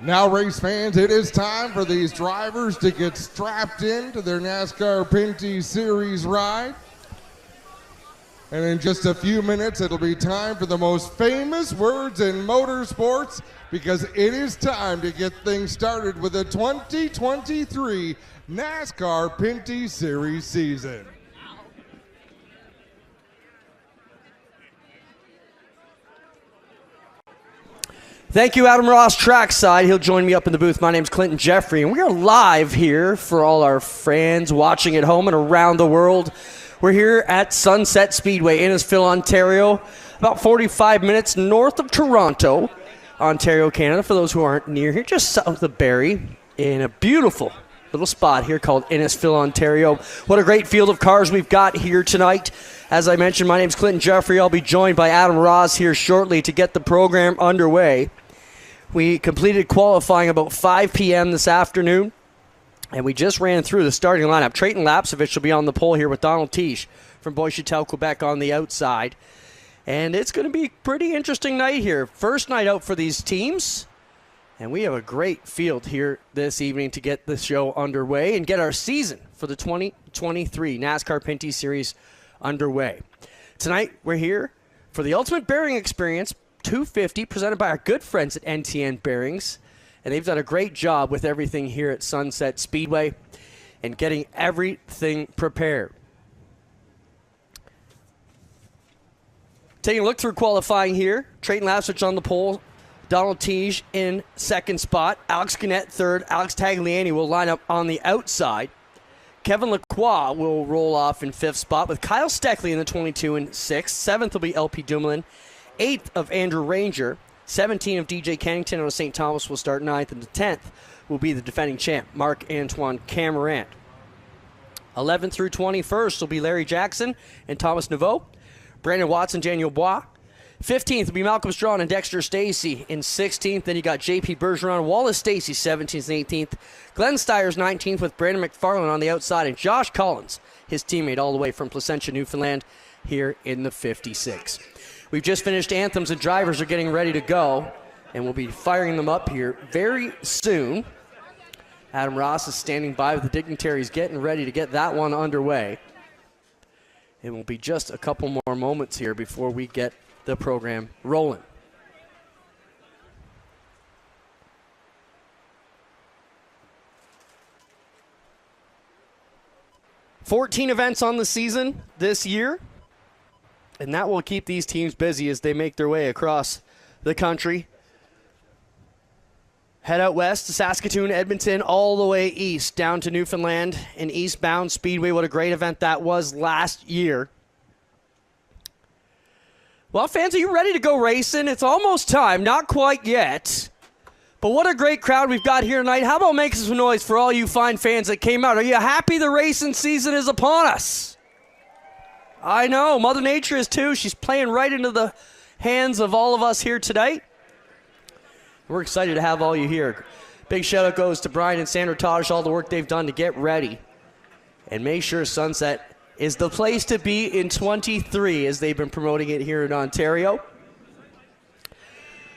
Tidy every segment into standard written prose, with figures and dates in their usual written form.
Now, race fans, it is time for these drivers to get strapped into their NASCAR Pinty Series ride. And in just a few minutes, it'll be time for the most famous words in motorsports, because it is time to get things started with the 2023 NASCAR Pinty Series season. Thank you, Adam Ross, trackside. He'll join me up in the booth. My name's Clinton Jeffrey, and we are live here for all our fans watching at home and around the world. We're here at Sunset Speedway, Innisfil, Ontario, about 45 minutes north of Toronto, Ontario, Canada, for those who aren't near here, just south of Barrie, in a beautiful little spot here called Innisfil, Ontario. What a great field of cars we've got here tonight. As I mentioned, my name's Clinton Jeffrey. I'll be joined by Adam Ross here shortly to get the program underway. We completed qualifying about 5 p.m. this afternoon, and we just ran through the starting lineup. Trayton Lapsevich will be on the pole here with Donald Tiche from Boischatel, Quebec on the outside. And it's going to be a pretty interesting night here. First night out for these teams, and we have a great field here this evening to get the show underway and get our season for the 2023 NASCAR Pinty Series underway. Tonight, we're here for the Ultimate Bearing Experience 250, presented by our good friends at NTN Bearings. And they've done a great job with everything here at Sunset Speedway and getting everything prepared. Taking a look through qualifying here, Trayton Lapsevich on the pole, Donald Tiche in second spot, Alex Gunnett third, Alex Tagliani will line up on the outside. Kevin Lacroix will roll off in fifth spot with Kyle Steckley in the 22 and sixth. Seventh will be LP Dumoulin. 8th of Andrew Ranger, 17 of DJ Kennington out of St. Thomas will start 9th, and the 10th will be the defending champ, Marc-Antoine Camirand. 11th through 21st will be Larry Jackson and Thomas Naveau, Brandon Watson, Daniel Bois. 15th will be Malcolm Strawn and Dexter Stacey in 16th. Then you got JP Bergeron, Wallace Stacey 17th and 18th. Glenn Steyer's 19th with Brandon McFarland on the outside, and Josh Collins, his teammate all the way from Placentia, Newfoundland, here in the 56. We've just finished anthems and drivers are getting ready to go, and we'll be firing them up here very soon. Adam Ross is standing by with the dignitaries getting ready to get that one underway. It will be just a couple more moments here before we get the program rolling. "14 events on the season this year, and that will keep these teams busy as they make their way across the country. Head out west to Saskatoon, Edmonton, all the way east down to Newfoundland and eastbound Speedway. What a great event that was last year. Well, fans, are you ready to go racing? It's almost time. Not quite yet. But what a great crowd we've got here tonight. How about making some noise for all you fine fans that came out? Are you happy the racing season is upon us? I know, Mother Nature is too. She's playing right into the hands of all of us here tonight. We're excited to have all you here. Big shout out goes to Brian and Sandra Tosh, all the work they've done to get ready and make sure Sunset is the place to be in 23 as they've been promoting it here in Ontario.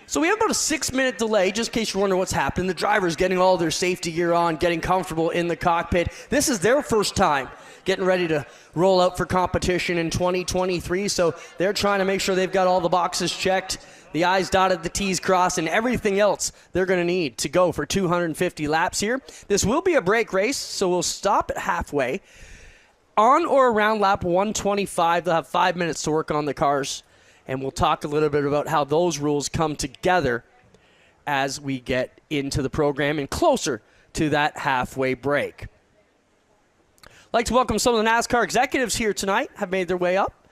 So we have about a 6-minute delay, just in case you're wondering what's happening. The drivers getting all their safety gear on, getting comfortable in the cockpit. This is their first time getting ready to roll out for competition in 2023, so they're trying to make sure they've got all the boxes checked, the I's dotted, the T's crossed, and everything else they're going to need to go for 250 laps here. This will be a break race, so we'll stop at halfway. On or around lap 125, they'll have 5 minutes to work on the cars, and we'll talk a little bit about how those rules come together as we get into the program and closer to that halfway break. I'd like to welcome some of the NASCAR executives here tonight, have made their way up.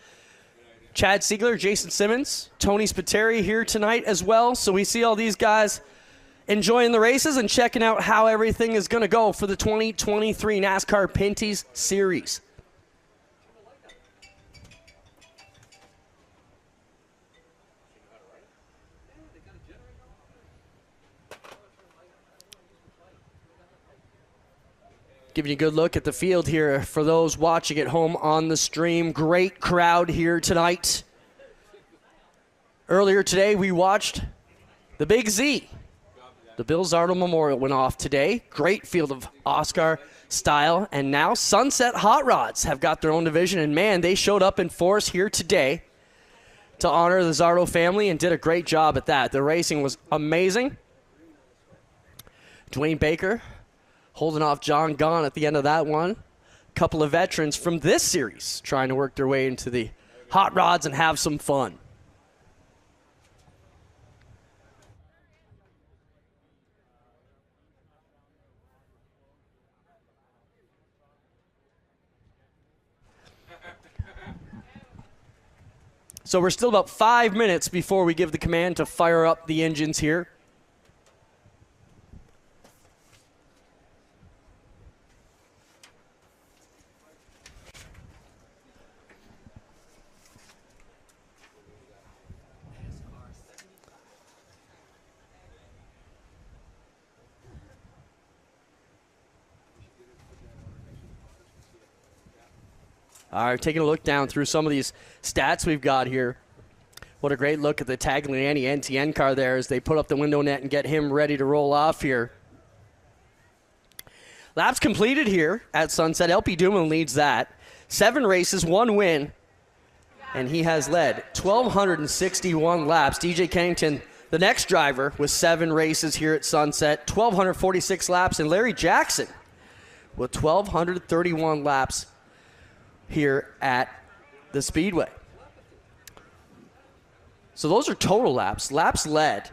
Chad Siegler, Jason Simmons, Tony Spiteri here tonight as well. So we see all these guys enjoying the races and checking out how everything is going to go for the 2023 NASCAR Pinty Series. Giving you a good look at the field here for those watching at home on the stream. Great crowd here tonight. Earlier today, we watched the Big Z The Bill Zardo Memorial went off today. Great field of Oscar style. And now Sunset Hot Rods have got their own division. And, man, they showed up in force here today to honor the Zardo family and did a great job at that. The racing was amazing. Dwayne Baker holding off John Gahn at the end of that one. A couple of veterans from this series trying to work their way into the hot rods and have some fun. So we're still about 5 minutes before we give the command to fire up the engines here. All right, taking a look down through some of these stats we've got here. What a great look at the Tagliani NTN car there as they put up the window net and get him ready to roll off here. Laps completed here at Sunset. LP Dumoulin leads that. 7 races, 1 win, and he has led 1,261 laps. DJ Kennington, the next driver, with 7 races here at Sunset, 1,246 laps, and Larry Jackson with 1,231 laps here at the Speedway. So those are total laps. Laps led.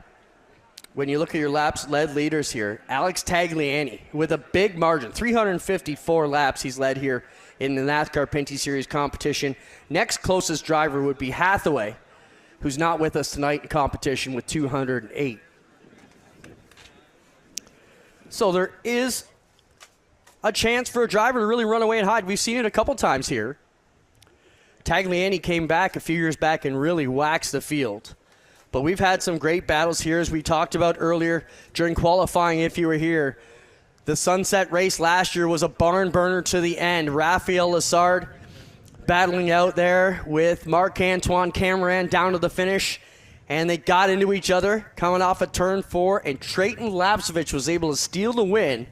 When you look at your laps led leaders here, Alex Tagliani with a big margin, 354 laps he's led here in the NASCAR Pinty Series competition. Next closest driver would be Hathaway, who's not with us tonight in competition with 208. So there is a chance for a driver to really run away and hide. We've seen it a couple times here. Tagliani came back a few years back and really waxed the field. But we've had some great battles here, as we talked about earlier during qualifying, if you were here. The Sunset race last year was a barn burner to the end. Raphael Lessard battling out there with Marc-Antoine Cameron down to the finish. And they got into each other coming off of turn 4. And Trayton Lapsovich was able to steal the win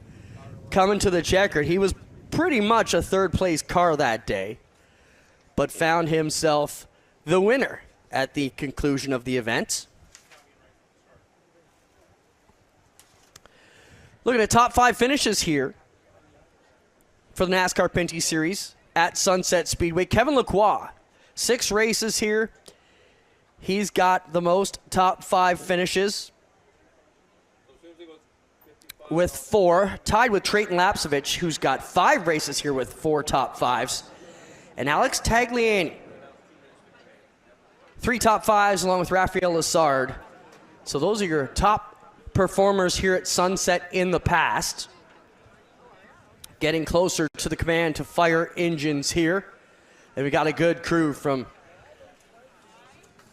coming to the checkered. He was pretty much a third-place car that day, but found himself the winner at the conclusion of the event. Look at the top 5 finishes here for the NASCAR Pinty Series at Sunset Speedway. Kevin Lacroix, 6 races here. He's got the most top 5 finishes with 4, tied with Trayton Lapsovich, who's got 5 races here with 4 top 5s. And Alex Tagliani, 3 top 5s along with Raphael Lessard. So those are your top performers here at Sunset in the past. Getting closer to the command to fire engines here. And we got a good crew from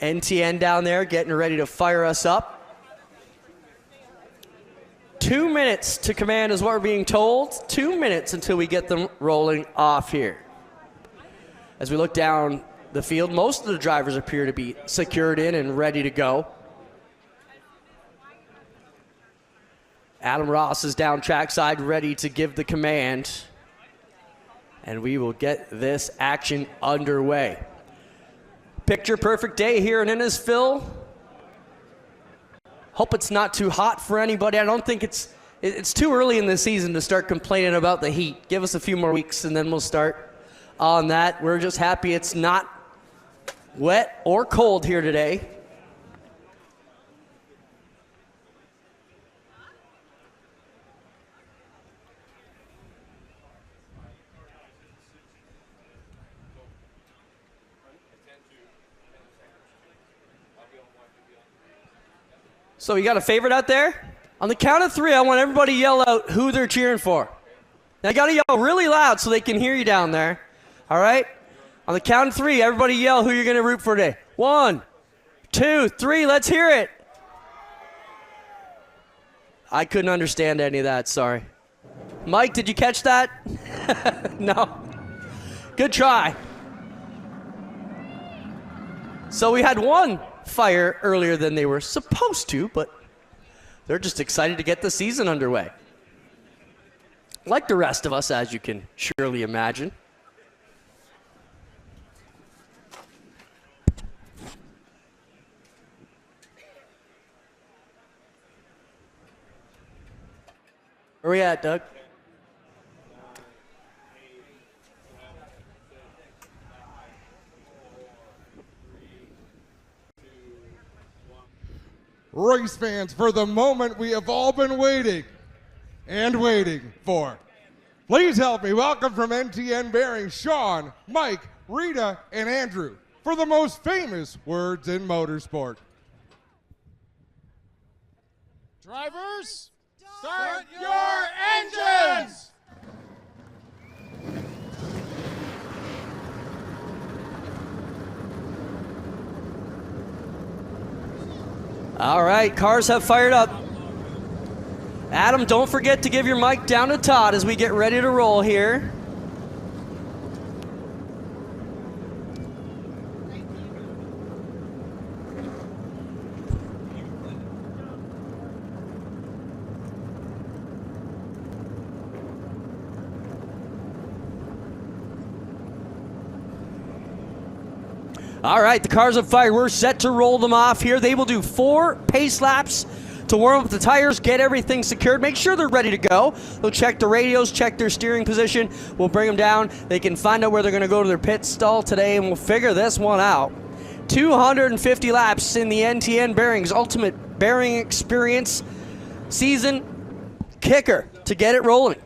NTN down there getting ready to fire us up. 2 minutes to command is what we're being told. 2 minutes until we get them rolling off here. As we look down the field, most of the drivers appear to be secured in and ready to go. Adam Ross is down trackside, ready to give the command. And we will get this action underway. Picture perfect day here in Innisfil. Hope it's not too hot for anybody. I don't think it's too early in the season to start complaining about the heat. Give us a few more weeks and then we'll start on that. We're just happy it's not wet or cold here today. So you got a favorite out there? On the count of 3, I want everybody to yell out who they're cheering for. Now you got to yell really loud so they can hear you down there. All right? On the count of 3, everybody yell who you're going to root for today. 1, 2, 3, let's hear it. I couldn't understand any of that, sorry. Mike, did you catch that? No. Good try. So we had one fire earlier than they were supposed to, but They're just excited to get the season underway. Like the rest of us, as you can surely imagine. Where we at, Doug? Race fans, for the moment we have all been waiting and waiting for. Please help me welcome from NTN Bearing Sean, Mike, Rita, and Andrew for the most famous words in motorsport. Drivers, start your engines! All right, cars have fired up. Adam, don't forget to give your mic down to Todd as we get ready to roll here. All right, the cars have fired. We're set to roll them off here. They will do 4 pace laps to warm up the tires, get everything secured, make sure they're ready to go. They'll check the radios, check their steering position. We'll bring them down. They can find out where they're going to go to their pit stall today, and we'll figure this one out. 250 laps in the NTN Bearings Ultimate Bearing Experience season kicker to get it rolling.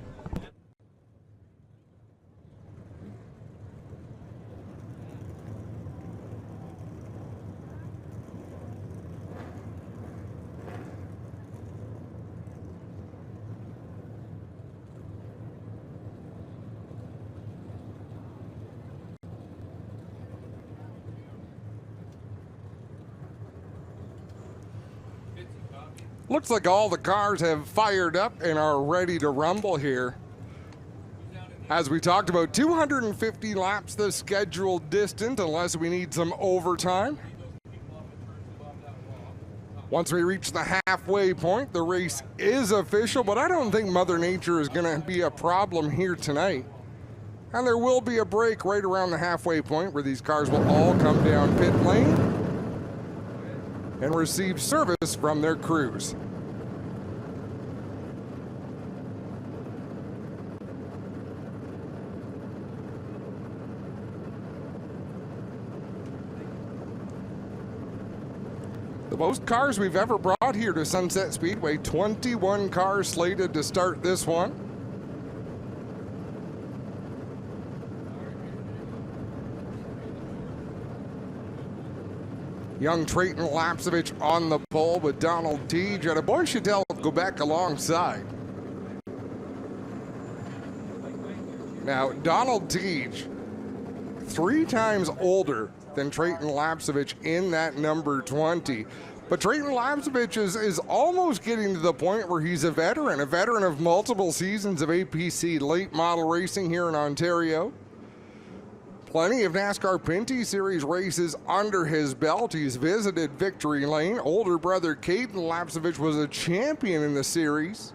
Looks like all the cars have fired up and are ready to rumble here. As we talked about, 250 laps the scheduled distance unless we need some overtime. Once we reach the halfway point, the race is official, but I don't think Mother Nature is going to be a problem here tonight. And there will be a break right around the halfway point where these cars will all come down pit lane and receive service from their crews. The most cars we've ever brought here to Sunset Speedway, 21 cars slated to start this one. Young Trayton Lapsevich on the pole with Donald Teege and a boy Chantel Quebec alongside. Now, Donald Teege, 3 times older than Trayton Lapsevich in that number 20. But Trayton Lapsevich is almost getting to the point where he's a veteran of multiple seasons of APC late model racing here in Ontario. Plenty of NASCAR Pinty Series races under his belt. He's visited Victory Lane. Older brother Caden Lapsevich was a champion in the series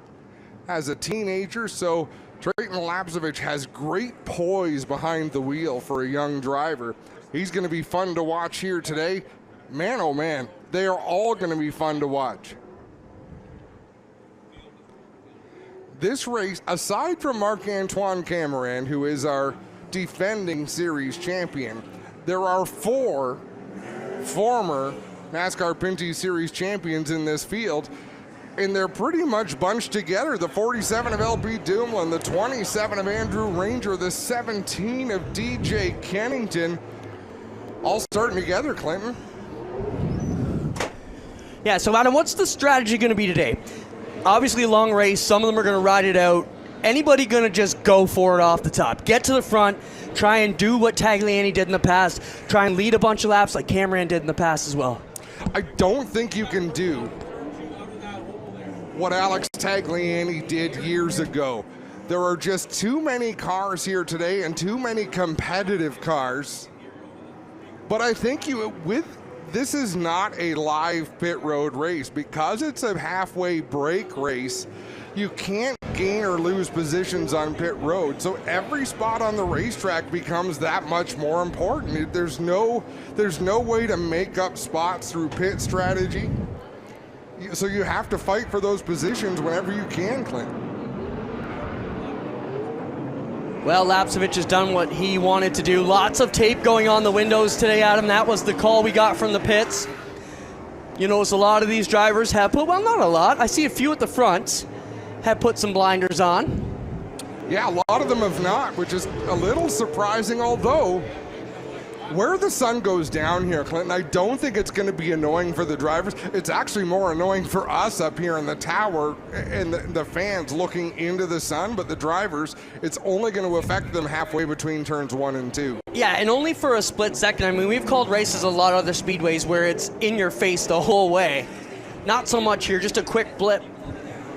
as a teenager, so Trayton Lapsevich has great poise behind the wheel for a young driver. He's going to be fun to watch here today. Man, oh man, they are all going to be fun to watch. This race, aside from Marc-Antoine Cameron, who is our defending series champion, there are 4 former NASCAR Pinty Series champions in this field, and they're pretty much bunched together. The 47 of LP Dumoulin, the 27 of Andrew Ranger, the 17 of DJ Kennington, all starting together, Clinton. Yeah, so Adam, what's the strategy going to be today? Obviously a long race, some of them are going to ride it out. Anybody going to just go for it off the top? Get to the front, try and do what Tagliani did in the past, try and lead a bunch of laps like Cameron did in the past as well. I don't think you can do what Alex Tagliani did years ago. There are just too many cars here today and too many competitive cars. But I think with this is not a live pit road race. Because it's a halfway break race, you can't gain or lose positions on pit road. So every spot on the racetrack becomes that much more important. There's no way to make up spots through pit strategy. So you have to fight for those positions whenever you can, Clint. Well, Lapcevich has done what he wanted to do. Lots of tape going on the windows today, Adam. That was the call we got from the pits. You notice a lot of these drivers have put, well, not a lot. I see a few at the front have put some blinders on. Yeah, a lot of them have not, which is a little surprising, although where the sun goes down here, Clinton, I don't think it's going to be annoying for the drivers. It's actually more annoying for us up here in the tower and the fans looking into the sun, but the drivers, it's only going to affect them halfway between turns 1 and 2. Yeah, and only for a split second. I mean, we've called races a lot of other speedways where it's in your face the whole way. Not so much here, just a quick blip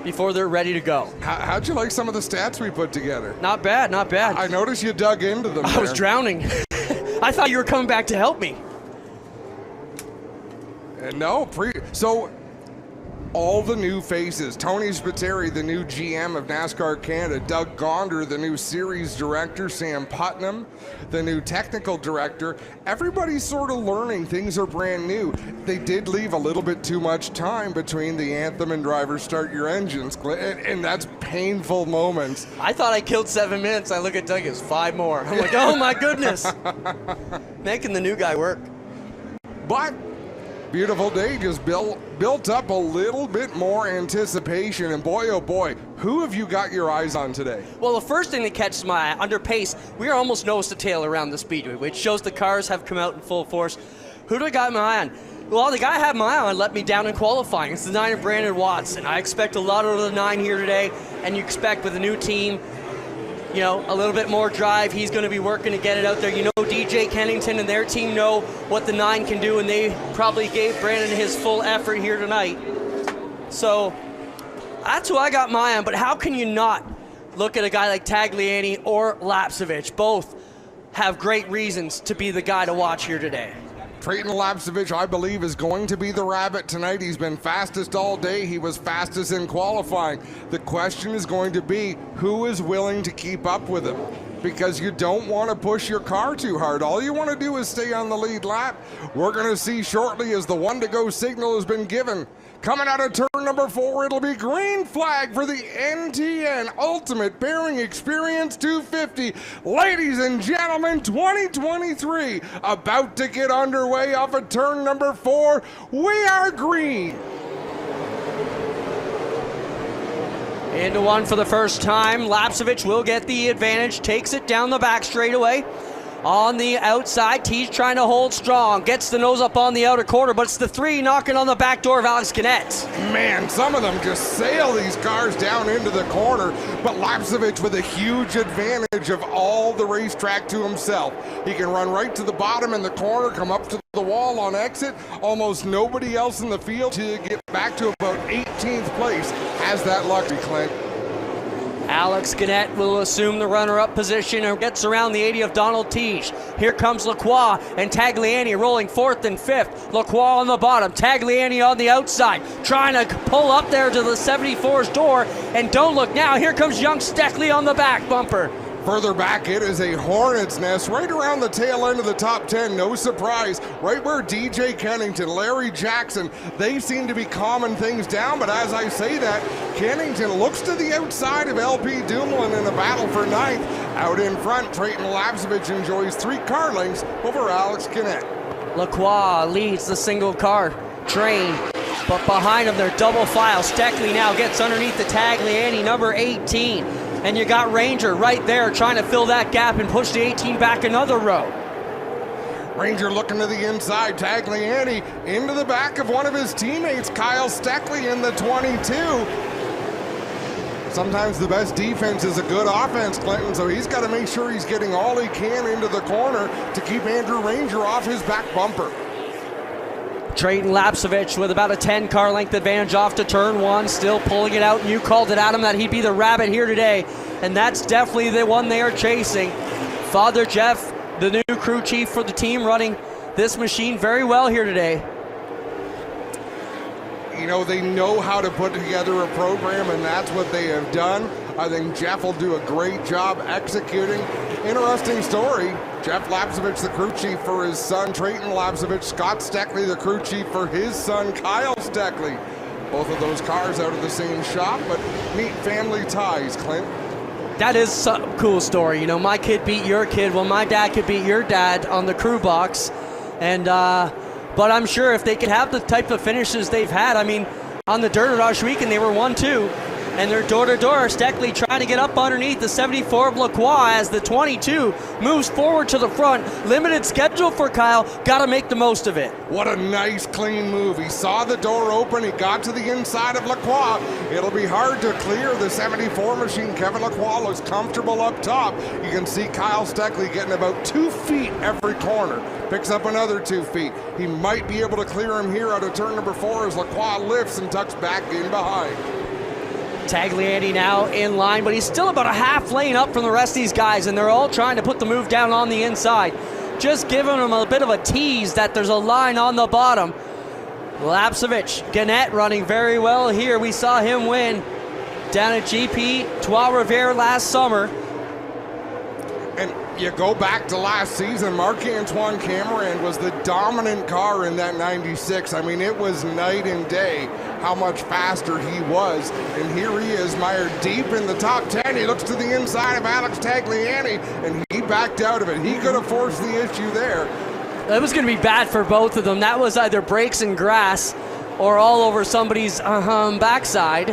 before they're ready to go. How'd you like some of the stats we put together? Not bad, not bad. I noticed you dug into them. I was drowning. I thought you were coming back to help me. So all the new faces, Tony Spiteri, the new GM of NASCAR Canada, Doug Gonder, the new series director, Sam Putnam, the new technical director, everybody's sort of learning. Things are brand new. They did leave a little bit too much time between the anthem and drivers start your engines, and that's painful moments. I thought I killed 7 minutes. I look at Doug, it's 5 more. I'm like, oh my goodness. Making the new guy work. But beautiful day, just built up a little bit more anticipation, and boy, oh boy, who have you got your eyes on today? Well, the first thing that catches my eye, under pace, we are almost nose to tail around the Speedway, which shows the cars have come out in full force. Who do I got my eye on? Well, the guy I had my eye on let me down in qualifying. It's the 9 of Brandon Watson. I expect a lot of the 9 here today, and you expect with a new team, you know, a little bit more drive. He's going to be working to get it out there. You know, DJ Kennington and their team know what the 9 can do, and they probably gave Brandon his full effort here tonight. So that's who I got my eye on. But how can you not look at a guy like Tagliani or Lapcevich? Both have great reasons to be the guy to watch here today. Trayton Lapcevich, I believe, is going to be the rabbit tonight. He's been fastest all day. He was fastest in qualifying. The question is going to be, who is willing to keep up with him? Because you don't want to push your car too hard. All you want to do is stay on the lead lap. We're going to see shortly as the 1-to-go signal has been given. Coming out of turn number 4, it'll be green flag for the NTN Ultimate Bearing Experience 250. Ladies and gentlemen, 2023 about to get underway off of turn number 4. We are green. Into one for the first time. Lapcevich will get the advantage, takes it down the back straightaway. On the outside, T's trying to hold strong, gets the nose up on the outer quarter, but it's the 3 knocking on the back door of Alex Gannett. Man, some of them just sail these cars down into the corner, but Lapcevich with a huge advantage of all the racetrack to himself. He can run right to the bottom in the corner, come up to the wall on exit. Almost nobody else in the field to get back to about 18th place has that luxury, Clint. Alex Gannett will assume the runner-up position and gets around the 80 of Donald Teague. Here comes Lacroix and Tagliani rolling 4th and 5th. Lacroix on the bottom, Tagliani on the outside, trying to pull up there to the 74's door, and don't look now, here comes young Steckley on the back bumper. Further back, it is a hornet's nest right around the tail end of the top 10. No surprise, right where DJ Kennington, Larry Jackson, they seem to be calming things down. But as I say that, Kennington looks to the outside of LP Dumoulin in a battle for 9th. Out in front, Trayton Lapcevich enjoys 3 car lengths over Alex Gannett. Lacroix leads the single car train, but behind him they're double file. Steckley now gets underneath the Tagliani, number 18. And you got Ranger right there trying to fill that gap and push the 18 back another row. Ranger looking to the inside, Tagliani into the back of one of his teammates, Kyle Steckley in the 22. Sometimes the best defense is a good offense, Clinton, so he's got to make sure he's getting all he can into the corner to keep Andrew Ranger off his back bumper. Trayton Lapcevich with about a 10 car length advantage off to turn 1, still pulling it out. And you called it, Adam, that he'd be the rabbit here today, and that's definitely the one they are chasing. Father Jeff, the new crew chief for the team, running this machine very well here today. You know, they know how to put together a program, and that's what they have done. I think Jeff will do a great job executing. Interesting story. Jeff Lapsevich, the crew chief for his son, Trayton Lapsevich. Scott Steckley, the crew chief for his son, Kyle Steckley. Both of those cars out of the same shop, but neat family ties, Clint. That is a cool story. You know, my kid beat your kid. Well, my dad could beat your dad on the crew box. And, but I'm sure if they could have the type of finishes they've had, I mean, on the Dirt Rush weekend, they were 1-2. And they're door-to-door. Steckley trying to get up underneath the 74 of Lacroix as the 22 moves forward to the front. Limited schedule for Kyle. Got to make the most of it. What a nice, clean move. He saw the door open. He got to the inside of Lacroix. It'll be hard to clear the 74 machine. Kevin Lacroix looks comfortable up top. You can see Kyle Steckley getting about 2 feet every corner. Picks up another 2 feet. He might be able to clear him here out of turn number 4 as Lacroix lifts and tucks back in behind. Tagliani now in line, but he's still about a half lane up from the rest of these guys, and they're all trying to put the move down on the inside. Just giving them a bit of a tease that there's a line on the bottom. Lapsevich, Gannett running very well here. We saw him win down at GP Trois-Rivières last summer. And you go back to last season, Marc-Antoine Cameron was the dominant car in that 96. I mean, it was night and day how much faster he was. And here he is, mired deep in the top 10. He looks to the inside of Alex Tagliani, and he backed out of it. He could have forced the issue there. That was going to be bad for both of them. That was either brakes and grass or all over somebody's backside.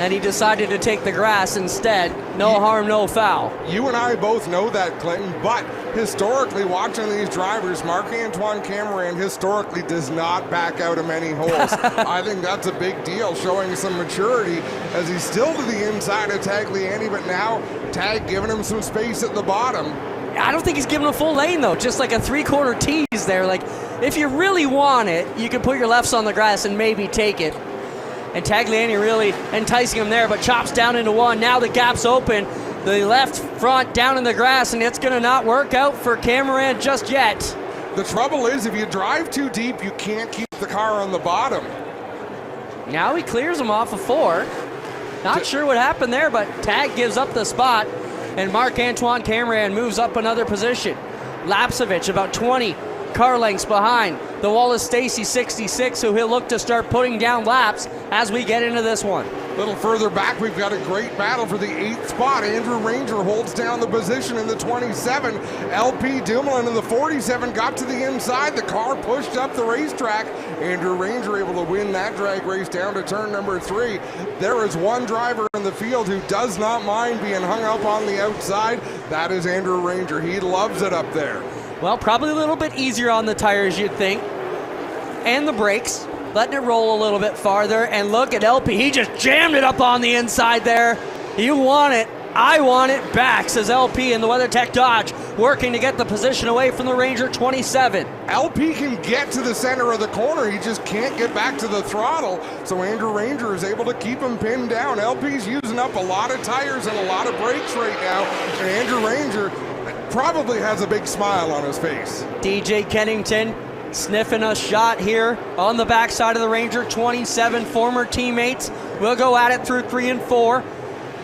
And he decided to take the grass instead. No harm, no foul. You and I both know that, Clinton, but historically, watching these drivers, Marc-Antoine Cameron historically does not back out of many holes. I think that's a big deal, showing some maturity as he's still to the inside of Tagliani, but now Tag giving him some space at the bottom. I don't think he's giving a full lane, though. Just like a three-quarter tease there. Like, if you really want it, you can put your lefts on the grass and maybe take it. And Tagliani really enticing him there, but chops down into one. Now the gap's open. The left front down in the grass, and it's going to not work out for Cameron just yet. The trouble is, if you drive too deep, you can't keep the car on the bottom. Now he clears him off of 4. Not sure what happened there, but Tag gives up the spot, and Marc-Antoine Cameron moves up another position. Lapsevich about 20 car lengths behind the Wallace Stacy 66, who he'll look to start putting down laps as we get into this one. A little further back, we've got a great battle for the 8th spot. Andrew Ranger holds down the position in the 27. LP Dumoulin in the 47 got to the inside. The car pushed up the racetrack. Andrew Ranger able to win that drag race down to turn number 3. There is one driver in the field who does not mind being hung up on the outside. That is Andrew Ranger. He loves it up there. Well, probably a little bit easier on the tires, you'd think. And the brakes, letting it roll a little bit farther. And look at LP, he just jammed it up on the inside there. You want it, I want it back, says LP in the WeatherTech Dodge, working to get the position away from the Ranger 27. LP can get to the center of the corner, he just can't get back to the throttle. So Andrew Ranger is able to keep him pinned down. LP's using up a lot of tires and a lot of brakes right now. And Andrew Ranger probably has a big smile on his face. DJ Kennington sniffing a shot here on the backside of the Ranger 27. Former teammates will go at it through 3 and 4.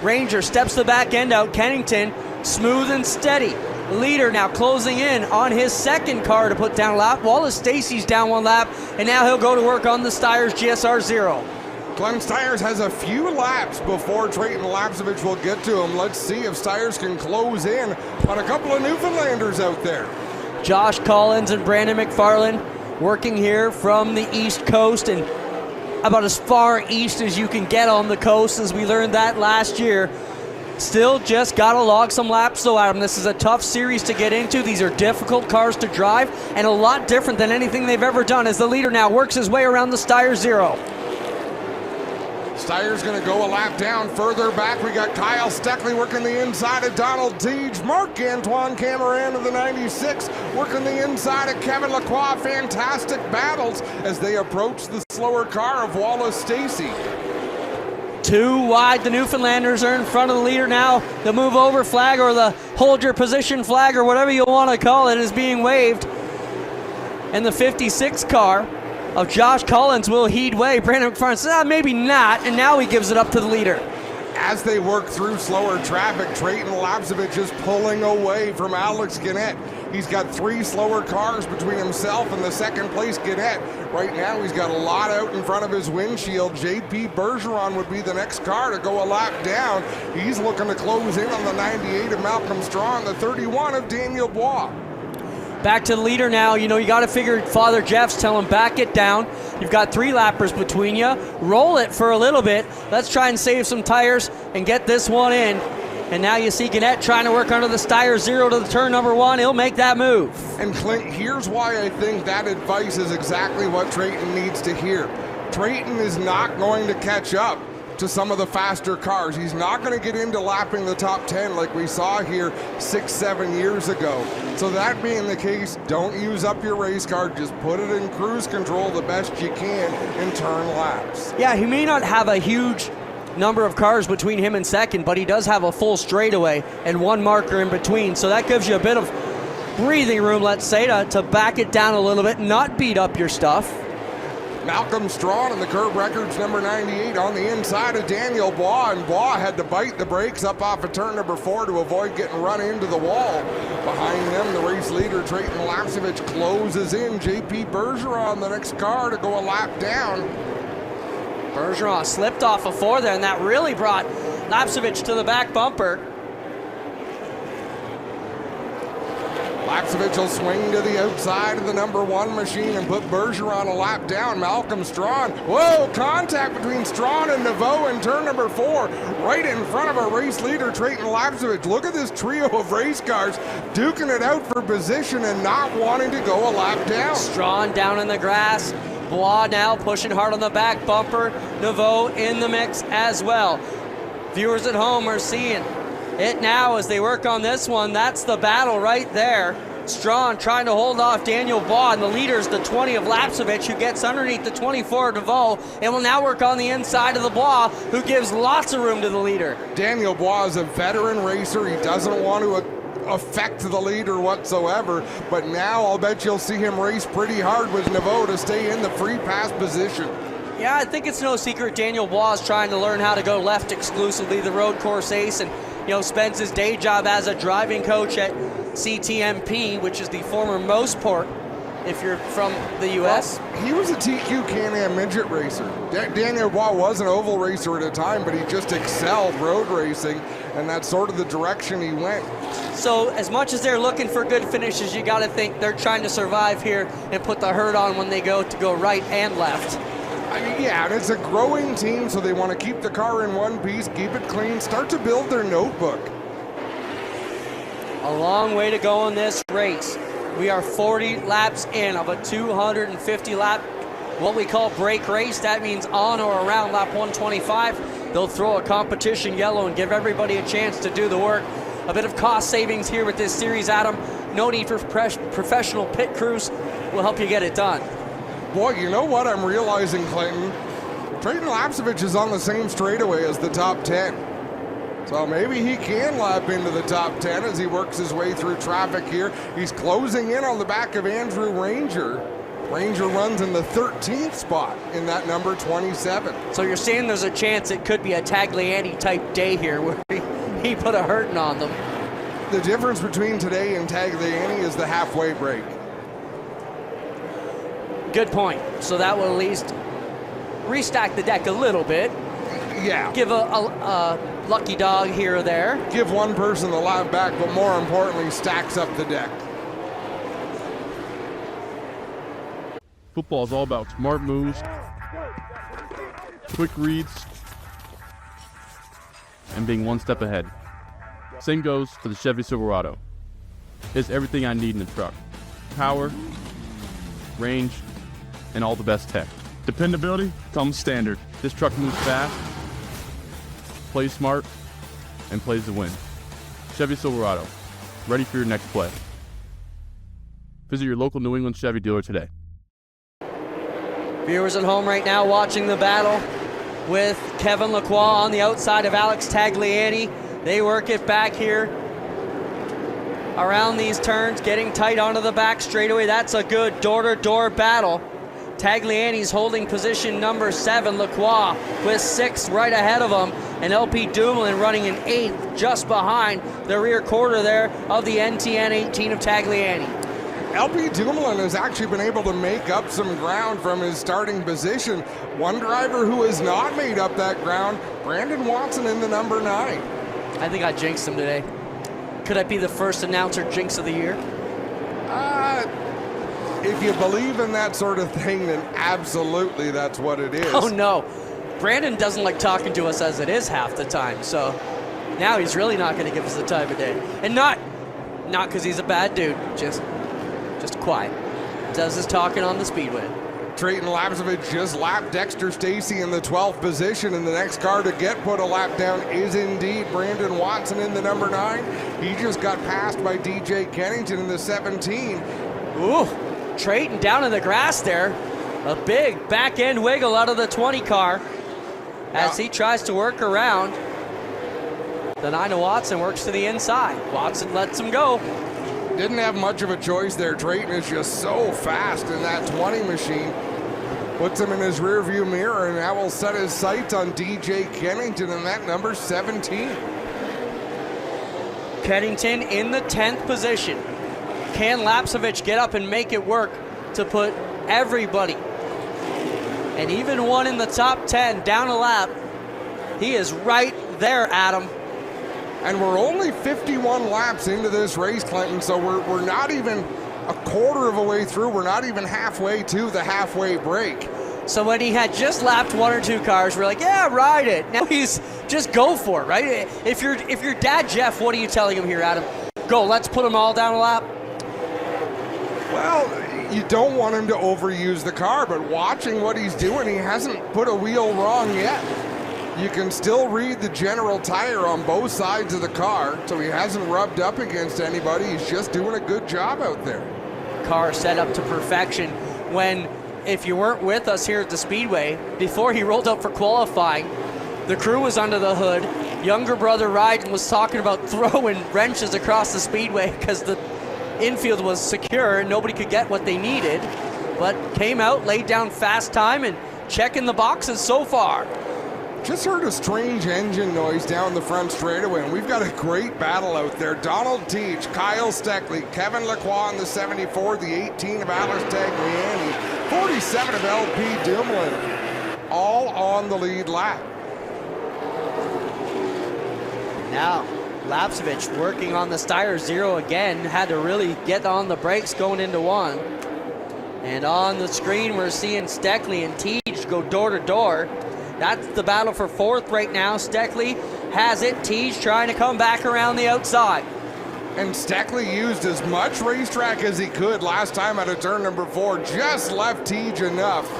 Ranger steps the back end out. Kennington smooth and steady. Leader now closing in on his second car to put down a lap. Wallace Stacy's down 1 lap, and now he'll go to work on the Steyrs GSR 0. Glenn Steyrs has a few laps before Trayton Lapsevich will get to him. Let's see if Steyrs can close in on a couple of Newfoundlanders out there. Josh Collins and Brandon McFarland working here from the East Coast and about as far east as you can get on the coast, as we learned that last year. Still just got to log some laps though, Adam. This is a tough series to get into. These are difficult cars to drive and a lot different than anything they've ever done, as the leader now works his way around the Steyrs 0. Steyrs going to go a lap down. Further back, we got Kyle Steckley working the inside of Donald Teege. Marc-Antoine Cameron of the 96 working the inside of Kevin Lacroix. Fantastic battles as they approach the slower car of Wallace Stacy. Too wide. The Newfoundlanders are in front of the leader now. The move over flag or the hold your position flag or whatever you want to call it is being waved. And the 56 car of Josh Collins will heed way. Brandon McFarland says, maybe not, and now he gives it up to the leader. As they work through slower traffic, Trayton Lapsevich is pulling away from Alex Gannett. He's got 3 slower cars between himself and the second place Gannett. Right now he's got a lot out in front of his windshield. JP Bergeron would be the next car to go a lap down. He's looking to close in on the 98 of Malcolm Straw and the 31 of Daniel Bois. Back to the leader now. You know, you got to figure Father Jeff's telling back it down. You've got 3 lappers between you. Roll it for a little bit. Let's try and save some tires and get this one in. And now you see Gannett trying to work under the Steyr 0 to the turn number 1. He'll make that move. And Clint, here's why I think that advice is exactly what Trayton needs to hear. Trayton is not going to catch up to some of the faster cars. He's not going to get into lapping the top 10 like we saw here 6-7 years ago. So that being the case, don't use up your race car. Just put it in cruise control the best you can and turn laps. Yeah, he may not have a huge number of cars between him and second, but he does have a full straightaway and 1 marker in between. So that gives you a bit of breathing room, let's say, to back it down a little bit, not beat up your stuff. Malcolm Strawn in the curb records number 98 on the inside of Daniel Bois, and Bois had to bite the brakes up off of turn number 4 to avoid getting run into the wall. Behind them, the race leader, Trayton Lapsevich, closes in. JP Bergeron, the next car to go a lap down. Bergeron slipped off of 4 there, and that really brought Lapsevich to the back bumper. Lapsevich will swing to the outside of the number 1 machine and put Bergeron a lap down. Malcolm Strawn, whoa, contact between Strawn and Naveau in turn number 4, right in front of our race leader, Trayton Lapsevich. Look at this trio of race cars duking it out for position and not wanting to go a lap down. Strawn down in the grass. Bois now pushing hard on the back bumper. Naveau in the mix as well. Viewers at home are seeing it now as they work on this one. That's the battle right there. Strawn trying to hold off Daniel Bois, and the leader's the 20 of Lapsevich, who gets underneath the 24 of Naveau and will now work on the inside of the Bois, who gives lots of room to the leader. Daniel Bois is a veteran racer. He doesn't want to affect the leader whatsoever, but now I'll bet you'll see him race pretty hard with Naveau to stay in the free pass position. Yeah, I think it's no secret Daniel Bois is trying to learn how to go left exclusively, the road course ace, and spends his day job as a driving coach at CTMP, which is the former Mosport, if you're from the U.S. Well, he was a TQ Can-Am midget racer. Daniel Bois was an oval racer at a time, but he just excelled road racing, and that's sort of the direction he went. So as much as they're looking for good finishes, you got to think they're trying to survive here and put the hurt on when they go right and left. Yeah, and it's a growing team, so they want to keep the car in one piece, keep it clean, start to build their notebook. A long way to go in this race. We are 40 laps in of a 250 lap, what we call break race. That means on or around lap 125. They'll throw a competition yellow and give everybody a chance to do the work. A bit of cost savings here with this series, Adam. No need for professional pit crews. Will help you get it done. Boy, you know what I'm realizing, Clinton? Trayton Lapsevich is on the same straightaway as the top 10. So maybe he can lap into the top 10 as he works his way through traffic here. He's closing in on the back of Andrew Ranger. Ranger runs in the 13th spot in that number 27. So you're saying there's a chance it could be a Tagliani type day here where he put a hurting on them. The difference between today and Tagliani is the halfway break. Good point. So that will at least restack the deck a little bit. Yeah. Give a lucky dog here or there. Give one person the lap back, but more importantly, stacks up the deck. Football is all about smart moves, quick reads, and being one step ahead. Same goes for the Chevy Silverado. It's everything I need in a truck. Power, range, and all the best tech. Dependability comes standard. This truck moves fast, plays smart, and plays to win. Chevy Silverado, ready for your next play. Visit your local New England Chevy dealer today. Viewers at home right now watching the battle. with Kevin Lacroix on the outside of Alex Tagliani. They work it back here around these turns, getting tight onto the back straightaway. That's a good door-to-door battle. Tagliani's holding position number 7, Lacroix with 6 right ahead of him, and LP Dumoulin running in 8th just behind the rear quarter there of the NTN 18 of Tagliani. LP Dumoulin has actually been able to make up some ground from his starting position. One driver who has not made up that ground, Brandon Watson in the number 9. I think I jinxed him today. Could I be the first announcer jinx of the year? If you believe in that sort of thing, then absolutely that's what it is. Oh no, Brandon doesn't like talking to us as it is half the time, so now he's really not going to give us the time of day. And not because he's a bad dude, just quiet. Does his talking on the Speedway. Trayton Lapsovich just lapped Dexter Stacy in the 12th position, and the next car to get put a lap down is indeed Brandon Watson in the number 9. He just got passed by DJ Kennington in the 17. Ooh, Trayton down in the grass there. A big back end wiggle out of the 20 car as he tries to work around. The 9 of Watson works to the inside. Watson lets him go. Didn't have much of a choice there. Trayton is just so fast in that 20 machine. Puts him in his rear view mirror, and now will set his sights on DJ Kennington in that number 17. Kennington in the 10th position. Can Lapsovich get up and make it work to put everybody, and even one in the top 10, down a lap? He is right there, Adam. And we're only 51 laps into this race, Clinton, so we're not even a quarter of a way through. We're not even halfway to the halfway break. So when he had just lapped 1 or 2 cars, we're like, yeah, ride it. Now he's just go for it, right? If you're Dad Jeff, what are you telling him here, Adam? Go, let's put them all down a lap. Well, you don't want him to overuse the car, but watching what he's doing, he hasn't put a wheel wrong yet. You can still read the general tire on both sides of the car, so he hasn't rubbed up against anybody. He's just doing a good job out there. Car set up to perfection. When, if you weren't with us here at the Speedway, before he rolled up for qualifying, the crew was under the hood. Younger brother Ryden was talking about throwing wrenches across the Speedway because the infield was secure and nobody could get what they needed, but came out, laid down fast time, and checking the boxes so far. Just heard a strange engine noise down the front straightaway, and we've got a great battle out there. Donald Teach, Kyle Steckley, Kevin Lacroix in the 74, the 18 of Alex Tagliani, 47 of LP Dumoulin, all on the lead lap. Now, Lapsovich working on the Steyr 0 again, had to really get on the brakes going into 1. And on the screen, we're seeing Steckley and Teach go door to door. That's the battle for 4th right now. Steckley has it. Teach trying to come back around the outside. And Steckley used as much racetrack as he could last time out of turn number 4. Just left Teach enough.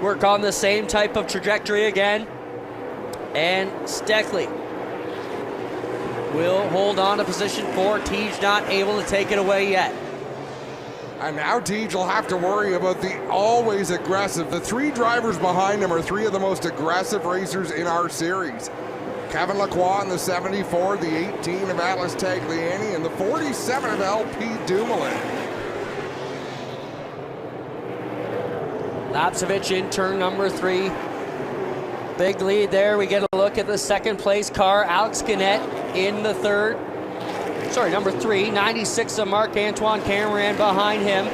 Work on the same type of trajectory again. And Steckley will hold on to position 4. Teach not able to take it away yet. And now Teach will have to worry about the always aggressive. The 3 drivers behind him are 3 of the most aggressive racers in our series. Kevin Lacroix in the 74, the 18 of Alex Tagliani, and the 47 of LP Dumoulin. Lapsovich in turn number 3. Big lead there. We get a look at the 2nd place car. Alex Gannett in the 3rd. Sorry, number 3, 96 of Marc-Antoine Cameron behind him.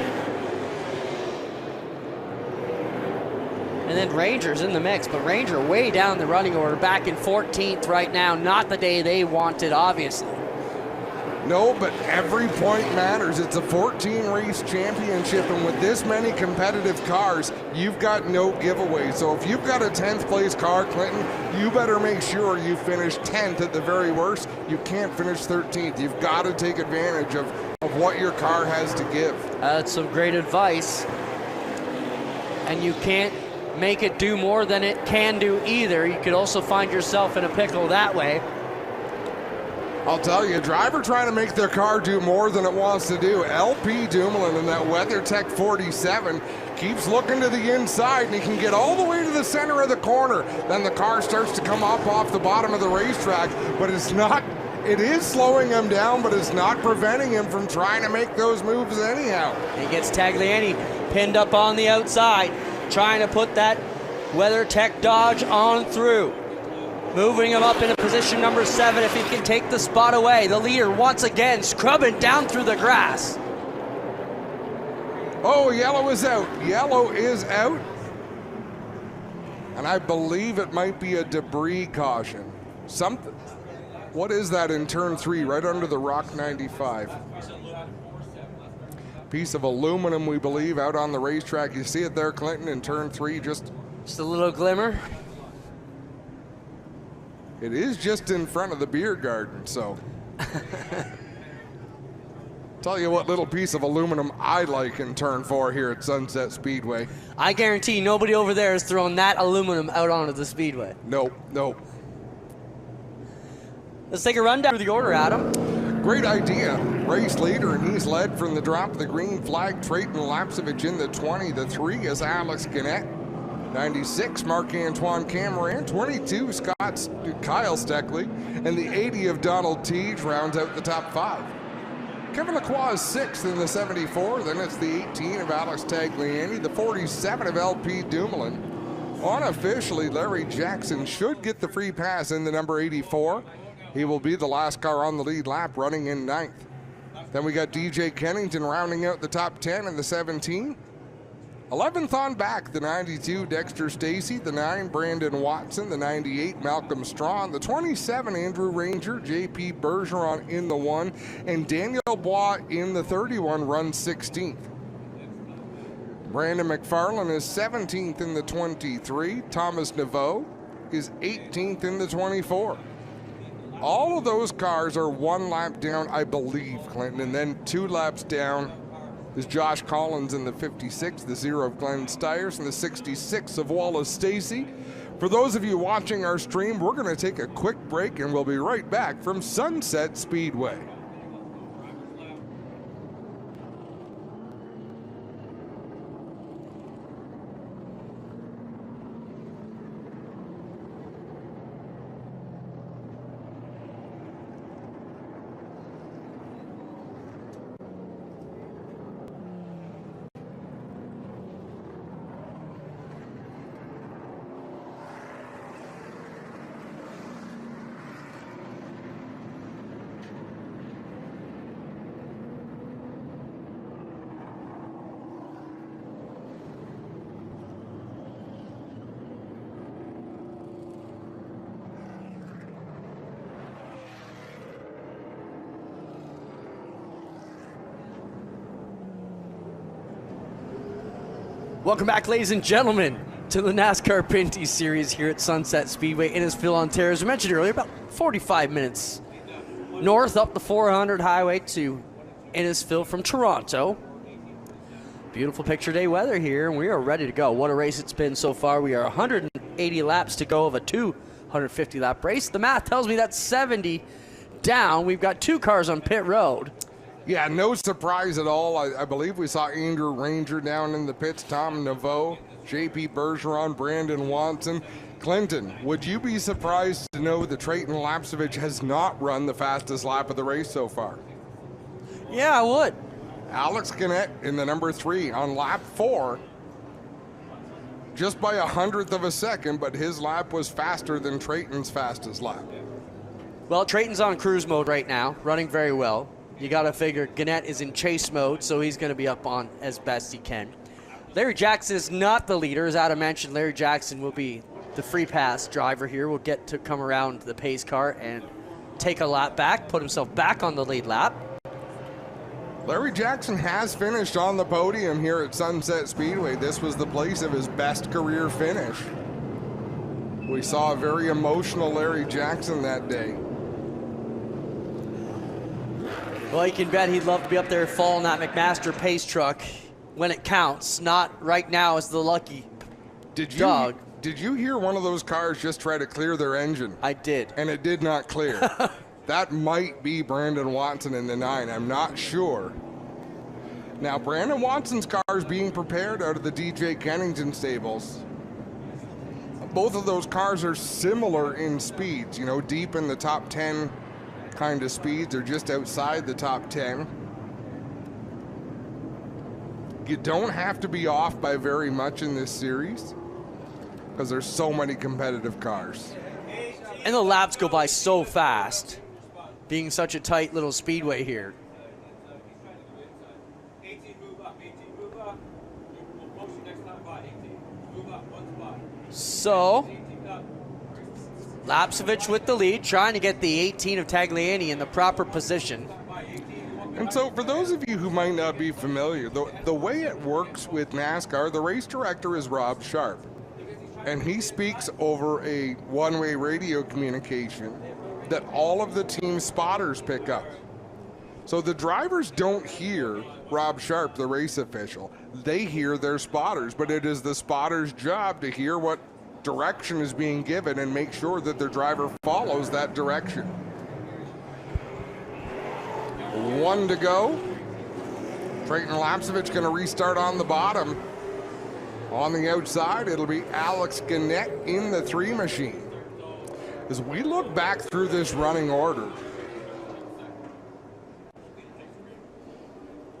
And then Ranger's in the mix, but Ranger way down the running order, back in 14th right now. Not the day they wanted, obviously. No, but every point matters. It's a 14-race championship, and with this many competitive cars, you've got no giveaway. So if you've got a 10th place car, Clinton, you better make sure you finish 10th at the very worst. You can't finish 13th. You've got to take advantage of what your car has to give. That's some great advice. And you can't make it do more than it can do either. You could also find yourself in a pickle that way. I'll tell you, a driver trying to make their car do more than it wants to do. LP Dumoulin in that WeatherTech 47 keeps looking to the inside, and he can get all the way to the center of the corner. Then the car starts to come up off the bottom of the racetrack, but it's not. It is slowing him down, but it's not preventing him from trying to make those moves anyhow. He gets Tagliani pinned up on the outside, trying to put that WeatherTech Dodge on through. Moving him up into position number 7 if he can take the spot away. The leader once again scrubbing down through the grass. Oh, yellow is out. Yellow is out. And I believe it might be a debris caution. Something. What is that in turn 3, right under the Rock 95? Piece of aluminum, we believe, out on the racetrack. You see it there, Clinton, in turn 3, just a little glimmer. It is just in front of the beer garden, so. Tell you what little piece of aluminum I like in turn 4 here at Sunset Speedway. I guarantee nobody over there is throwing that aluminum out onto the speedway. Nope, nope. Let's take a rundown through the order, Adam. Great idea. Race leader, and he's led from the drop of the green flag. Trayton Lapsevich in the 20. The 3 is Alex Gannett. 96, Marc-Antoine Cameron. 22, Kyle Steckley. And the 80 of Donald Teague rounds out the top 5. Kevin Lacroix is 6th in the 74. Then it's the 18 of Alex Tagliani. The 47 of LP Dumoulin. Unofficially, Larry Jackson should get the free pass in the number 84. He will be the last car on the lead lap, running in 9th. Then we got DJ Kennington rounding out the top 10 in the 17. 11th on back, the 92, Dexter Stacy. The 9, Brandon Watson. The 98, Malcolm Strawn. The 27, Andrew Ranger. JP Bergeron in the 1. And Daniel Bois in the 31 runs 16th. Brandon McFarlane is 17th in the 23. Thomas Naveau is 18th in the 24. All of those cars are 1 lap down, I believe, Clinton, and then 2 laps down is Josh Collins in the 56, the 0 of Glenn Stiers, and the 66 of Wallace Stacy. For those of you watching our stream, we're going to take a quick break, and we'll be right back from Sunset Speedway. Welcome back, ladies and gentlemen, to the NASCAR Pinty Series here at Sunset Speedway, Innisfil, Ontario. As I mentioned earlier, about 45 minutes north up the 400 highway to Innisfil from Toronto. Beautiful picture day weather here, and we are ready to go. What a race it's been so far. We are 180 laps to go of a 250-lap race. The math tells me that's 70 down. We've got 2 cars on pit road. Yeah, no surprise at all. I believe we saw Andrew Ranger down in the pits, Tom Naveau, JP Bergeron, Brandon Watson. Clinton, would you be surprised to know that Trayton Lapsevich has not run the fastest lap of the race so far? Yeah, I would. Alex Gannett in the number 3 on lap 4, just by 100th of a second, but his lap was faster than Trayton's fastest lap. Well, Trayton's on cruise mode right now, running very well. You got to figure Gannett is in chase mode, so he's going to be up on as best he can. Larry Jackson is not the leader. As Adam mentioned, Larry Jackson will be the free pass driver here. Will get to come around the pace car and take a lap back, put himself back on the lead lap. Larry Jackson has finished on the podium here at Sunset Speedway. This was the place of his best career finish. We saw a very emotional Larry Jackson that day. Well, you can bet he'd love to be up there following that McMaster pace truck when it counts, not right now as the lucky dog. Did you hear one of those cars just try to clear their engine? I did. And it did not clear. That might be Brandon Watson in the 9. I'm not sure. Now, Brandon Watson's car is being prepared out of the DJ Kennington stables. Both of those cars are similar in speeds, you know, deep in the top 10 kind of speeds, or just outside the top 10. You don't have to be off by very much in this series because there's so many competitive cars. And the laps go by so fast, being such a tight little speedway here. So, Lapsevich with the lead, trying to get the 18 of Tagliani in the proper position. And so for those of you who might not be familiar, the way it works with NASCAR, the race director is Rob Sharp. And he speaks over a one-way radio communication that all of the team spotters pick up. So the drivers don't hear Rob Sharp, the race official. They hear their spotters, but it is the spotter's job to hear what direction is being given and make sure that their driver follows that direction. 1 to go. Trayton Lapsevich going to restart on the bottom. On the outside, it'll be Alex Gannett in the 3 machine. As we look back through this running order,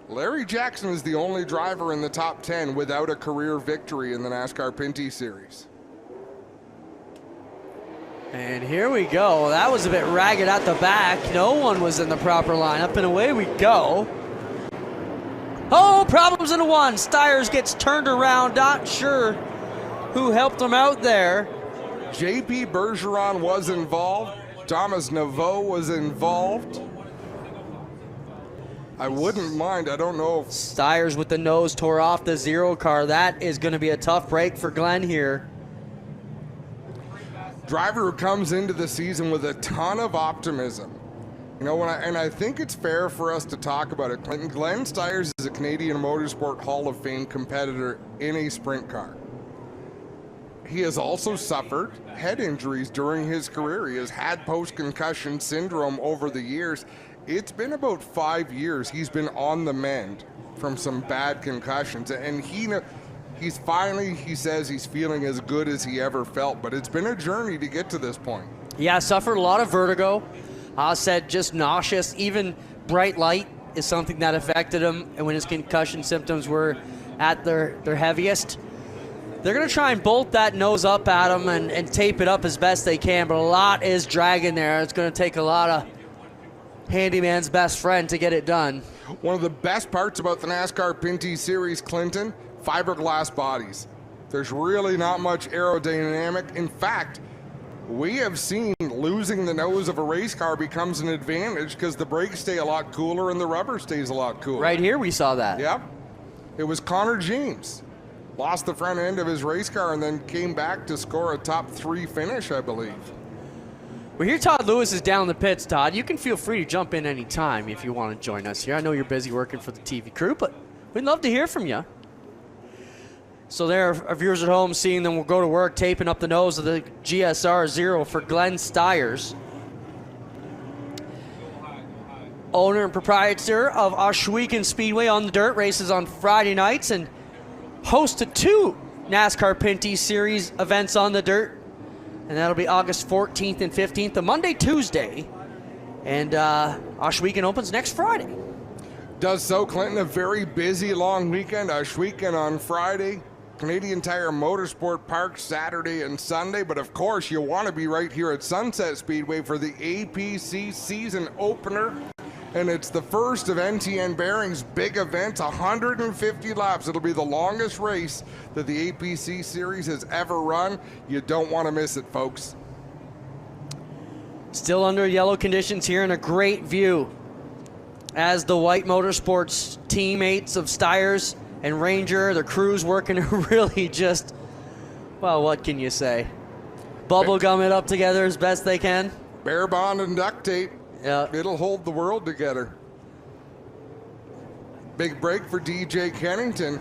Larry Jackson is the only driver in the top 10 without a career victory in the NASCAR Pinty Series. And here we go. That was a bit ragged at the back. No one was in the proper lineup, and away we go. Oh, problems in the 1. Stiers gets turned around. Not sure who helped him out there. JP Bergeron was involved. Thomas Naveau was involved. I wouldn't mind. I don't know if Stiers with the nose tore off the 0 car. That is going to be a tough break for Glenn here. Driver who comes into the season with a ton of optimism. You know, and I think it's fair for us to talk about it. Glenn Stiers is a Canadian Motorsport Hall of Fame competitor in a sprint car. He has also suffered head injuries during his career. He has had post-concussion syndrome over the years. It's been about 5 years he's been on the mend from some bad concussions, and he's finally, he says he's feeling as good as he ever felt, but it's been a journey to get to this point. Yeah, suffered a lot of vertigo. Said just nauseous. Even bright light is something that affected him, and when his concussion symptoms were at their heaviest. They're going to try and bolt that nose up at him and tape it up as best they can, but a lot is dragging there. It's going to take a lot of handyman's best friend to get it done. One of the best parts about the NASCAR Pinty Series, Clinton, fiberglass bodies. There's really not much aerodynamic. In fact, we have seen losing the nose of a race car becomes an advantage because the brakes stay a lot cooler and the rubber stays a lot cooler. Right here we saw that. Yep. It was Connor James. Lost the front end of his race car and then came back to score a top 3 finish, I believe. Well, here Todd Lewis is down in the pits, Todd. You can feel free to jump in any time if you want to join us here. I know you're busy working for the TV crew, but we'd love to hear from you. So there, our viewers at home seeing them will go to work taping up the nose of the GSR 0 for Glenn Stiers. Owner and proprietor of Ohsweken Speedway on the dirt, races on Friday nights and host to 2 NASCAR Pinty Series events on the dirt. And that'll be August 14th and 15th, a Monday, Tuesday. And Ohsweken opens next Friday. Does so, Clinton. A very busy long weekend. Ohsweken on Friday. Canadian Tire Motorsport Park Saturday and Sunday. But of course, you want to be right here at Sunset Speedway for the APC season opener. And it's the first of NTN Bearing's big events, 150 laps. It'll be the longest race that the APC series has ever run. You don't want to miss it, folks. Still under yellow conditions here and a great view as the White Motorsports teammates of Stiers and Ranger, the crew's working to really just, well, what can you say? Bubble gum it up together as best they can. Bear bond and duct tape. Yeah. It'll hold the world together. Big break for DJ Kennington.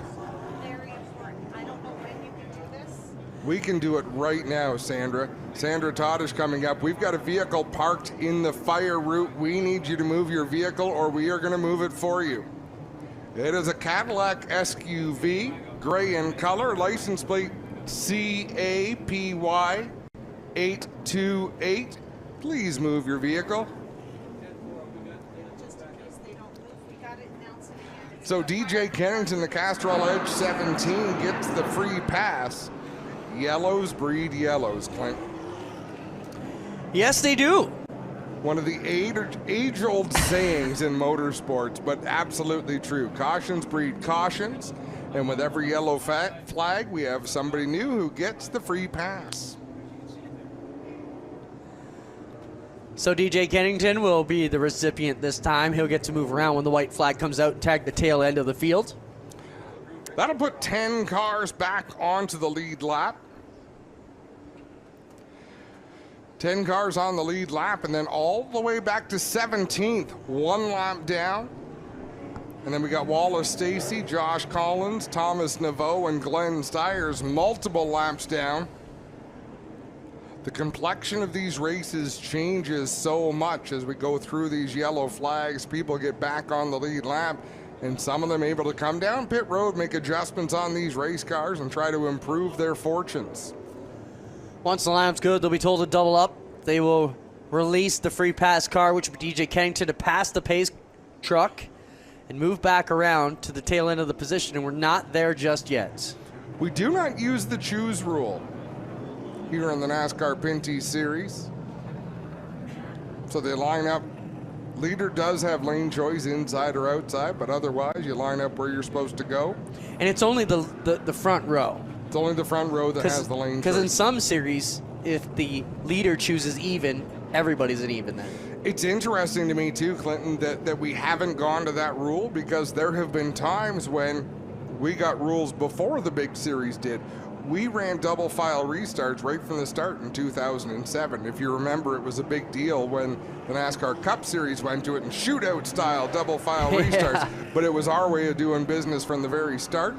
Very important. I don't know when you can do this. We can do it right now, Sandra. Sandra Todd is coming up. We've got a vehicle parked in the fire route. We need you to move your vehicle or we are going to move it for you. It is a Cadillac SUV, gray in color, license plate CAPY 828. Please move your vehicle. So DJ Kennington, the Castrol Edge 17, gets the free pass. Yellows breed yellows, Clint. Yes, they do. One of the age-old sayings in motorsports, but absolutely true. Cautions breed cautions, and with every yellow flag, we have somebody new who gets the free pass. So DJ Kennington will be the recipient this time. He'll get to move around when the white flag comes out and tag the tail end of the field. That'll put 10 cars back onto the lead lap. 10 cars on the lead lap, and then all the way back to 17th, one lap down. And then we got Wallace Stacy, Josh Collins, Thomas Naveau, and Glenn Stiers, multiple laps down. The complexion of these races changes so much as we go through these yellow flags. People get back on the lead lap, and some of them able to come down pit road, make adjustments on these race cars, and try to improve their fortunes. Once the lineup's good, they'll be told to double up. They will release the free pass car, which will be DJ Kennington, to pass the pace truck and move back around to the tail end of the position, and we're not there just yet. We do not use the choose rule here in the NASCAR Pinty Series. So the lineup leader does have lane choice inside or outside, but otherwise you line up where you're supposed to go. And it's only the front row. It's only the front row that has the lane choice. Because in some series, if the leader chooses even, everybody's an even then. It's interesting to me too, Clinton, that we haven't gone to that rule, because there have been times when we got rules before the big series did. We ran double file restarts right from the start in 2007. If you remember, it was a big deal when the NASCAR Cup Series went to it in shootout style double file restarts, but it was our way of doing business from the very start.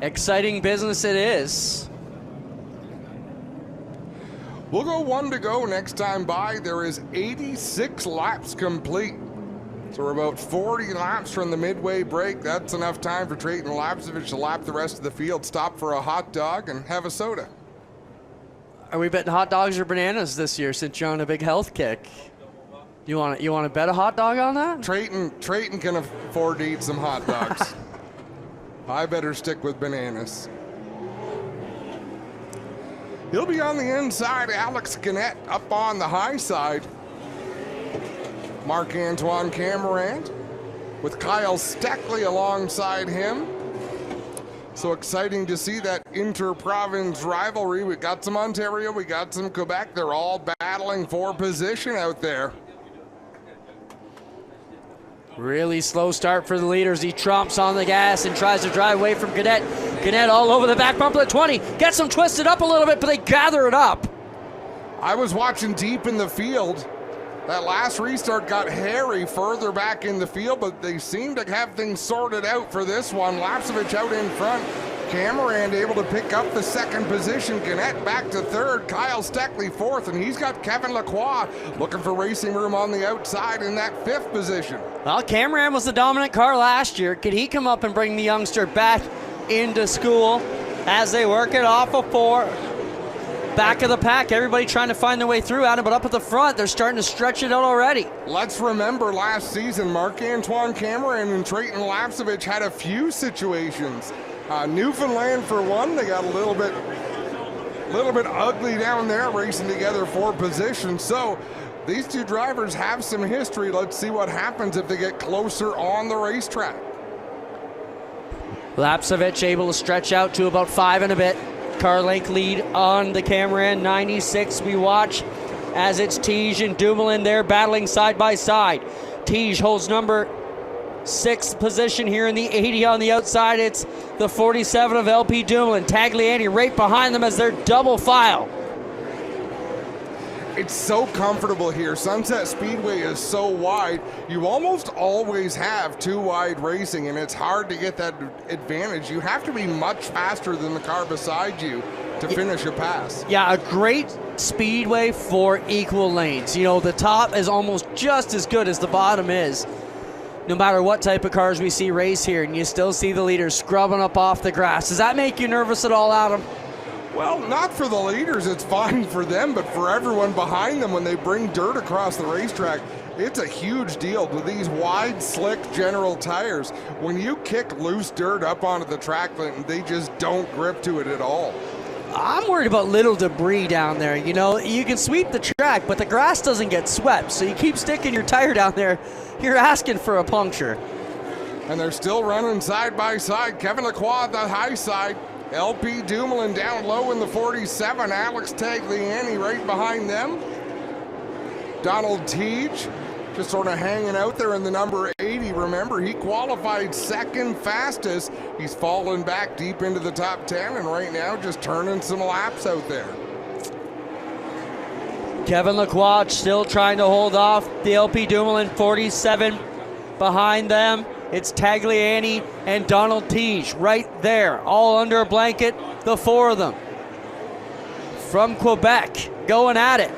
Exciting business it is. We'll go one to go next time by. There is 86 laps complete. So we're about 40 laps from the midway break. That's enough time for Trayton Lapsevich to lap the rest of the field, stop for a hot dog, and have a soda. Are we betting hot dogs or bananas this year since you're on a big health kick? You want to bet a hot dog on that? Trayton can afford to eat some hot dogs. I better stick with bananas. He'll be on the inside. Alex Gannett up on the high side. Marc-Antoine Camerand with Kyle Steckley alongside him. So exciting to see that inter-province rivalry. We got some Ontario, we got some Quebec. They're all battling for position out there. Really slow start for the leaders. He tromps on the gas and tries to drive away from Gannett. Gannett all over the back bumper at 20. Gets them twisted up a little bit, but they gather it up. I was watching deep in the field. That last restart got hairy further back in the field, but they seem to have things sorted out for this one. Lapsevich out in front. Camerand able to pick up the second position. Gannett back to third. Kyle Steckley fourth, and he's got Kevin Lacroix looking for racing room on the outside in that fifth position. Well, Camerand was the dominant car last year. Could he come up and bring the youngster back into school as they work it off of four? Back of the pack, everybody trying to find their way through Adam, but up at the front, they're starting to stretch it out already. Let's remember last season, Marc-Antoine Camerand and Trayton Lapsevich had a few situations. Newfoundland for one, they got a little bit ugly down there racing together for position. So these two drivers have some history. Let's see what happens if they get closer on the racetrack. Lapsevich able to stretch out to about 5 and a bit. Car length lead on the Camerand 96. We watch as it's Tige and Dumoulin there battling side by side. Tige holds number 6th position here in the 80 on the outside. It's the 47 of LP Dumoulin. Tagliani right behind them as they're double file. It's so comfortable here. Sunset Speedway is so wide. You almost always have two wide racing, and it's hard to get that advantage. You have to be much faster than the car beside you to finish a pass. Yeah, a great speedway for equal lanes. You know, the top is almost just as good as the bottom is, no matter what type of cars we see race here, and you still see the leaders scrubbing up off the grass. Does that make you nervous at all, Adam? Well, not for the leaders, it's fine for them, but for everyone behind them when they bring dirt across the racetrack, it's a huge deal with these wide, slick General tires. When you kick loose dirt up onto the track, they just don't grip to it at all. I'm worried about little debris down there. You know, you can sweep the track, but the grass doesn't get swept, so you keep sticking your tire down there, you're asking for a puncture. And they're still running side by side. Kevin Lacroix at the high side. LP Dumoulin down low in the 47. Alex Tagliani right behind them. Donald Teach just sort of hanging out there in the number 80. Remember, he qualified second fastest. He's fallen back deep into the top 10 and right now just turning some laps out there. Kevin Lacroix still trying to hold off the LP Dumoulin 47 behind them. It's Tagliani and Donald Teach right there, all under a blanket, the four of them. From Quebec, going at it.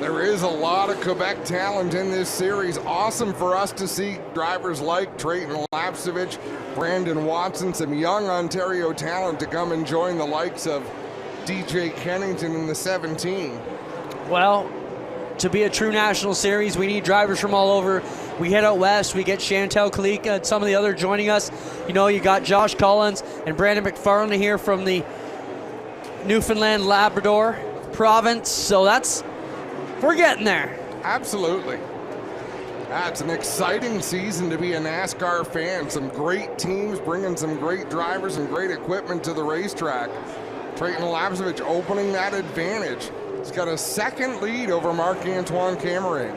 There is a lot of Quebec talent in this series. Awesome for us to see drivers like Trayton Lapsevich, Brandon Watson, some young Ontario talent to come and join the likes of DJ Kennington in the 17. Well, to be a true national series, we need drivers from all over. We head out west, we get Chantel Kalika and some of the other joining us. You know, you got Josh Collins and Brandon McFarlane here from the Newfoundland Labrador province. So we're getting there. Absolutely. It's an exciting season to be a NASCAR fan. Some great teams bringing some great drivers and great equipment to the racetrack. Trayton Lapsevich opening that advantage. He's got a second lead over Marc-Antoine Cameron.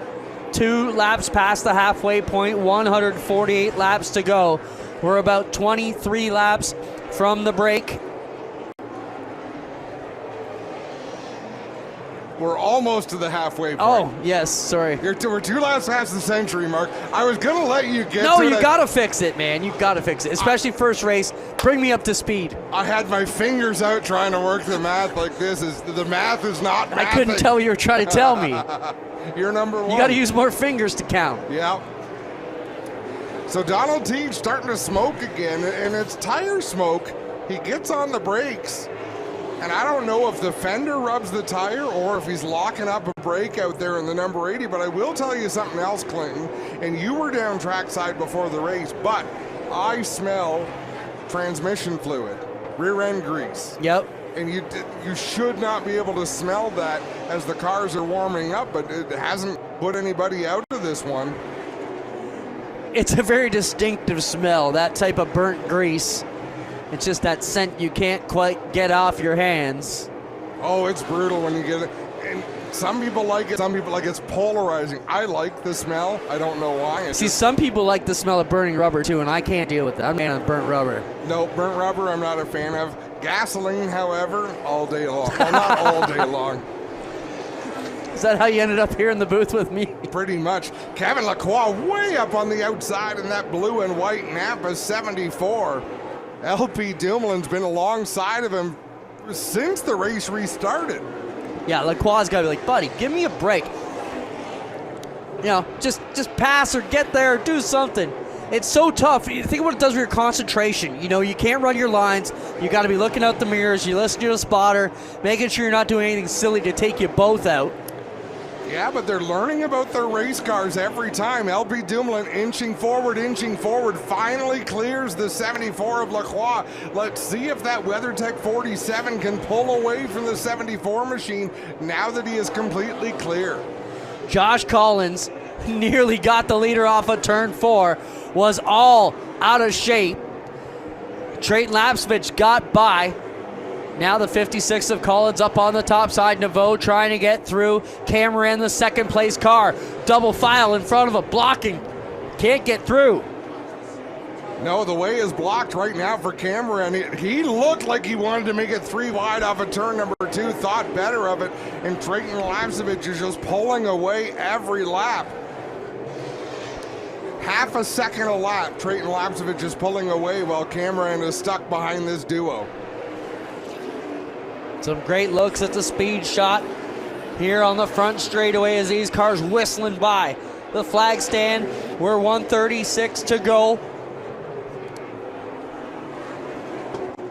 2 laps past the halfway point, 148 laps to go. We're about 23 laps from the break. We're almost to the halfway point. Oh, yes, sorry. We're 2 laps past the century mark. I was going to let you get No, to it. you got to fix it, man. You got to fix it, especially first race. Bring me up to speed. I had my fingers out trying to work the math like this. The math is not mathing. I couldn't tell what you were trying to tell me. You're number 1. You got to use more fingers to count. Yeah. So Donald Teach starting to smoke again, and it's tire smoke. He gets on the brakes, and I don't know if the fender rubs the tire or if he's locking up a brake out there in the number 80, but I will tell you something else, Clinton, and you were down trackside before the race, but I smell transmission fluid, rear end grease. Yep. And you should not be able to smell that as the cars are warming up, but it hasn't put anybody out of this one. It's a very distinctive smell, that type of burnt grease. It's just that scent you can't quite get off your hands. Oh, it's brutal when you get it. And some people like it, some people like it's polarizing. I like the smell. I don't know why. See, some people like the smell of burning rubber too, and I can't deal with that. I'm a fan of burnt rubber. No, burnt rubber I'm not a fan of. Gasoline, however, all day long. Well, not all day long. Is that how you ended up here in the booth with me? Pretty much. Kevin Lacroix way up on the outside in that blue and white Napa 74. LP Dumoulin's been alongside of him since the race restarted. Yeah, Lacroix's got to be like, buddy, give me a break. You know, just pass or get there or do something. It's so tough. You think of what it does for your concentration. You know, you can't run your lines. You got to be looking out the mirrors. You listen to the spotter, making sure you're not doing anything silly to take you both out. Yeah, but they're learning about their race cars every time. LP Dumoulin inching forward, finally clears the 74 of Lacroix. Let's see if that WeatherTech 47 can pull away from the 74 machine now that he is completely clear. Josh Collins nearly got the leader off of turn 4, was all out of shape. Trayton Lapsevich got by. Now the 56 of Collins up on the top side. Naveau trying to get through. Cameron, the second place car. Double file in front of him, blocking. Can't get through. No, the way is blocked right now for camera, and he looked like he wanted to make it 3 wide off of turn number 2, thought better of it, and Trayton Lapcevich is just pulling away every lap. Half a second a lap, Trayton Lapcevich is pulling away while Cameron is stuck behind this duo. Some great looks at the speed shot here on the front straightaway as these cars whistling by the flag stand. We're 1:36 to go.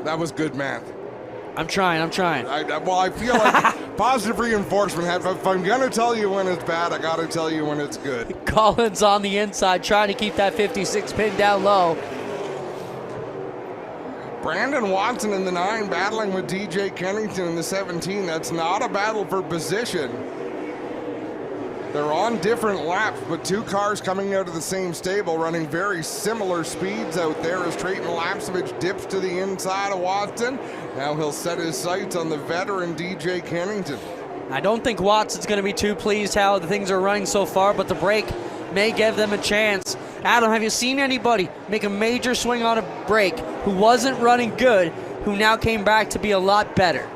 That was good math. I'm trying. I feel like positive reinforcement. If I'm going to tell you when it's bad, I got to tell you when it's good. Collins on the inside trying to keep that 56 pin down low. Brandon Watson in the 9 battling with DJ Kennington in the 17. That's not a battle for position. They're on different laps, but 2 cars coming out of the same stable running very similar speeds out there as Trayton Lapcevich dips to the inside of Watson. Now he'll set his sights on the veteran DJ Kennington. I don't think Watson's going to be too pleased how the things are running so far, but the break may give them a chance. Adam, have you seen anybody make a major swing on a break who wasn't running good, who now came back to be a lot better?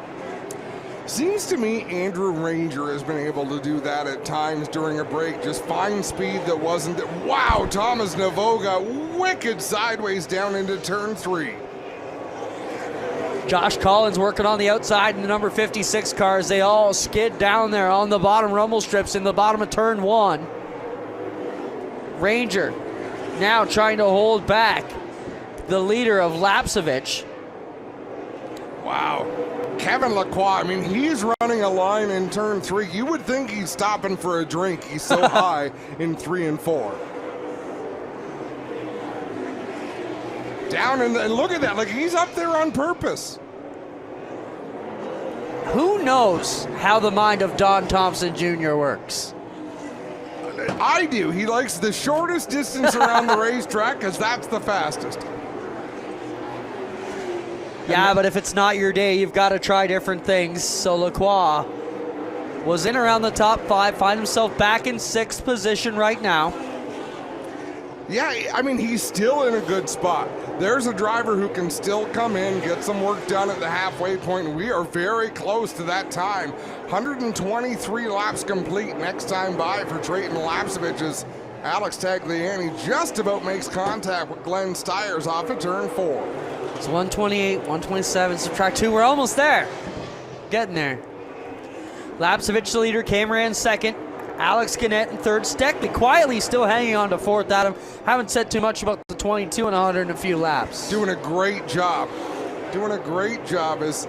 Seems to me Andrew Ranger has been able to do that at times during a break, just find speed that wasn't. Wow, Thomas Navoga wicked sideways down into turn 3. Josh Collins working on the outside in the number 56 cars. They all skid down there on the bottom rumble strips in the bottom of turn 1. Ranger now trying to hold back the leader of Lapcevich. Wow. Kevin Lacroix, I mean, he's running a line in turn 3. You would think he's stopping for a drink. He's so high in 3 and 4. Down and look at that, like he's up there on purpose. Who knows how the mind of Don Thompson Jr. works? I do. He likes the shortest distance around the racetrack because that's the fastest. Yeah, but if it's not your day, you've got to try different things. So Lacroix was in around the top 5, find himself back in 6th position right now. Yeah, I mean, he's still in a good spot. There's a driver who can still come in, get some work done at the halfway point, and we are very close to that time. 123 laps complete next time by for Trayton Lapcevich as Alex Tagliani just about makes contact with Glenn Stiers off of turn 4. It's 128, 127, subtract 2. We're almost there. Getting there. Lapcevich the leader, Cameron second. Alex Gannett in third. Steckley quietly still hanging on to fourth, Adam. Haven't said too much about the 22 and 100 in a few laps. Doing a great job. Doing a great job as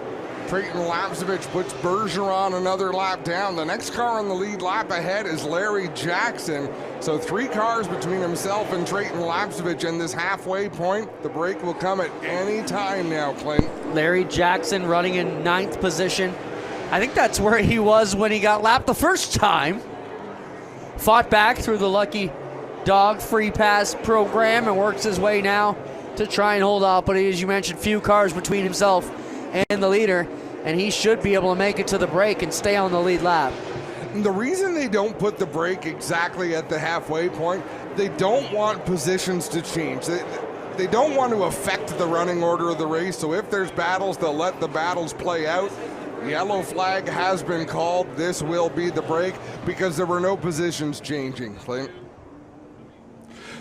Trayton Lapcevich puts Bergeron another lap down. The next car on the lead lap ahead is Larry Jackson. So 3 cars between himself and Trayton Lapcevich and this halfway point. The break will come at any time now, Clint. Larry Jackson running in 9th position. I think that's where he was when he got lapped the first time. Fought back through the Lucky Dog free pass program and works his way now to try and hold off. But as you mentioned, few cars between himself and the leader, and he should be able to make it to the break and stay on the lead lap. The reason they don't put the break exactly at the halfway point, they don't want positions to change. They don't want to affect the running order of the race, so if there's battles, they'll let the battles play out. Yellow flag has been called. This will be the break because there were no positions changing, Clint.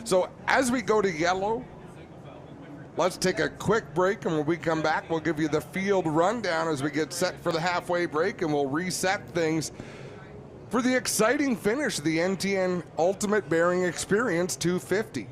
So as we go to yellow, let's take a quick break, and when we come back, we'll give you the field rundown as we get set for the halfway break, and we'll reset things for the exciting finish of the NTN Ultimate Bearing Experience 250.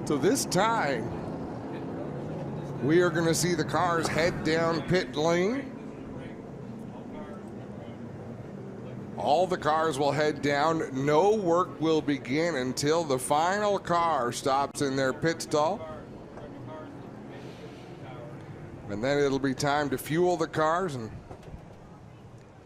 So this time, we are going to see the cars head down pit lane. All the cars will head down. No work will begin until the final car stops in their pit stall. And then it'll be time to fuel the cars and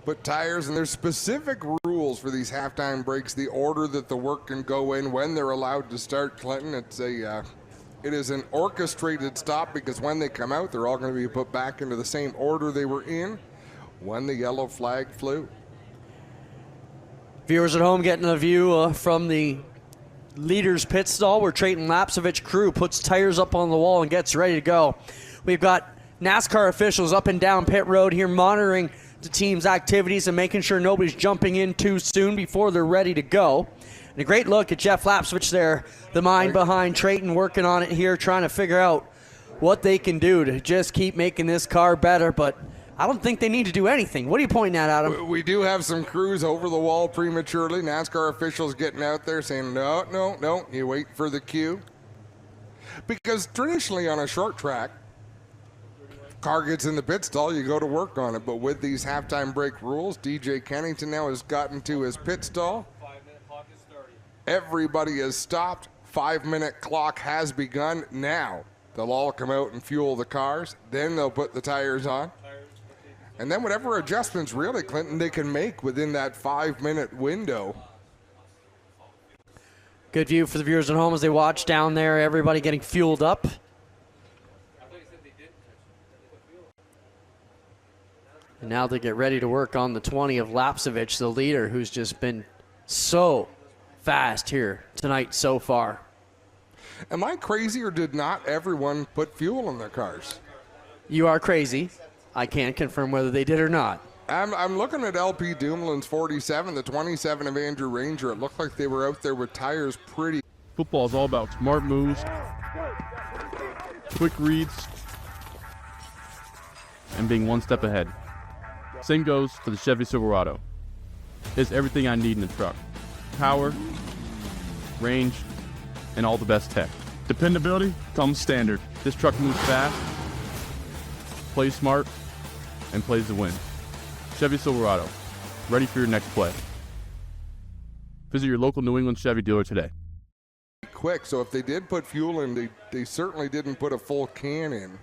put tires. And there's specific rules for these halftime breaks, the order that the work can go in, when they're allowed to start, Clinton. It is an orchestrated stop because when they come out, they're all going to be put back into the same order they were in when the yellow flag flew. Viewers at home getting a view from the leader's pit stall where Trayton Lapsovich crew puts tires up on the wall and gets ready to go. We've got NASCAR officials up and down pit road here monitoring the team's activities and making sure nobody's jumping in too soon before they're ready to go. And a great look at Jeff Lapsovich there, the mind behind Trayton, working on it here, trying to figure out what they can do to just keep making this car better, but I don't think they need to do anything. What are you pointing at, Adam? We do have some crews over the wall prematurely. NASCAR officials getting out there saying, no, you wait for the cue. Because traditionally on a short track, car gets in the pit stall, you go to work on it. But with these halftime break rules, DJ Kennington now has gotten to his pit stall. Everybody has stopped. 5-minute clock has begun. Now they'll all come out and fuel the cars. Then they'll put the tires on. And then whatever adjustments, really, Clinton, they can make within that 5-minute window. Good view for the viewers at home as they watch down there, everybody getting fueled up. And now they get ready to work on the 20 of Lapsovich, the leader, who's just been so fast here tonight so far. Am I crazy, or did not everyone put fuel in their cars? You are crazy. I can't confirm whether they did or not. I'm looking at LP Dumoulin's 47, the 27 of Andrew Ranger. It looked like they were out there with tires pretty. Football is all about smart moves, quick reads, and being one step ahead. Same goes for the Chevy Silverado. It's everything I need in a truck. Power, range, and all the best tech. Dependability comes standard. This truck moves fast, plays smart, and plays to win. Chevy Silverado, ready for your next play. Visit your local New England Chevy dealer today. Quick, so if they did put fuel in, they certainly didn't put a full can in.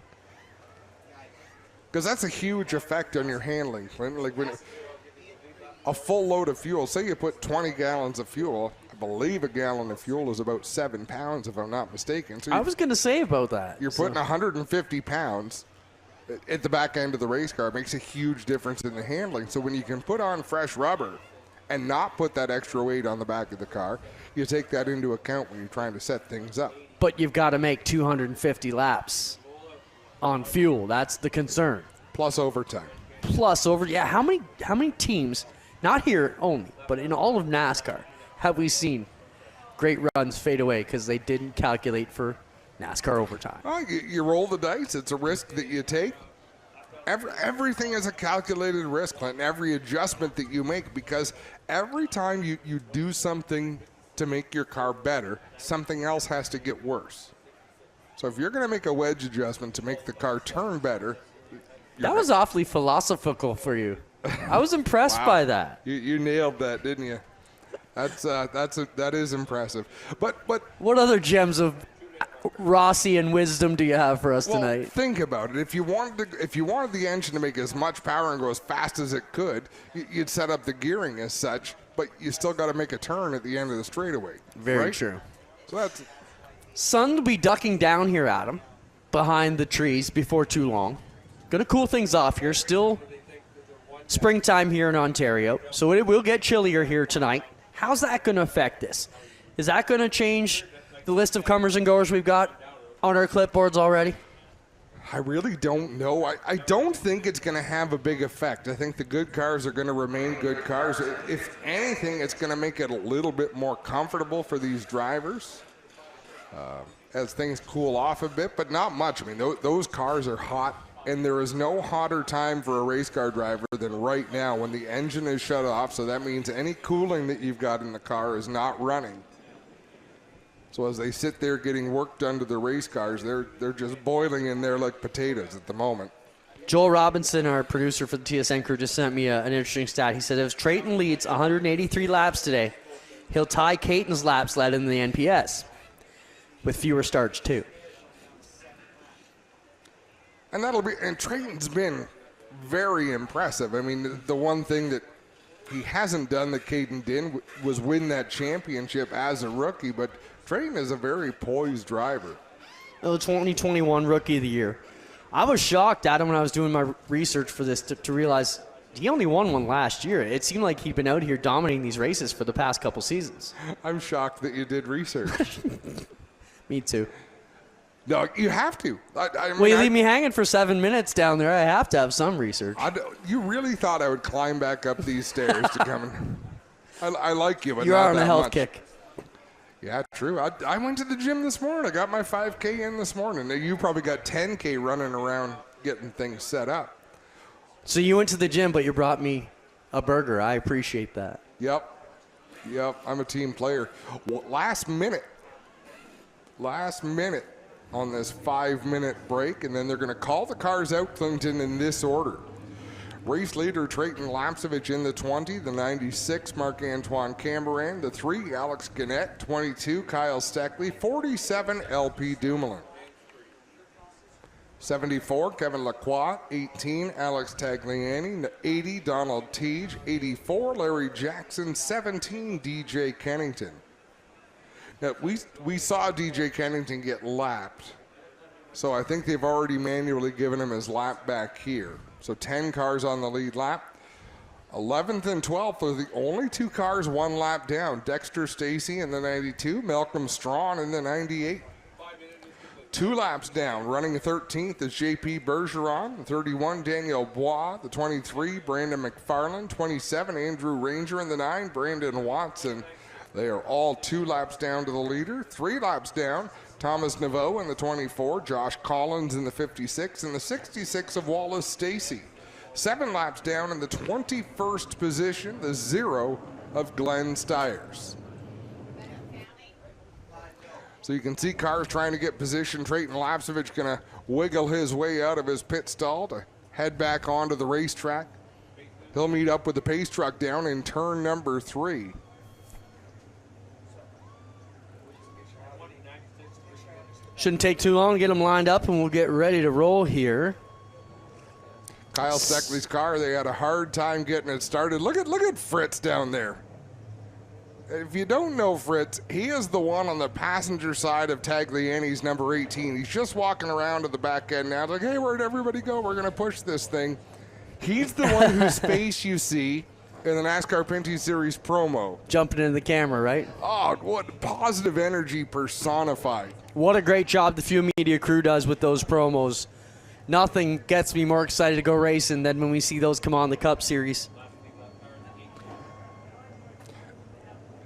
Because that's a huge effect on your handling, Clinton. Like when a full load of fuel, say you put 20 gallons of fuel, I believe a gallon of fuel is about 7 pounds, if I'm not mistaken. So I was going to say about that. You're putting 150 pounds at the back end of the race car. It makes a huge difference in the handling. So when you can put on fresh rubber and not put that extra weight on the back of the car, you take that into account when you're trying to set things up. But you've got to make 250 laps on fuel. That's the concern. Plus overtime. Yeah, how many teams, not here only, but in all of NASCAR, have we seen great runs fade away because they didn't calculate for NASCAR overtime? Well, you roll the dice. It's a risk that you take. Everything is a calculated risk, Clinton. Every adjustment that you make, because every time you do something to make your car better, something else has to get worse. So if you're going to make a wedge adjustment to make the car turn better, that was awfully philosophical for you. I was impressed wow. by that. You nailed that, didn't you? That is impressive. But what other gems of Rossi and wisdom do you have for us tonight? Think about it. If you wanted the engine to make as much power and go as fast as it could, you'd set up the gearing as such, but you still got to make a turn at the end of the straightaway. Very right? true. So that's sun will be ducking down here, Adam, behind the trees before too long. Going to cool things off here. Still springtime here in Ontario, so it will get chillier here tonight. How's that going to affect this? Is that going to change the list of comers and goers we've got on our clipboards already? I really don't know. I don't think it's going to have a big effect. I think the good cars are going to remain good cars. If anything, it's going to make it a little bit more comfortable for these drivers as things cool off a bit, but not much. I mean, those cars are hot, and there is no hotter time for a race car driver than right now when the engine is shut off, so that means any cooling that you've got in the car is not running. So as they sit there getting work done to the race cars, they're just boiling in there like potatoes at the moment. Joel Robinson, our producer for the TSN crew, just sent me an interesting stat. He said if Trayton leads 183 laps today, he'll tie Caton's laps led in the NPS with fewer starts too. And Trayton's been very impressive. I mean, the one thing that he hasn't done that Caton did was win that championship as a rookie, but Trayton is a very poised driver. The 2021 Rookie of the Year. I was shocked, Adam, when I was doing my research for this to realize he only won one last year. It seemed like he'd been out here dominating these races for the past couple seasons. I'm shocked that you did research. Me too. No, you have to. Well, you leave me hanging for 7 minutes down there. I have to have some research. You really thought I would climb back up these stairs to come in. I like you, but you not are on that a health much. kick. Yeah, true. I went to the gym this morning. I got my 5K in this morning. Now, you probably got 10K running around getting things set up. So you went to the gym, but you brought me a burger. I appreciate that. Yep. I'm a team player. Last minute on this 5-minute break, and then they're going to call the cars out, Clinton, in this order. Race leader Trayton Lapsevich in the 20, the 96, Marc-Antoine Cameron, the 3, Alex Gannett, 22, Kyle Steckley, 47, LP Dumoulin. 74, Kevin Lacroix, 18, Alex Tagliani, 80, Donald Teague, 84, Larry Jackson, 17, DJ Kennington. Now, we saw DJ Kennington get lapped, so I think they've already manually given him his lap back here. So 10 cars on the lead lap. 11th and 12th are the only 2 cars 1 lap down. Dexter Stacy in the 92, Malcolm Strawn in the 98. 2 laps down, running 13th is JP Bergeron, the 31, Daniel Bois, the 23, Brandon McFarland, 27, Andrew Ranger in the 9, Brandon Watson. They are all 2 laps down to the leader. 3 laps down, Thomas Naveau in the 24, Josh Collins in the 56, and the 66 of Wallace Stacy. 7 laps down in the 21st position, the 0 of Glenn Stiers. So you can see cars trying to get position. Trayton Lapsevich going to wiggle his way out of his pit stall to head back onto the racetrack. He'll meet up with the pace truck down in turn number 3. Shouldn't take too long to get them lined up, and we'll get ready to roll here. Kyle Steckley's car, they had a hard time getting it started. Look at Fritz down there. If you don't know Fritz, he is the one on the passenger side of Tagliani's number 18. He's just walking around to the back end now. It's like, hey, where'd everybody go? We're going to push this thing. He's the one whose face you see in the NASCAR Pinty Series promo. Jumping into the camera, right? Oh, what positive energy personified. What a great job the Fuel Media crew does with those promos. Nothing gets me more excited to go racing than when we see those come on the Cup Series.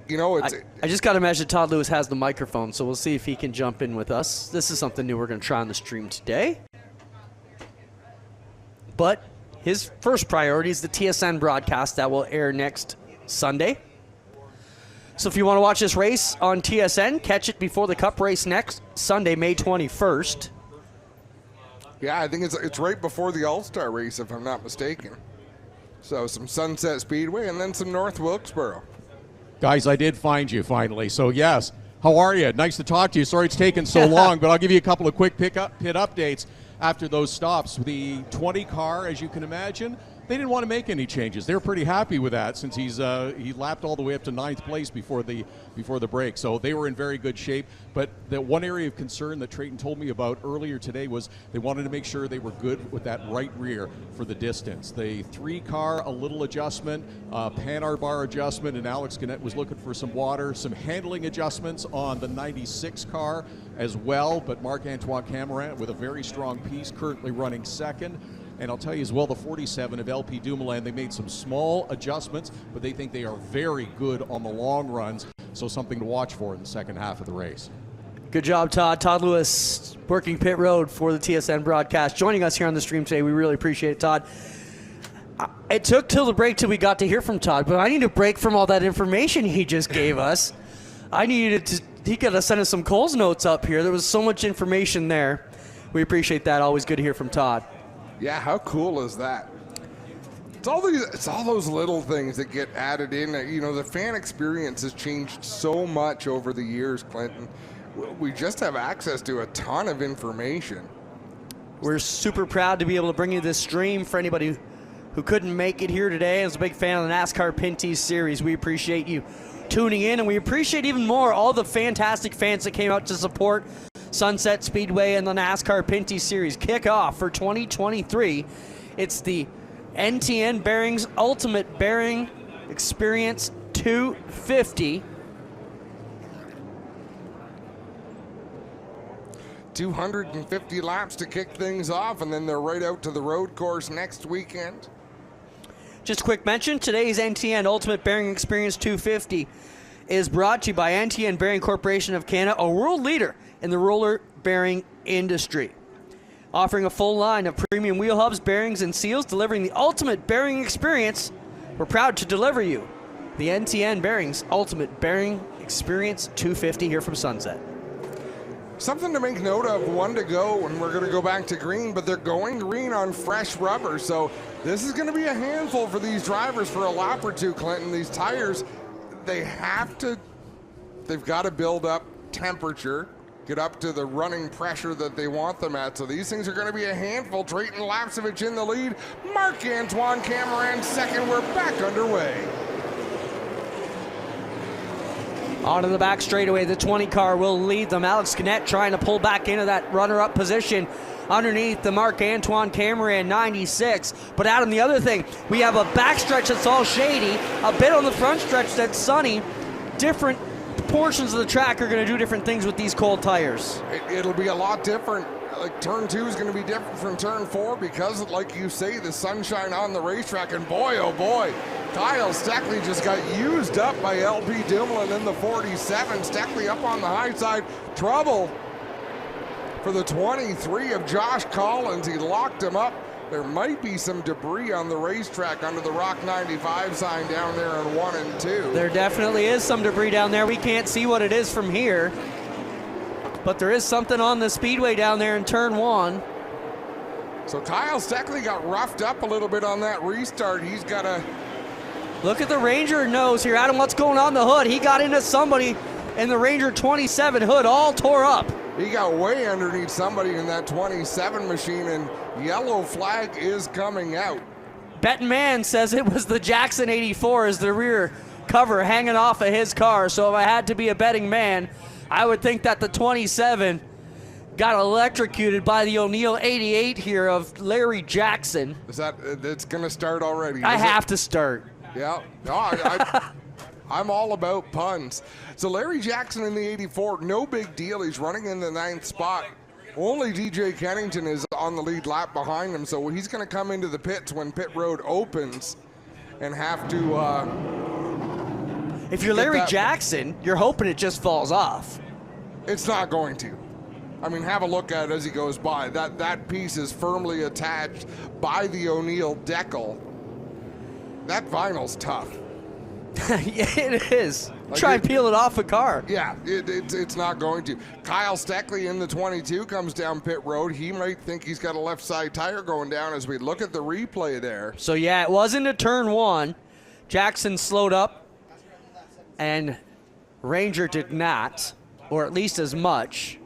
You know, I just got to imagine Todd Lewis has the microphone, so we'll see if he can jump in with us. This is something new we're going to try on the stream today. But his first priority is the TSN broadcast that will air next Sunday. So if you want to watch this race on TSN, catch it before the Cup race next Sunday, May 21st. Yeah, I think it's right before the All-Star race, if I'm not mistaken. So some Sunset Speedway and then some North Wilkesboro. Guys, I did find you finally. So, yes, how are you? Nice to talk to you. Sorry it's taken so long, but I'll give you a couple of quick pit updates after those stops. The 20 car, as you can imagine, they didn't want to make any changes. They were pretty happy with that since he lapped all the way up to 9th place before the break. So they were in very good shape. But the one area of concern that Trayton told me about earlier today was they wanted to make sure they were good with that right rear for the distance. The 3 car, a little adjustment, Panar bar adjustment, and Alex Gannett was looking for some water, some handling adjustments on the 96 car as well. But Marc-Antoine Cameron with a very strong piece, currently running 2nd. And I'll tell you as well, the 47 of LP Dumoulin, they made some small adjustments, but they think they are very good on the long runs, so something to watch for in the second half of the race. Good job, Todd. Todd Lewis, working pit road for the TSN broadcast, joining us here on the stream today. We really appreciate it, Todd. It took till the break till we got to hear from Todd, but I need a break from all that information he just gave us. I needed could have sent us some Coles notes up here. There was so much information there. We appreciate that. Always good to hear from Todd. Yeah, how cool is that? It's all those little things that get added in. You know, the fan experience has changed so much over the years, Clinton. We just have access to a ton of information. We're super proud to be able to bring you this stream for anybody who couldn't make it here today. As a big fan of the NASCAR Pinty series, we appreciate you tuning in, and we appreciate even more all the fantastic fans that came out to support Sunset Speedway and the NASCAR Pinty series kickoff for 2023. It's the NTN Bearings Ultimate Bearing Experience 250. 250 laps to kick things off, and then they're right out to the road course next weekend. Just a quick mention, today's NTN Ultimate Bearing Experience 250 is brought to you by NTN Bearing Corporation of Canada, a world leader in the roller bearing industry. Offering a full line of premium wheel hubs, bearings, and seals, delivering the ultimate bearing experience, we're proud to deliver you the NTN Bearings Ultimate Bearing Experience 250 here from Sunset. Something to make note of, 1 to go, and we're going to go back to green, but they're going green on fresh rubber, so this is going to be a handful for these drivers for a lap or two, Clinton. These tires, they've got to build up temperature, get up to the running pressure that they want them at. So these things are going to be a handful. Drayton Lapsevich in the lead. Marc-Antoine Cameron second. We're back underway. On to the back straightaway, the 20 car will lead them. Alex Gannett trying to pull back into that runner-up position underneath the Marc-Antoine Cameron 96. But Adam, the other thing, we have a backstretch that's all shady, a bit on the front stretch that's sunny. Different portions of the track are going to do different things with these cold tires. It'll be a lot different. Like turn 2 is going to be different from turn 4 because, like you say, the sunshine on the racetrack. And boy, oh boy, Kyle Steckley just got used up by LP Dumoulin in the 47. Steckley up on the high side. Trouble for the 23 of Josh Collins. He locked him up. There might be some debris on the racetrack under the Rock 95 sign down there in 1 and 2. There definitely is some debris down there. We can't see what it is from here, but there is something on the speedway down there in turn 1. So Kyle Steckley got roughed up a little bit on that restart. He's got to look at the Ranger nose here. Adam, what's going on in the hood? He got into somebody in the Ranger 27 hood, all tore up. He got way underneath somebody in that 27 machine, and yellow flag is coming out. Betting Man says it was the Jackson 84 as the rear cover hanging off of his car. So if I had to be a betting man, I would think that the 27 got electrocuted by the O'Neill 88 here of Larry Jackson. It's going to start already? I have to start. Yeah. No, I'm all about puns. So Larry Jackson in the 84, no big deal. He's running in the 9th spot. Only DJ Kennington is on the lead lap behind him, so he's going to come into the pits when pit road opens and have to... if you're Larry Jackson, you're hoping it just falls off. It's not going to. I mean, have a look at it as he goes by. That piece is firmly attached by the O'Neill decal. That vinyl's tough. Yeah, it is. Like try and peel it off a car. Yeah, it's not going to. Kyle Steckley in the 22 comes down pit road. He might think he's got a left side tire going down as we look at the replay there. So yeah, it was into turn 1. Jackson slowed up and Ranger did not, or at least as much.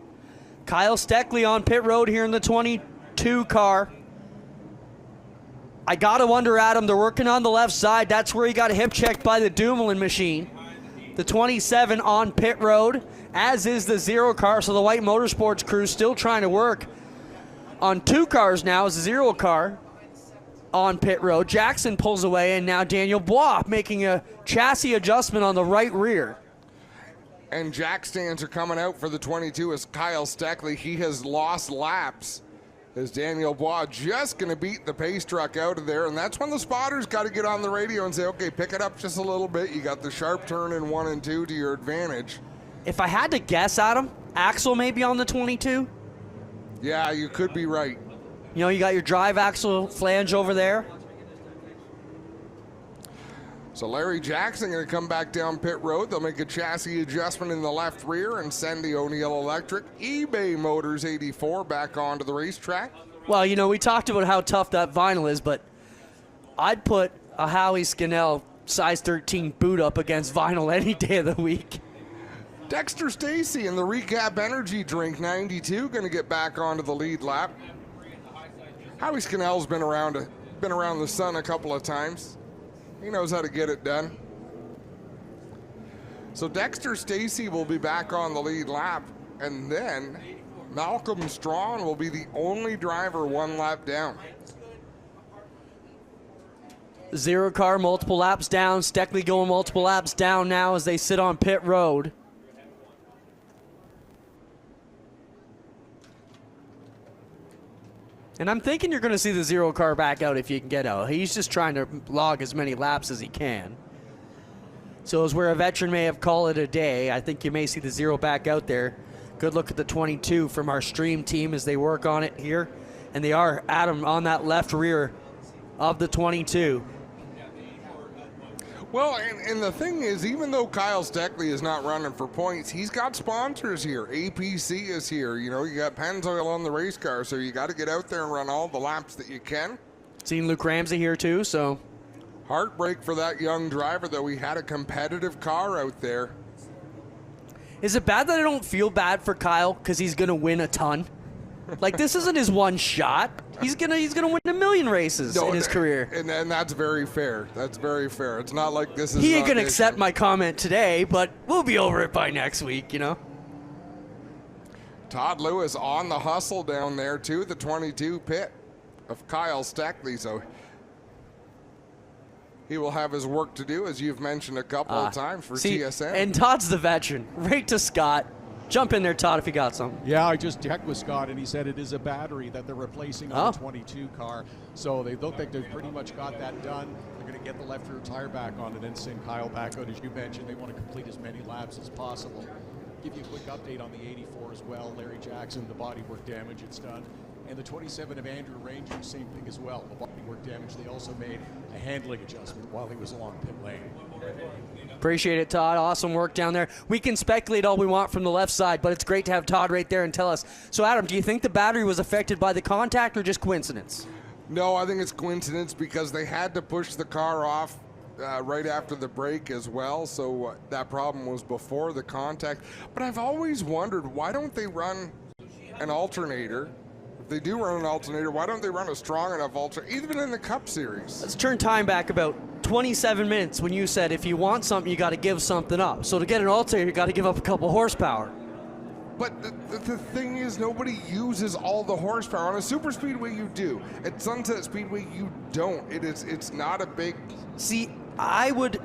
Kyle Steckley on pit road here in the 22 car. I gotta wonder, Adam, they're working on the left side. That's where he got hip checked by the Dumoulin machine. The 27 on pit road, as is the 0 car. So the White Motorsports crew still trying to work on 2 cars now. As a 0 car on pit road. Jackson pulls away, and now Daniel Bois making a chassis adjustment on the right rear. And jack stands are coming out for the 22 as Kyle Steckley. He has lost laps as Daniel Bois just going to beat the pace truck out of there. And that's when the spotters got to get on the radio and say, okay, pick it up just a little bit. You got the sharp turn in 1 and 2 to your advantage. If I had to guess, Adam, Axle may be on the 22. Yeah, you could be right. You know, you got your drive axle flange over there. So Larry Jackson going to come back down pit road. They'll make a chassis adjustment in the left rear and send the O'Neill Electric eBay Motors 84 back onto the racetrack. Well, you know, we talked about how tough that vinyl is, but I'd put a Howie Scannell size 13 boot up against vinyl any day of the week. Dexter Stacy in the Recap Energy Drink 92 going to get back onto the lead lap. Howie Scannell's been around the sun a couple of times. He knows how to get it done. So Dexter Stacy will be back on the lead lap, and then Malcolm Strawn will be the only driver one lap down. Zero car, multiple laps down. Steckley going multiple laps down now as they sit on pit road. And I'm thinking you're going to see the zero car back out if you can get out. He's just trying to log as many laps as he can. So as where a veteran may have called it a day, I think you may see the zero back out there. Good look at the 22 from our stream team as they work on it here. And they are, Adam, on that left rear of the 22. Well, and the thing is, even though Kyle Steckley is not running for points, he's got sponsors here. APC is here. You know, you got Pennzoil on the race car, so you got to get out there and run all the laps that you can. Seen Luke Ramsey here too, so. Heartbreak for that young driver, though. He had a competitive car out there. Is it bad that I don't feel bad for Kyle because he's going to win a ton? Like, this isn't his one shot. He's gonna win a million races in his career. And that's very fair. That's very fair. It's not like this is. He ain't gonna accept my comment today, but we'll be over it by next week, you know. Todd Lewis on the hustle down there too, the 22 pit of Kyle Steckley. So he will have his work to do, as you've mentioned a couple of times for TSN. And Todd's the veteran. Right to Scott. Jump in there, Todd, if you got something. Yeah, I just checked with Scott, and he said it is a battery that they're replacing on the 22 car. So they look like they've pretty much got that done. They're going to get the left rear tire back on it and send Kyle back out. As you mentioned, they want to complete as many laps as possible. Give you a quick update on the 84 as well. Larry Jackson, the bodywork damage, it's done. And the 27 of Andrew Ranger, same thing as well. The bodywork damage, they also made a handling adjustment while he was along pit lane. Appreciate it, Todd. Awesome work down there. We can speculate all we want from the left side, but it's great to have Todd right there and tell us. So, Adam, do you think the battery was affected by the contact or just coincidence? No, I think it's coincidence because they had to push the car off right after the break as well. So that problem was before the contact. But I've always wondered, why don't they run an alternator? If they do run an alternator, why don't they run a strong enough alternator, even in the Cup Series? Let's turn time back about 27 minutes when you said if you want something, you got to give something up. So to get an alternator, you got to give up a couple horsepower. But the thing is, nobody uses all the horsepower. On a super speedway, you do. At Sunset Speedway, you don't. It's not a big... See, I would,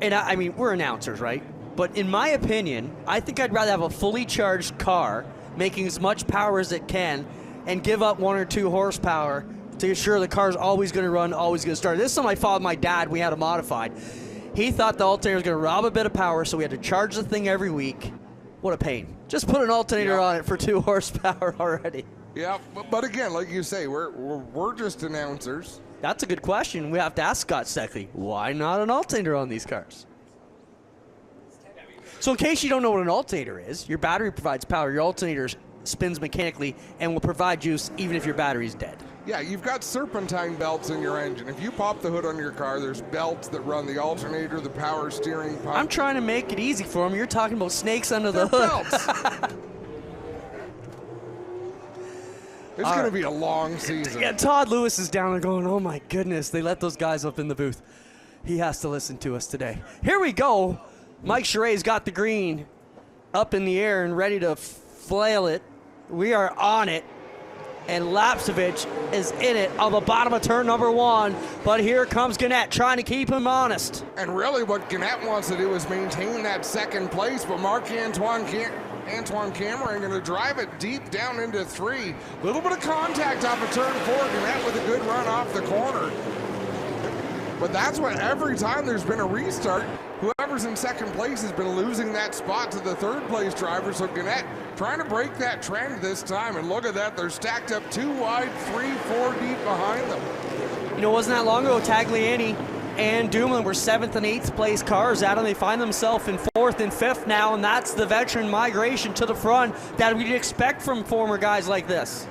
and I mean, we're announcers, right? But in my opinion, I think I'd rather have a fully charged car making as much power as it can and give up 1 or 2 horsepower to ensure the car's always going to run, always going to start. This is something I followed my dad. We had a modified. He thought the alternator was going to rob a bit of power, so we had to charge the thing every week. What a pain. Just put an alternator on it for 2 horsepower already. Yeah, but again, like you say, we're just announcers. That's a good question. We have to ask Scott Steckley, why not an alternator on these cars? So in case you don't know what an alternator is, your battery provides power, your alternator spins mechanically and will provide juice even if your battery's dead. Yeah, you've got serpentine belts in your engine. If you pop the hood on your car, there's belts that run the alternator, the power steering pump. I'm trying to make it easy for them. You're talking about snakes under the hood. Belts. It's going to be a long season. Yeah, Todd Lewis is down there going, oh my goodness, they let those guys up in the booth. He has to listen to us today. Here we go. Mike Chare's got the green up in the air and ready to flail it. We are on it. And Lapsevich is in it on the bottom of turn number 1. But here comes Gannett trying to keep him honest. And really what Gannett wants to do is maintain that second place, but Marc-Antoine Cameron going to drive it deep down into 3. Little bit of contact off of turn 4. Gannett with a good run off the corner. But that's what every time there's been a restart, whoever's in second place has been losing that spot to the third place driver. So Gannett trying to break that trend this time. And look at that, they're stacked up 2 wide, 3, 4 deep behind them. You know, it wasn't that long ago, Tagliani and Dumoulin were 7th and 8th place cars. Adam, they find themselves in 4th and 5th now, and that's the veteran migration to the front that we'd expect from former guys like this.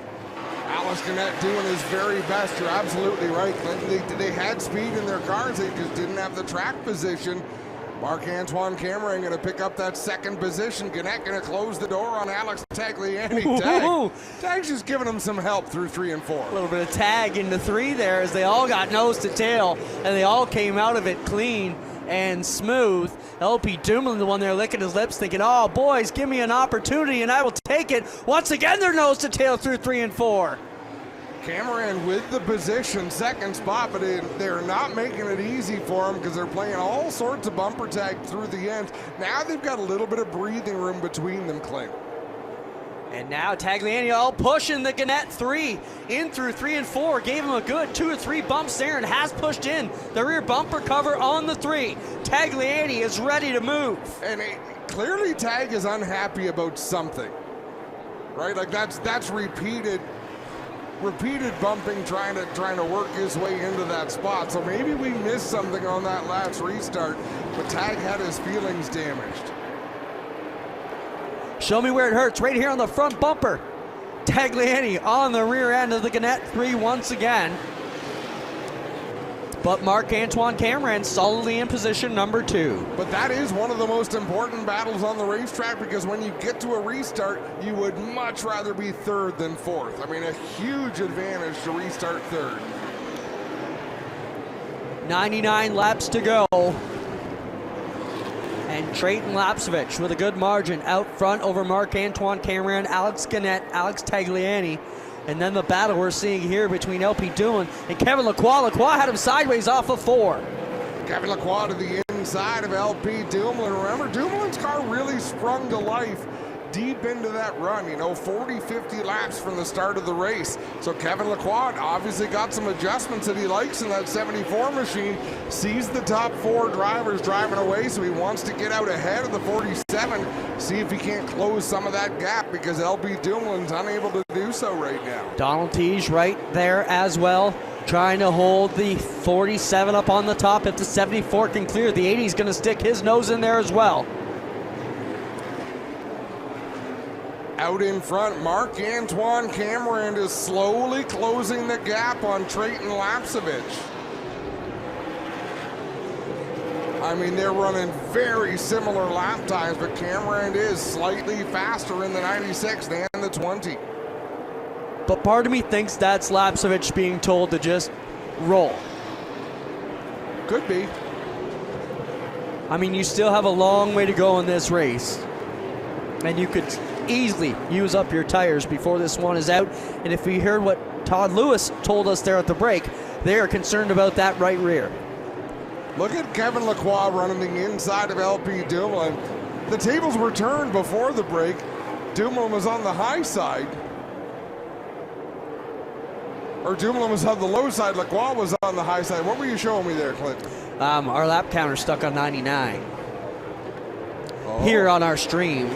Alex Gannett doing his very best. You're absolutely right, Clinton. They had speed in their cars. They just didn't have the track position. Marc-Antoine Cameron going to pick up that second position. Gannett going to close the door on Alex Tagliani. Tag's just giving him some help through 3 and 4. A little bit of tag into 3 there as they all got nose to tail, and they all came out of it clean and smooth. LP Dumoulin, the one there licking his lips, thinking, oh, boys, give me an opportunity and I will take it. Once again, they're nose to tail through 3 and 4. Cameron with the position, second spot, but they're not making it easy for him because they're playing all sorts of bumper tag through the end. Now they've got a little bit of breathing room between them, Clint. And now Tagliani all pushing the Gannett 3 in through 3 and 4. Gave him a good 2 or 3 bumps there and has pushed in the rear bumper cover on the 3. Tagliani is ready to move. And clearly Tag is unhappy about something, right? Like that's repeated bumping, trying to work his way into that spot. So maybe we missed something on that last restart, but Tag had his feelings damaged. Show me where it hurts, right here on the front bumper. Tagliani on the rear end of the Gannett 3 once again. But Marc-Antoine Cameron solidly in position number 2. But that is one of the most important battles on the racetrack, because when you get to a restart, you would much rather be 3rd than 4th. I mean, a huge advantage to restart 3rd. 99 laps to go. And Trayton Lapsevich with a good margin out front over Marc-Antoine Cameron, Alex Gannett, Alex Tagliani. And then the battle we're seeing here between LP Dumoulin and Kevin Lacroix. Lacroix had him sideways off of 4. Kevin Lacroix to the inside of LP Dumoulin. Remember, Dumoulin's car really sprung to life deep into that run, 40, 50 laps from the start of the race. So Kevin Lacroix obviously got some adjustments that he likes in that 74 machine, sees the top 4 drivers driving away, so he wants to get out ahead of the 47, see if he can't close some of that gap, because LP Dumoulin's unable to do so right now. Donald Teague right there as well, trying to hold the 47 up on the top. If the 74 can clear, the 80 is going to stick his nose in there as well. Out in front, Marc-Antoine Cameron is slowly closing the gap on Trayton Lapsevich. I mean, they're running very similar lap times, but Cameron is slightly faster in the 96 than the 20. But part of me thinks that's Lapsevich being told to just roll. Could be. I mean, you still have a long way to go in this race. And you could easily use up your tires before this one is out. And if we heard what Todd Lewis told us there at the break, they are concerned about that right rear. Look at Kevin Lacroix running the inside of LP Dumoulin. The tables were turned before the break. Dumoulin was on the high side. Or Dumoulin was on the low side. Lacroix was on the high side. What were you showing me there, Clint? Our lap counter stuck on 99 here on our stream.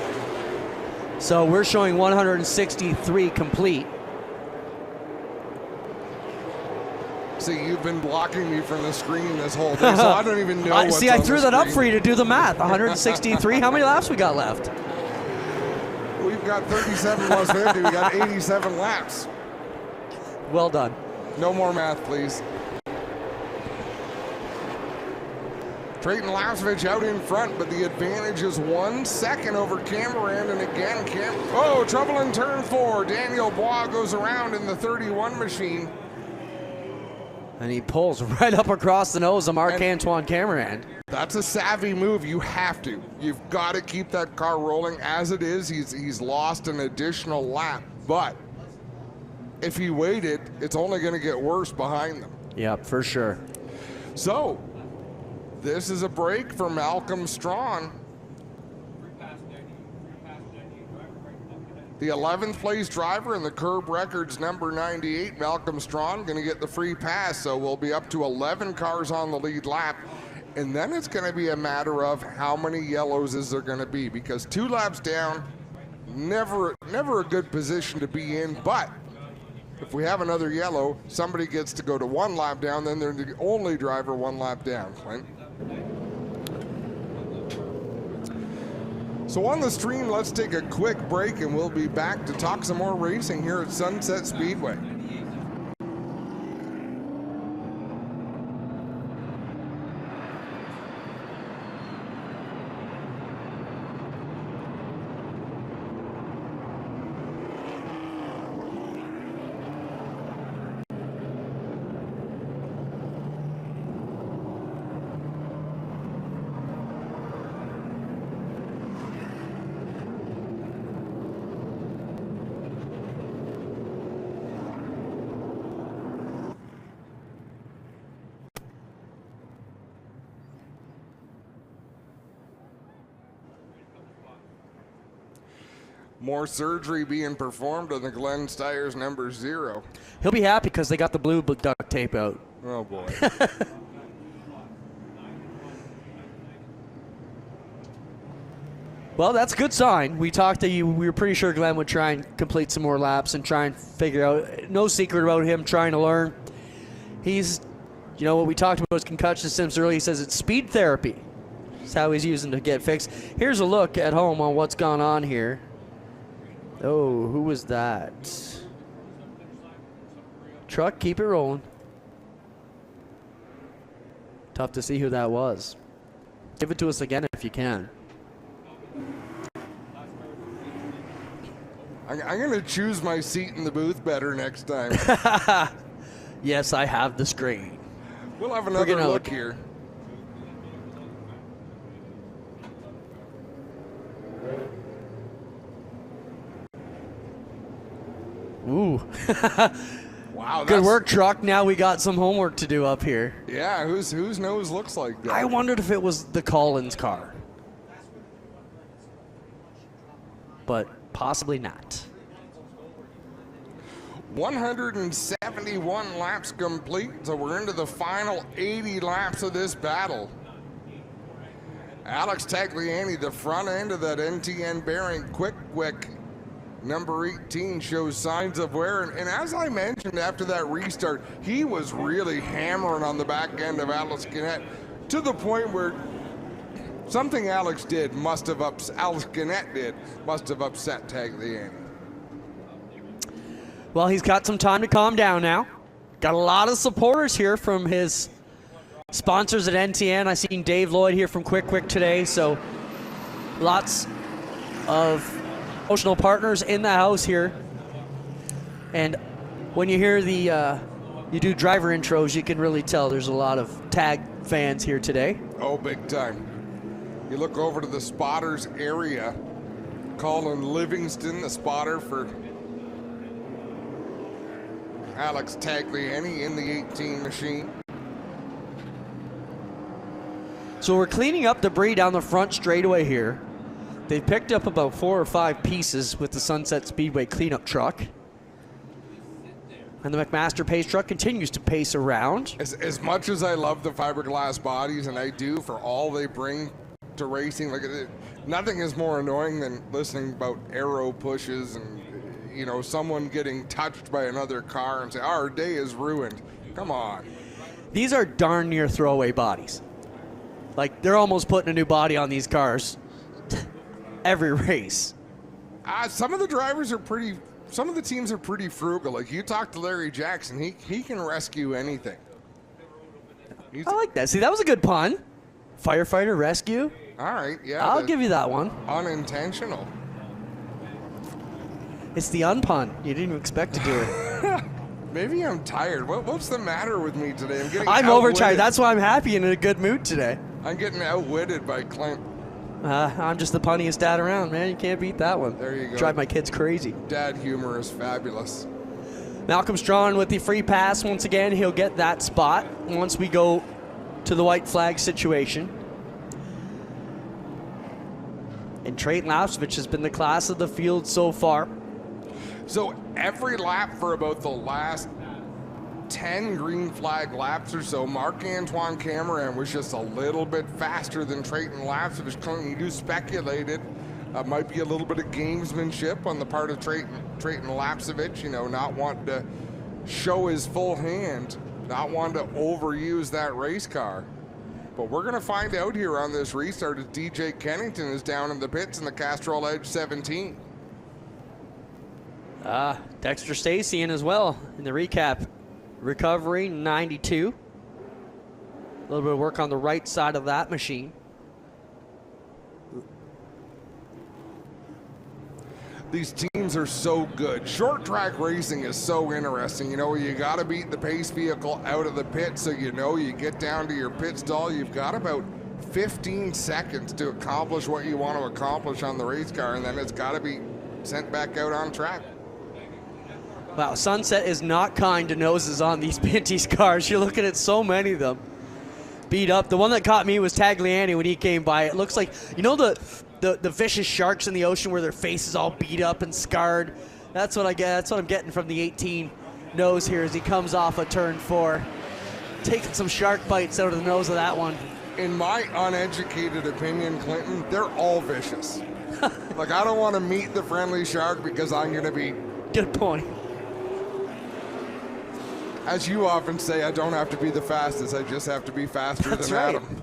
So we're showing 163 complete. See, you've been blocking me from the screen this whole day, so I don't even know what's See, I on threw the that up screen. for you to do the math. 163. How many laps we got left? We've got 37 plus 50. We got 87 laps. Well done. No more math, please. Trayton Lapsevich out in front, but the advantage is 1 second over Cameron. And again, trouble in turn 4. Daniel Bois goes around in the 31 machine. And he pulls right up across the nose of Marc-Antoine Cameron. That's a savvy move. You have to. You've got to keep that car rolling as it is. He's lost an additional lap, but if he waited, it's only going to get worse behind them. Yep, for sure. So, this is a break for Malcolm Strawn. The 11th place driver in the Curb Records number 98, Malcolm Strawn, going to get the free pass. So we'll be up to 11 cars on the lead lap. And then it's going to be a matter of how many yellows is there going to be, because 2 laps down, never a good position to be in. But If we have another yellow, somebody gets to go to 1 lap down, then they're the only driver 1 lap down, Clint. So on the stream, let's take a quick break and we'll be back to talk some more racing here at Sunset Speedway. More surgery being performed on the Glenn Stiers number 0. He'll be happy because they got the blue duct tape out. Oh, boy. Well, that's a good sign. We talked to you. We were pretty sure Glenn would try and complete some more laps and try and figure out. No secret about him trying to learn. He's, you know, what we talked about his concussion symptoms earlier. He says it's speed therapy. That's how he's using to get fixed. Here's a look at home on what's gone on here. Oh, who was that? Truck, keep it rolling. Tough to see who that was. Give it to us again if you can. I'm going to choose my seat in the booth better next time. Yes, I have the screen. We'll have another look here. Ooh. Wow. Good work, truck. Now we got some homework to do up here. Yeah, whose nose looks like that? I wondered if it was the Collins car. But possibly not. 171 laps complete, so we're into the final 80 laps of this battle. Alex Tagliani, the front end of that NTN bearing, quick, number 18, shows signs of wear. And as I mentioned after that restart, he was really hammering on the back end of Alex Gannett to the point where something Alex Gannett did must have upset Tagliani. Well, he's got some time to calm down now. Got a lot of supporters here from his sponsors at NTN. I seen Dave Lloyd here from Quick today, so lots of emotional partners in the house here. And when you hear you do driver intros, you can really tell there's a lot of tag fans here today. Oh, big time. You look over to the spotters area. Colin Livingston, the spotter for Alex Tagliani in the 18 machine. So we're cleaning up debris down the front straightaway here. They've picked up about 4 or 5 pieces with the Sunset Speedway cleanup truck. And the McMaster Pace truck continues to pace around. As much as I love the fiberglass bodies, and I do for all they bring to racing, like nothing is more annoying than listening about aero pushes and, you know, someone getting touched by another car and say, our day is ruined. Come on. These are darn near throwaway bodies. Like, they're almost putting a new body on these cars every race. Some of the drivers are pretty, some of the teams are pretty frugal. Like, you talk to Larry Jackson, he can rescue anything. I like that. See, that was a good pun. Firefighter rescue. All right, yeah. I'll give you that one. Unintentional. It's the unpun. You didn't even expect to do it. Maybe I'm tired. What's the matter with me today? I'm overtired. That's why I'm happy and in a good mood today. I'm getting outwitted by Clint. I'm just the punniest dad around, man. You can't beat that one. There you go. Drive my kids crazy. Dad humor is fabulous. Malcolm Strawn with the free pass once again. He'll get that spot once we go to the white flag situation. And Trayton Lapsevich has been the class of the field so far. So every lap for about the last 10 green flag laps or so, Marc-Antoine Cameron was just a little bit faster than Trayton Lapsevich. You speculated might be a little bit of gamesmanship on the part of Trayton Lapsevich, you know, not wanting to show his full hand, not want to overuse that race car. But we're going to find out here on this restart as DJ Kennington is down in the pits in the Castrol Edge 17. Dexter Stacy in as well in the recap. Recovery 92. A little bit of work on the right side of that machine. These teams are so good. Short track racing is so interesting. You know, you got to beat the pace vehicle out of the pit, so you know you get down to your pit stall. You've got about 15 seconds to accomplish what you want to accomplish on the race car, and then it's got to be sent back out on track. Wow, Sunset is not kind to noses on these Pinty's cars. You're looking at so many of them beat up. The one that caught me was Tagliani when he came by. It looks like, you know, the vicious sharks in the ocean where their face is all beat up and scarred. That's what I get. That's what I'm getting from the 18 nose here as he comes off of turn 4. Taking some shark bites out of the nose of that one. In my uneducated opinion, Clinton, they're all vicious. Like, I don't want to meet the friendly shark because I'm going to be... Good point. As you often say, I don't have to be the fastest. I just have to be faster That's than right. Adam.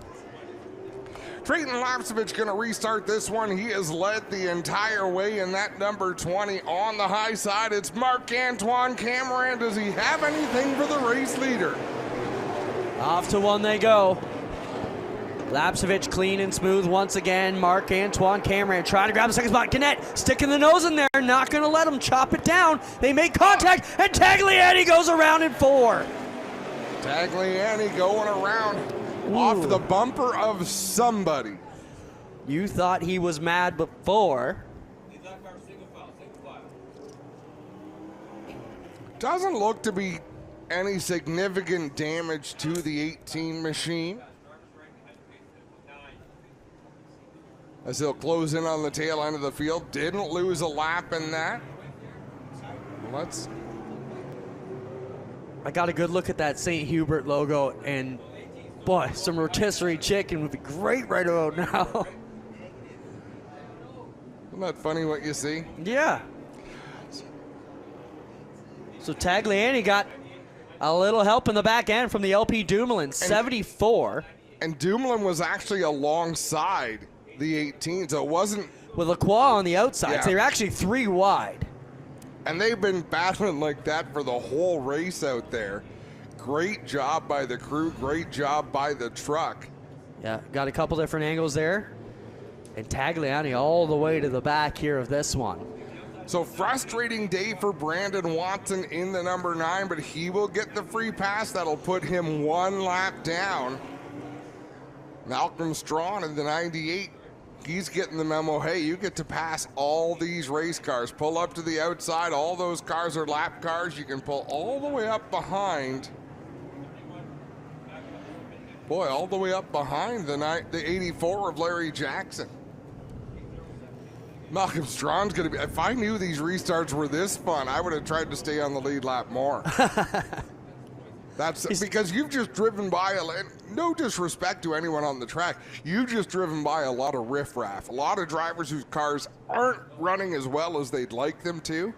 Trayton Lapsevich going to restart this one. He has led the entire way in that number 20 on the high side. It's Marc-Antoine Cameron. Does he have anything for the race leader? Off to one they go. Lapsevich clean and smooth once again. Marc-Antoine Cameron trying to grab the second spot. Gannett sticking the nose in there. Not going to let him chop it down. They make contact, and Tagliani goes around in 4. Tagliani going around off the bumper of somebody. You thought he was mad before. Doesn't look to be any significant damage to the 18 machine, as he'll close in on the tail end of the field. Didn't lose a lap in that. I got a good look at that St. Hubert logo, and boy, some rotisserie chicken would be great right about now. Isn't that funny what you see? Yeah. So Tagliani got a little help in the back end from the LP Dumoulin, 74. And Dumoulin was actually alongside the 18, so it wasn't... With Lacroix on the outside, Yeah. so they were actually 3 wide. And they've been battling like that for the whole race out there. Great job by the crew, great job by the truck. Yeah, got a couple different angles there. And Tagliani all the way to the back here of this one. So frustrating day for Brandon Watson in the number 9, but he will get the free pass. That'll put him 1 lap down. Malcolm Strawn in the 98. He's getting the memo, hey, you get to pass all these race cars. Pull up to the outside. All those cars are lap cars. You can pull all the way up behind. Boy, all the way up behind the 84 of Larry Jackson. Malcolm Strawn's going to be... If I knew these restarts were this fun, I would have tried to stay on the lead lap more. That's because you've just driven by no disrespect to anyone on the track. You've just driven by a lot of riffraff, a lot of drivers whose cars aren't running as well as they'd like them to.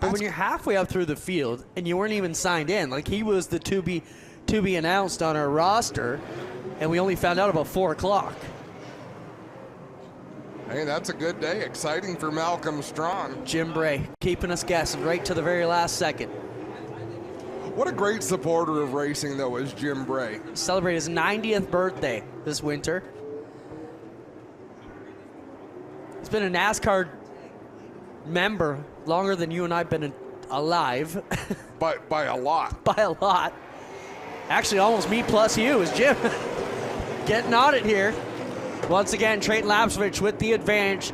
But when you're halfway up through the field and you weren't even signed in, like he was the to be announced on our roster, and we only found out about 4 o'clock. Hey, that's a good day. Exciting for Malcolm Strawn. Jim Bray keeping us guessing right to the very last second. What a great supporter of racing, though, is Jim Bray. Celebrate his 90th birthday this winter. He's been a NASCAR member longer than you and I have been alive. By a lot. By a lot. Actually, almost me plus you is Jim. Getting on it here. Once again, Trayton Lapsevich with the advantage.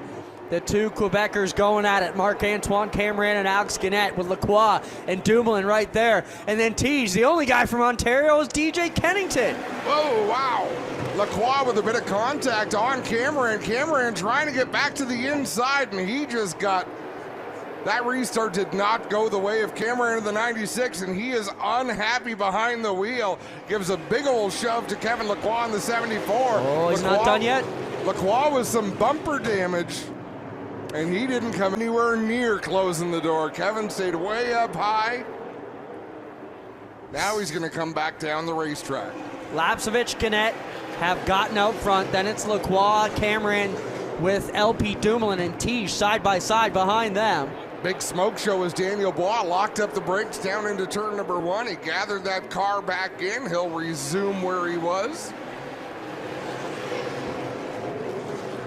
The 2 Quebecers going at it. Marc-Antoine Cameron and Alex Gannett with Lacroix and Dumoulin right there. And then Teege, the only guy from Ontario, is DJ Kennington. Oh, wow. Lacroix with a bit of contact on Cameron. Cameron trying to get back to the inside, and he just got... That restart did not go the way of Cameron in the 96, and he is unhappy behind the wheel. Gives a big old shove to Kevin Lacroix in the 74. Oh, he's not done yet? Lacroix with some bumper damage, and he didn't come anywhere near closing the door. Kevin stayed way up high. Now he's going to come back down the racetrack. Lapsevich, Gannett have gotten out front. Then it's Lacroix, Cameron with LP Dumoulin and Tige side by side behind them. Big smoke show as Daniel Bois locked up the brakes down into turn number 1. He gathered that car back in. He'll resume where he was.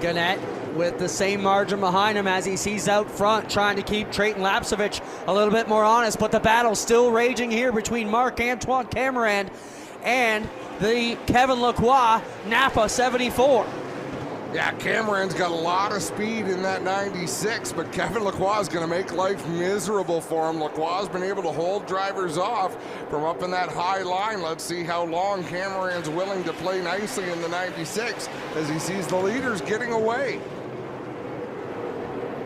Gannett with the same margin behind him as he sees out front, trying to keep Trayton Lapsevich a little bit more honest, but the battle's still raging here between Marc-Antoine Cameron and the Kevin Lacroix Napa 74. Yeah, Cameron's got a lot of speed in that 96, but Kevin Lacroix is going to make life miserable for him. Lacroix has been able to hold drivers off from up in that high line. Let's see how long Cameron's willing to play nicely in the 96 as he sees the leaders getting away.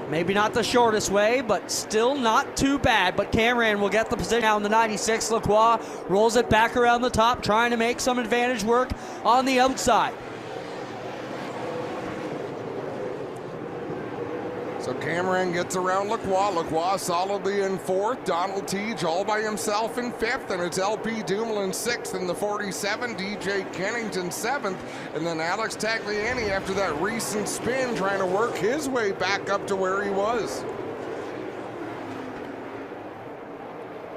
Maybe not the shortest way, but still not too bad. But Cameron will get the position now in the 96. Lacroix rolls it back around the top, trying to make some advantage work on the outside. So Cameron gets around Lacroix. Lacroix solidly in 4th. Donald Tige all by himself in 5th. And it's LP Dumoulin 6th in the 47. DJ Kennington 7th. And then Alex Tagliani after that recent spin trying to work his way back up to where he was.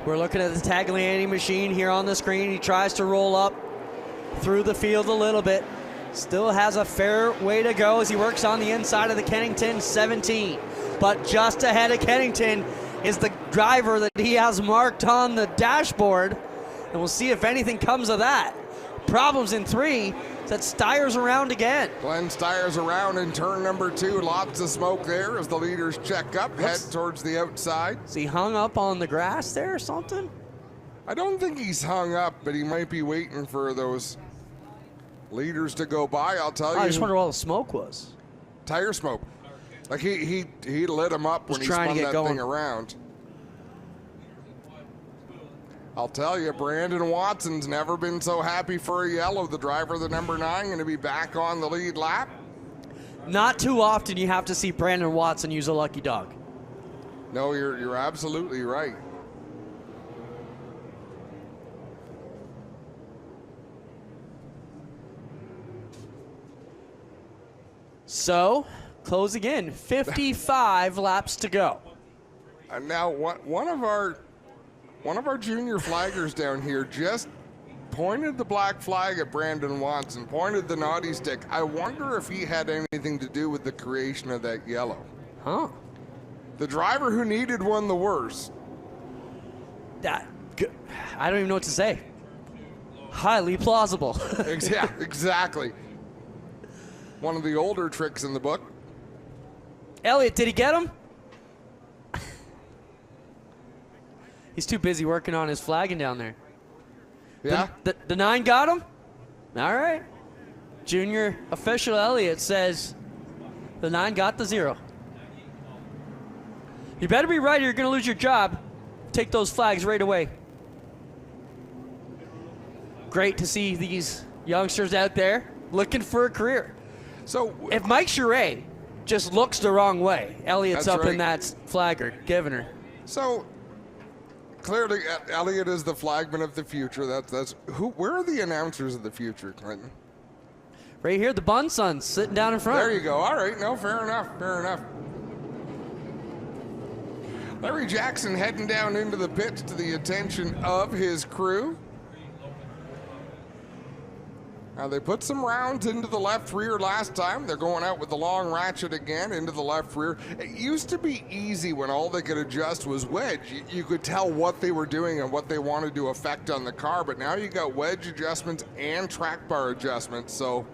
We're looking at the Tagliani machine here on the screen. He tries to roll up through the field a little bit. Still has a fair way to go as he works on the inside of the Kennington 17. But just ahead of Kennington is the driver that he has marked on the dashboard. And we'll see if anything comes of that. Problems in 3. That Steyer's around again. Glenn Steyer's around in turn number 2. Lots of smoke there as the leaders check up, head towards the outside. Is he hung up on the grass there or something? I don't think he's hung up, but he might be waiting for those leaders to go by. I'll tell you. I just wonder what all the smoke was. Tire smoke. Like he lit him up when he spun that thing around. I'll tell you, Brandon Watson's never been so happy for a yellow. The driver, the number 9, going to be back on the lead lap. Not too often you have to see Brandon Watson use a lucky dog. No, you're absolutely right. So, closing in, 55 laps to go. And now one of our junior flaggers down here just pointed the black flag at Brandon Watson, pointed the naughty stick. I wonder if he had anything to do with the creation of that yellow. Huh. The driver who needed one the worst. I don't even know what to say. Highly plausible. Yeah, exactly. One of the older tricks in the book. Elliott, did he get him? He's too busy working on his flagging down there. Yeah. The 9 got him? All right. Junior official Elliott says the 9 got the 0. You better be right or you're going to lose your job. Take those flags right away. Great to see these youngsters out there looking for a career. So if Mike Charest just looks the wrong way, Elliott's That's up in right. that flagger, giving her. So clearly, Elliott is the flagman of the future. That's who. Where are the announcers of the future, Clinton? Right here, the Bun Sons sitting down in front. There you go. All right. No, fair enough. Fair enough. Larry Jackson heading down into the pits to the attention of his crew. Now they put some rounds into the left rear last time. They're going out with the long ratchet again into the left rear. It used to be easy when all they could adjust was wedge. You could tell what they were doing and what they wanted to affect on the car, but now you got wedge adjustments and track bar adjustments. So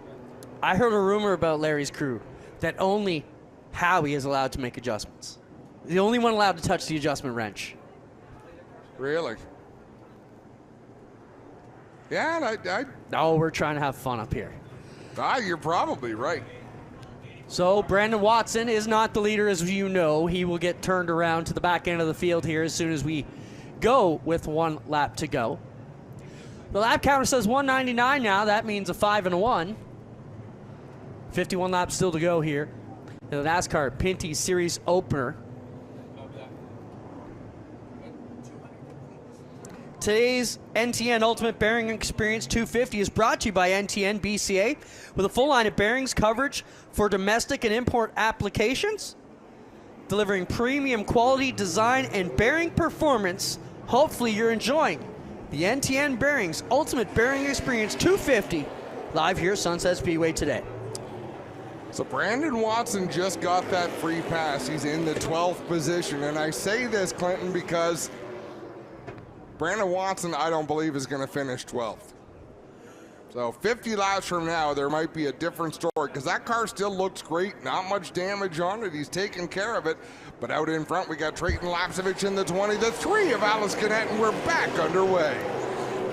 I heard a rumor about Larry's crew that only Howie is allowed to make adjustments. The only one allowed to touch the adjustment wrench. really? Yeah, and Oh, we're trying to have fun up here. you're probably right. So Brandon Watson is not the leader, as you know. He will get turned around to the back end of the field here as soon as we go with 1 lap to go. The lap counter says 199 now. That means a 5 and a 1. 51 laps still to go here in the NASCAR Pinty Series opener. Today's NTN Ultimate Bearing Experience 250 is brought to you by NTN BCA with a full line of bearings coverage for domestic and import applications, delivering premium quality, design, and bearing performance. Hopefully you're enjoying the NTN Bearings Ultimate Bearing Experience 250 live here at Sunset Speedway today. So Brandon Watson just got that free pass. He's in the 12th position. And I say this, Clinton, because Brandon Watson, I don't believe, is going to finish 12th. So 50 laps from now, there might be a different story because that car still looks great. Not much damage on it. He's taking care of it. But out in front, we got Trayton Lapcevich in the 20, the 3 of Alice Gannett, and we're back underway.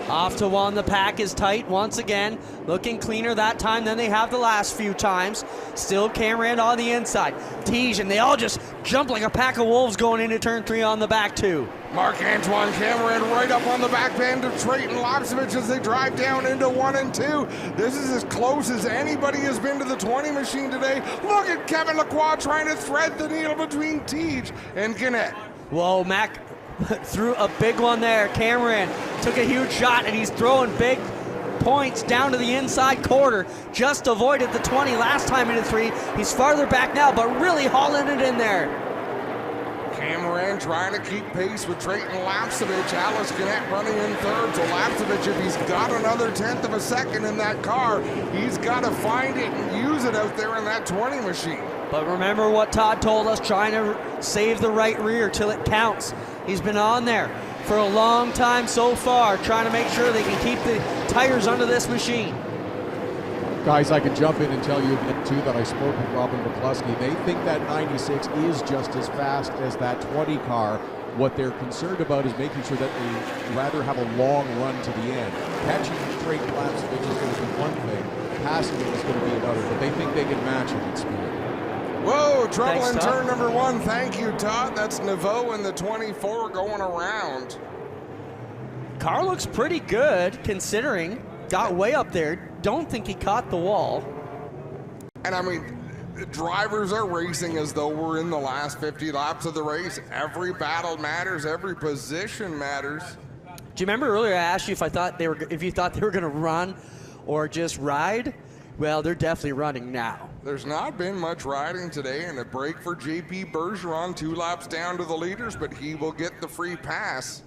Off to one, the pack is tight once again, looking cleaner that time than they have the last few times. Still Cameron on the inside. Tej, and they all just jump like a pack of wolves going into turn 3 on the back two. Marc-Antoine Cameron right up on the back bend of Trayton Lapcevich as they drive down into 1 and 2. This is as close as anybody has been to the 20 machine today. Look at Kevin Lacroix trying to thread the needle between Tej and Gannett. Whoa, Mac threw a big one there. Cameron took a huge shot, and he's throwing big points down to the inside quarter. Just avoided the 20 last time into 3. He's farther back now, but really hauling it in there. Cameron trying to keep pace with Trayton Lapcevich. Alice Gannett running in third. So Lapcevich, if he's got another tenth of a second in that car, he's got to find it and use it out there in that 20 machine. But remember what Todd told us, trying to save the right rear till it counts. He's been on there for a long time so far, trying to make sure they can keep the tires under this machine. Guys, I can jump in and tell you too that I spoke with Robin McCluskey. They think that 96 is just as fast as that 20 car. What they're concerned about is making sure that they rather have a long run to the end. Catching Trayton Lapcevich is going to be one thing, passing him is going to be another, but they think they can match him in speed. Whoa, trouble Thanks, in Todd. turn number 1. Thank you, Todd. That's Naveau in the 24 going around. Car looks pretty good considering. Got way up there. Don't think he caught the wall. And I mean, the drivers are racing as though we're in the last 50 laps of the race. Every battle matters. Every position matters. Do you remember earlier I asked you if you thought they were going to run or just ride? Well, they're definitely running now. There's not been much riding today, and a break for JP Bergeron, 2 laps down to the leaders, but he will get the free pass.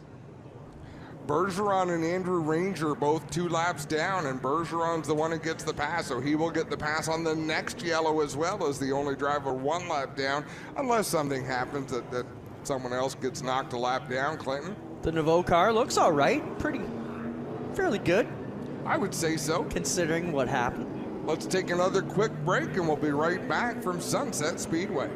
Bergeron and Andrew Ranger both 2 laps down, and Bergeron's the one who gets the pass, so he will get the pass on the next yellow as well as the only driver 1 lap down, unless something happens that someone else gets knocked a lap down, Clinton. The Naveau car looks all right. Fairly good I would say so. considering what happened. Let's take another quick break, and we'll be right back from Sunset Speedway.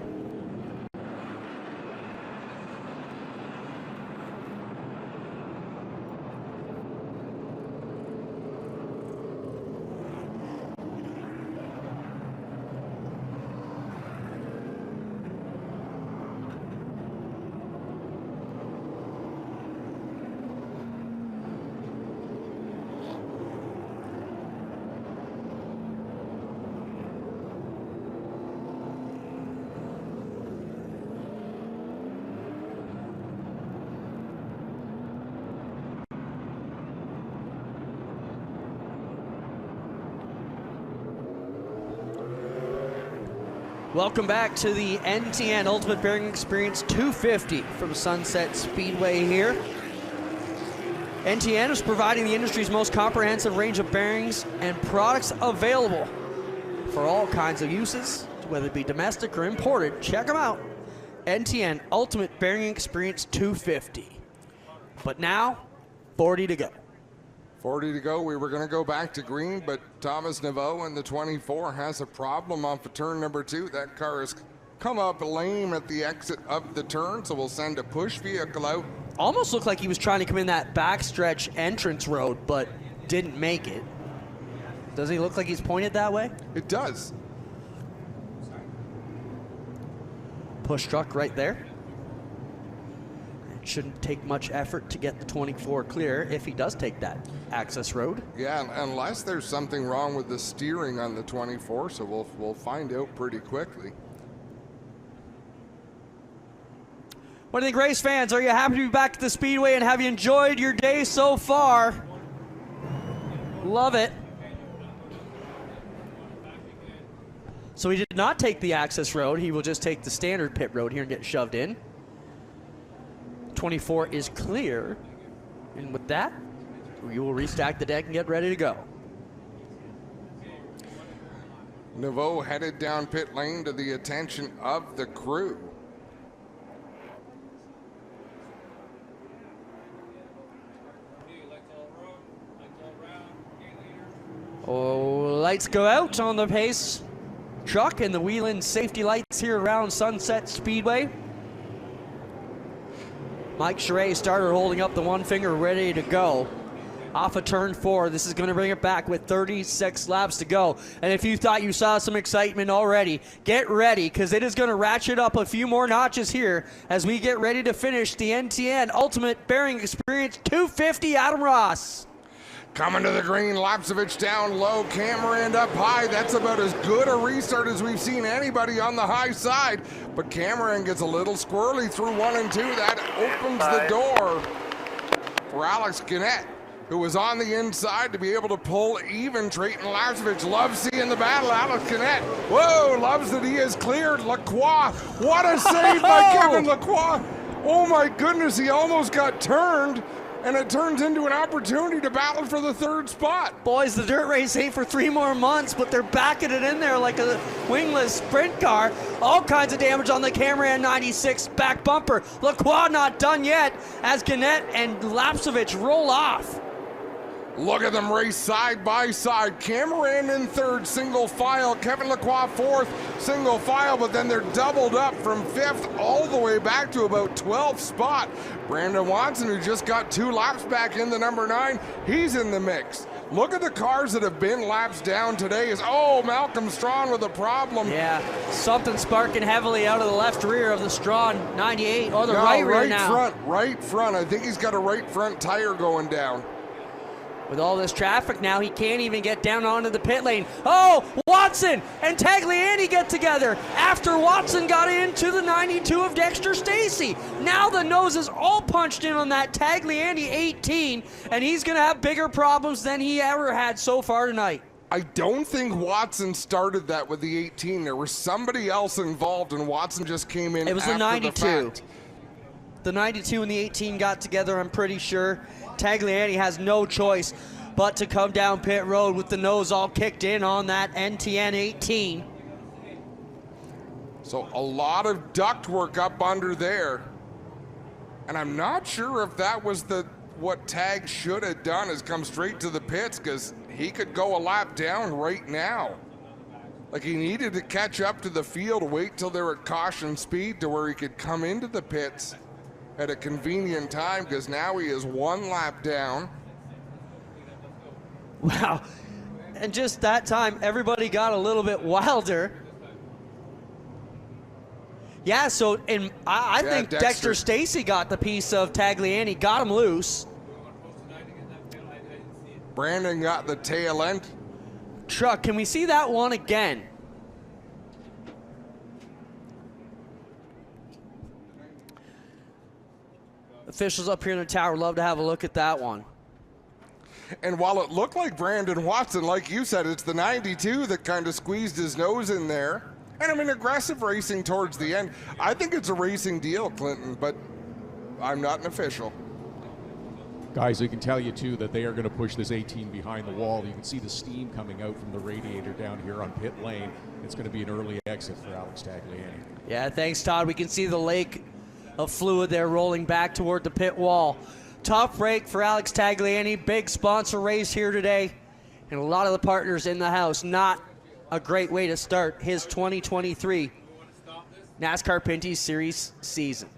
Welcome back to the NTN Ultimate Bearing Experience 250 from Sunset Speedway here. NTN is providing the industry's most comprehensive range of bearings and products available for all kinds of uses, whether it be domestic or imported. Check them out. NTN Ultimate Bearing Experience 250. But now, 40 to go. 40 to go. We were going to go back to green, but Thomas Naveau in the 24 has a problem off of turn number 2. That car has come up lame at the exit of the turn, so we'll send a push vehicle out. Almost looked like he was trying to come in that backstretch entrance road, but didn't make it. Does he look like he's pointed that way? It does. Push truck right there. It shouldn't take much effort to get the 24 clear if he does take that access road. Yeah, unless there's something wrong with the steering on the 24, so we'll find out pretty quickly. What do you think, race fans? Are you happy to be back at the Speedway, and have you enjoyed your day so far? Love it. So he did not take the access road. He will just take the standard pit road here and get shoved in. 24 is clear. And with that, we will restack the deck and get ready to go. Nouveau headed down pit lane to the attention of the crew. Oh, lights go out on the pace truck and the Wheeling safety lights here around Sunset Speedway. Mike Charest, starter, holding up the one finger, ready to go. Off of turn 4, this is going to bring it back with 36 laps to go. And if you thought you saw some excitement already, get ready, because it is going to ratchet up a few more notches here as we get ready to finish the NTN Ultimate Bearing Experience 250. Adam Ross. Coming to the green, Lapsevich down low, Cameron up high. That's about as good a restart as we've seen anybody on the high side. But Cameron gets a little squirrely through 1 and 2. That opens the door for Alex Gannett, who was on the inside to be able to pull even. Trayton Lapsevich loves seeing the battle. Alex Gannett, whoa, loves that he is cleared. Lacroix, what a save by Kevin Lacroix. Oh my goodness, he almost got turned. And it turns into an opportunity to battle for the 3rd spot. Boys, the dirt race ain't for 3 more months, but they're backing it in there like a wingless sprint car. All kinds of damage on the Cameron 96 back bumper. Lacroix not done yet as Gannett and Lapsevich roll off. Look at them race side by side. Cameron in 3rd, single file. Kevin Lacroix 4th, single file, but then they're doubled up from 5th all the way back to about 12th spot. Brandon Watson, who just got 2 laps back in the number 9, he's in the mix. Look at the cars that have been laps down today. Malcolm Strawn with a problem. Yeah, something sparking heavily out of the left rear of the Strawn 98, or the right rear now. Right front. I think he's got a right front tire going down. With all this traffic now, he can't even get down onto the pit lane. Oh, Watson and Tagliani get together after Watson got into the 92 of Dexter Stacy. Now the nose is all punched in on that Tagliani 18, and he's going to have bigger problems than he ever had so far tonight. I don't think Watson started that with the 18. There was somebody else involved, and Watson just came in. It was after the 92. The fact. The 92 and the 18 got together, I'm pretty sure. Tagliani has no choice but to come down pit road with the nose all kicked in on that NTN 18. So a lot of duct work up under there. And I'm not sure if that was what Tag should have done, is come straight to the pits, because he could go a lap down right now. Like, he needed to catch up to the field, wait till they were at caution speed to where he could come into the pits at a convenient time, because now he is 1 lap down. Wow. And just that time, everybody got a little bit wilder. Yeah, so I think Dexter Stacy got the piece of Tagliani, got him loose. Brandon got the tail end. Truck, can we see that one again? Officials up here in the tower love to have a look at that one. And while it looked like Brandon Watson, like you said, it's the 92 that kind of squeezed his nose in there. And I mean, aggressive racing towards the end. I think it's a racing deal, Clinton, but I'm not an official. Guys, I can tell you, too, that they are going to push this 18 behind the wall. You can see the steam coming out from the radiator down here on pit lane. It's going to be an early exit for Alex Tagliani. Yeah, thanks, Todd. We can see the lake of fluid there rolling back toward the pit wall. Tough break for Alex Tagliani. Big sponsor race here today. And a lot of the partners in the house. Not a great way to start his 2023 NASCAR Pinty Series season.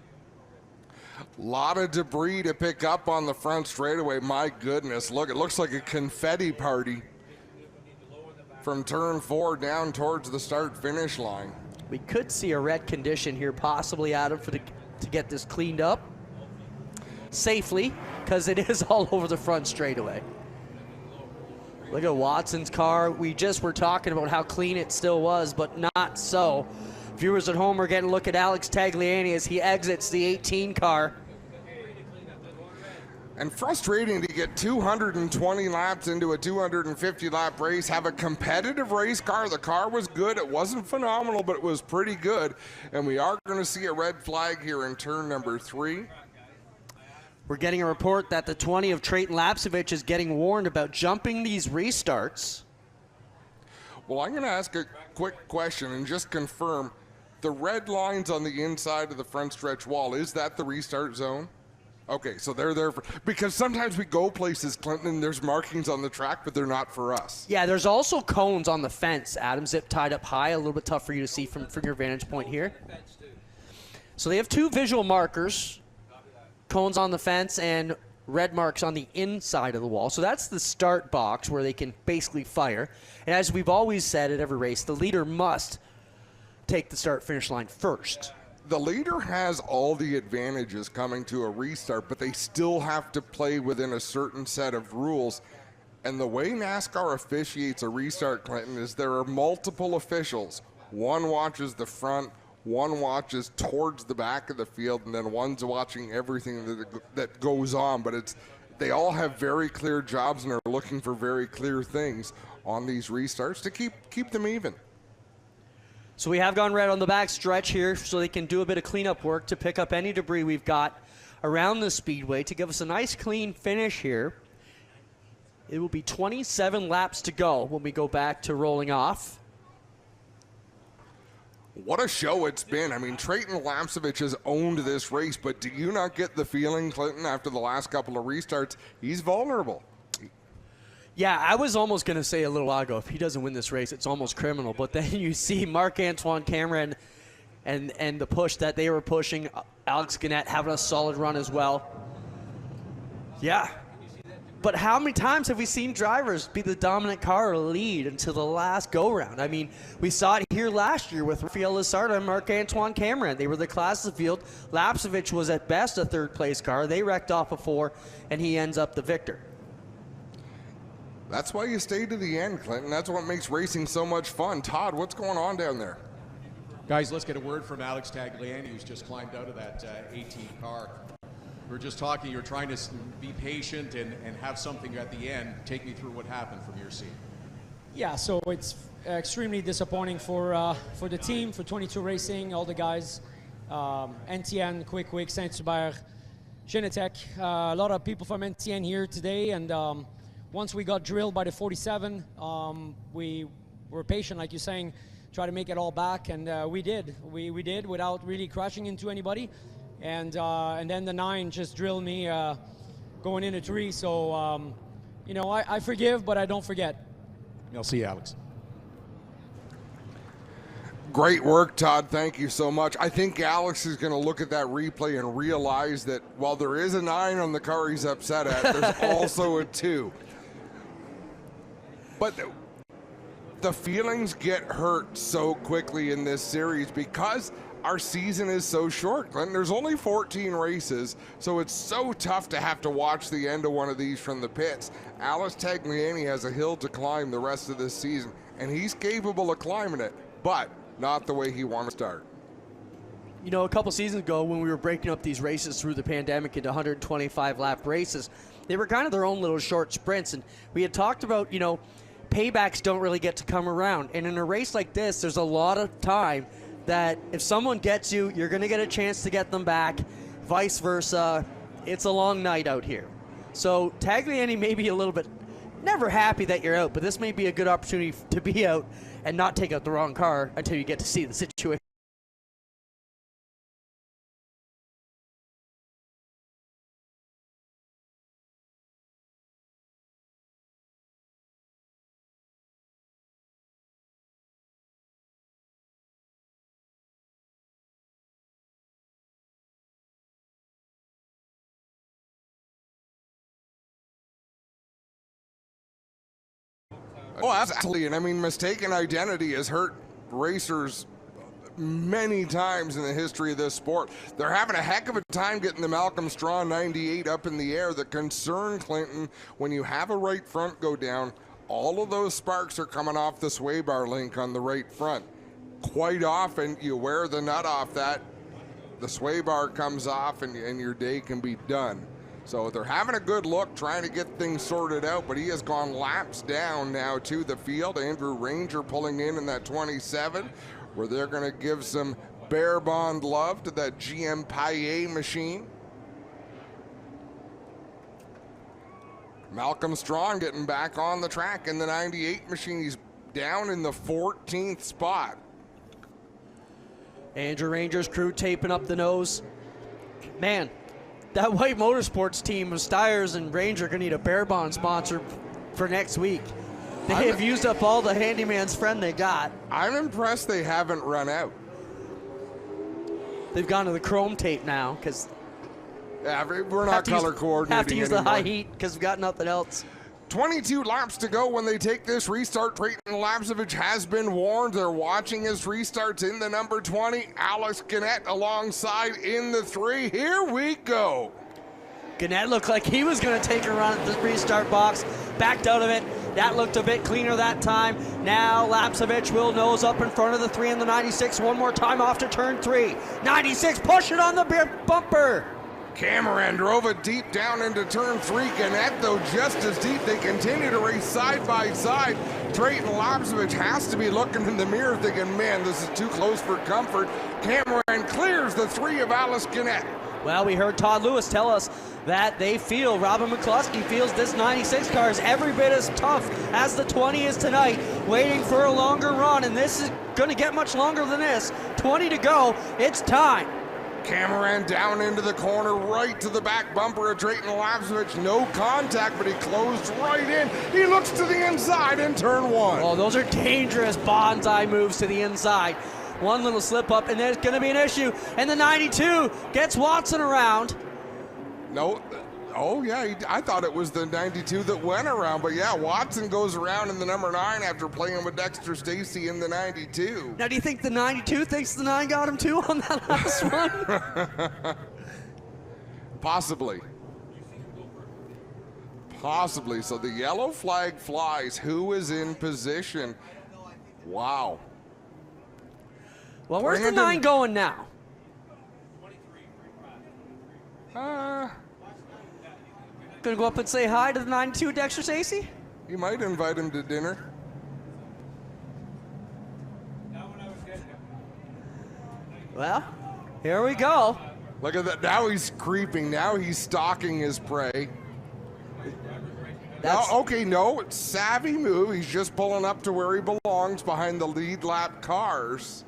A lot of debris to pick up on the front straightaway. My goodness, look, it looks like a confetti party from turn 4 down towards the start-finish line. We could see a red condition here, possibly, Adam, to get this cleaned up safely, because it is all over the front straightaway. Look at Watson's car. We just were talking about how clean it still was, but not so Viewers at home are getting a look at Alex Tagliani as he exits the 18 car. And frustrating to get 220 laps into a 250-lap race, have a competitive race car. The car was good. It wasn't phenomenal, but it was pretty good. And we are going to see a red flag here in turn number 3. We're getting a report that the 20 of Trayton Lapsevich is getting warned about jumping these restarts. Well, I'm going to ask a quick question and just confirm. The red lines on the inside of the front stretch wall, is that the restart zone? Okay, so they're there because sometimes we go places, Clinton, and there's markings on the track, but they're not for us. Yeah, there's also cones on the fence, Adam, zip tied up high, a little bit tough for you to see from your vantage point here. So they have 2 visual markers, cones on the fence and red marks on the inside of the wall. So that's the start box where they can basically fire. And as we've always said at every race, the leader must take the start-finish line first. The leader has all the advantages coming to a restart, but they still have to play within a certain set of rules. And the way NASCAR officiates a restart, Clinton, is there are multiple officials. One watches the front, one watches towards the back of the field, and then one's watching everything that goes on. But they all have very clear jobs and are looking for very clear things on these restarts to keep them even. So we have gone red on the back stretch here so they can do a bit of cleanup work to pick up any debris we've got around the speedway to give us a nice clean finish here. It will be 27 laps to go when we go back to rolling off. What a show it's been. I mean, Trayton Lapsevich has owned this race, but do you not get the feeling, Clinton, after the last couple of restarts, he's vulnerable? Yeah, I was almost going to say a little while ago, if he doesn't win this race, it's almost criminal. But then you see Marc-Antoine Cameron and the push that they were pushing, Alex Gannett having a solid run as well. Yeah. But how many times have we seen drivers be the dominant car or lead until the last go-round? I mean, we saw it here last year with Rafael Lizardo and Marc-Antoine Cameron. They were the class of the field. Lapsevich was at best a third-place car. They wrecked off before, and he ends up the victor. That's why you stay to the end, Clinton. That's what makes racing so much fun. Todd, what's going on down there? Guys, let's get a word from Alex Tagliani, who's just climbed out of that 18 car. We were just talking, you were trying to be patient and have something at the end. Take me through what happened from your seat. Yeah, so it's extremely disappointing for the team, for 22 Racing, all the guys, NTN, Quick, Saint-Hubert, Genetec, a lot of people from NTN here today, and once we got drilled by the 47, we were patient, like you're saying, try to make it all back, and we did. We did without really crashing into anybody, and then the 9 just drilled me going into 3. So you know, I forgive, but I don't forget. I'll see you, Alex. Great work, Todd. Thank you so much. I think Alex is going to look at that replay and realize that while there is a 9 on the car he's upset at, there's also a 2. But the feelings get hurt so quickly in this series because our season is so short, Clinton. There's only 14 races, so it's so tough to have to watch the end of one of these from the pits. Alex Tagliani has a hill to climb the rest of this season, and he's capable of climbing it, but not the way he wants to start. You know, a couple seasons ago when we were breaking up these races through the pandemic into 125-lap races, they were kind of their own little short sprints, and we had talked about, you know, paybacks don't really get to come around. And in a race like this, there's a lot of time that if someone gets you, you're going to get a chance to get them back. Vice versa. It's a long night out here. So Tagliani may be a little bit never happy that you're out, but this may be a good opportunity to be out and not take out the wrong car until you get to see the situation. Oh, absolutely. And I mean, mistaken identity has hurt racers many times in the history of this sport. They're having a heck of a time getting the Malcolm Straw 98 up in the air. The concern, Clinton, when you have a right front go down, all of those sparks are coming off the sway bar link on the right front. quite often you wear the nut off that, the sway bar comes off, and your day can be done. So they're having a good look, trying to get things sorted out, but he has gone laps down now to the field. Andrew Ranger pulling in that 27, where they're going to give some bare bond love to that GM Paillet machine. Malcolm Strong getting back on the track in the 98 machine. He's down in the 14th spot. Andrew Ranger's crew taping up the nose. Man, that White Motorsports team of Steyrs and Ranger are going to need a Bear Bond sponsor for next week. They have used up all the handyman's friend they got. I'm impressed they haven't run out. They've gone to the chrome tape now because we're not color coordinating. Have to use anymore. the high heat because we've got nothing else. 22 laps to go when they take this restart. Trayton Lapsevich has been warned. They're watching his restarts in the number 20. Alex Gannett alongside in the 3. Here we go. Gannett looked like he was going to take a run at the restart box. Backed out of it. That looked a bit cleaner that time. Now Lapsevich will nose up in front of the 3 and the 96. One more time off to turn 3. 96 pushing on the bumper. Cameron drove it deep down into turn 3. Gannett, though, just as deep. They continue to race side by side. Trayton Lapsevich has to be looking in the mirror thinking, man, this is too close for comfort. Cameron clears the 3 of Alice Gannett. Well, we heard Todd Lewis tell us that they feel, Robin McCluskey feels this 96 car is every bit as tough as the 20 is tonight, waiting for a longer run, and this is going to get much longer than this. 20 to go. It's time. Cameron down into the corner, right to the back bumper of Trayton Lapsevich. No contact, but he closed right in. He looks to the inside in turn 1. Oh, those are dangerous bonsai moves to the inside. One little slip up, and there's going to be an issue. And the 92 gets Watson around. No. Oh, yeah, I thought it was the 92 that went around. But, yeah, Watson goes around in the number 9 after playing with Dexter Stacy in the 92. Now, do you think the 92 thinks the 9 got him too on that last one? Possibly. Possibly. So the yellow flag flies. Who is in position? Wow. Well, where's the 9 going now? Gonna go up and say hi to the 92 Dexter Stacy? You might invite him to dinner. Well, here we go. Look at that. Now he's creeping. Now he's stalking his prey. No, it's savvy move. He's just pulling up to where he belongs behind the lead lap cars.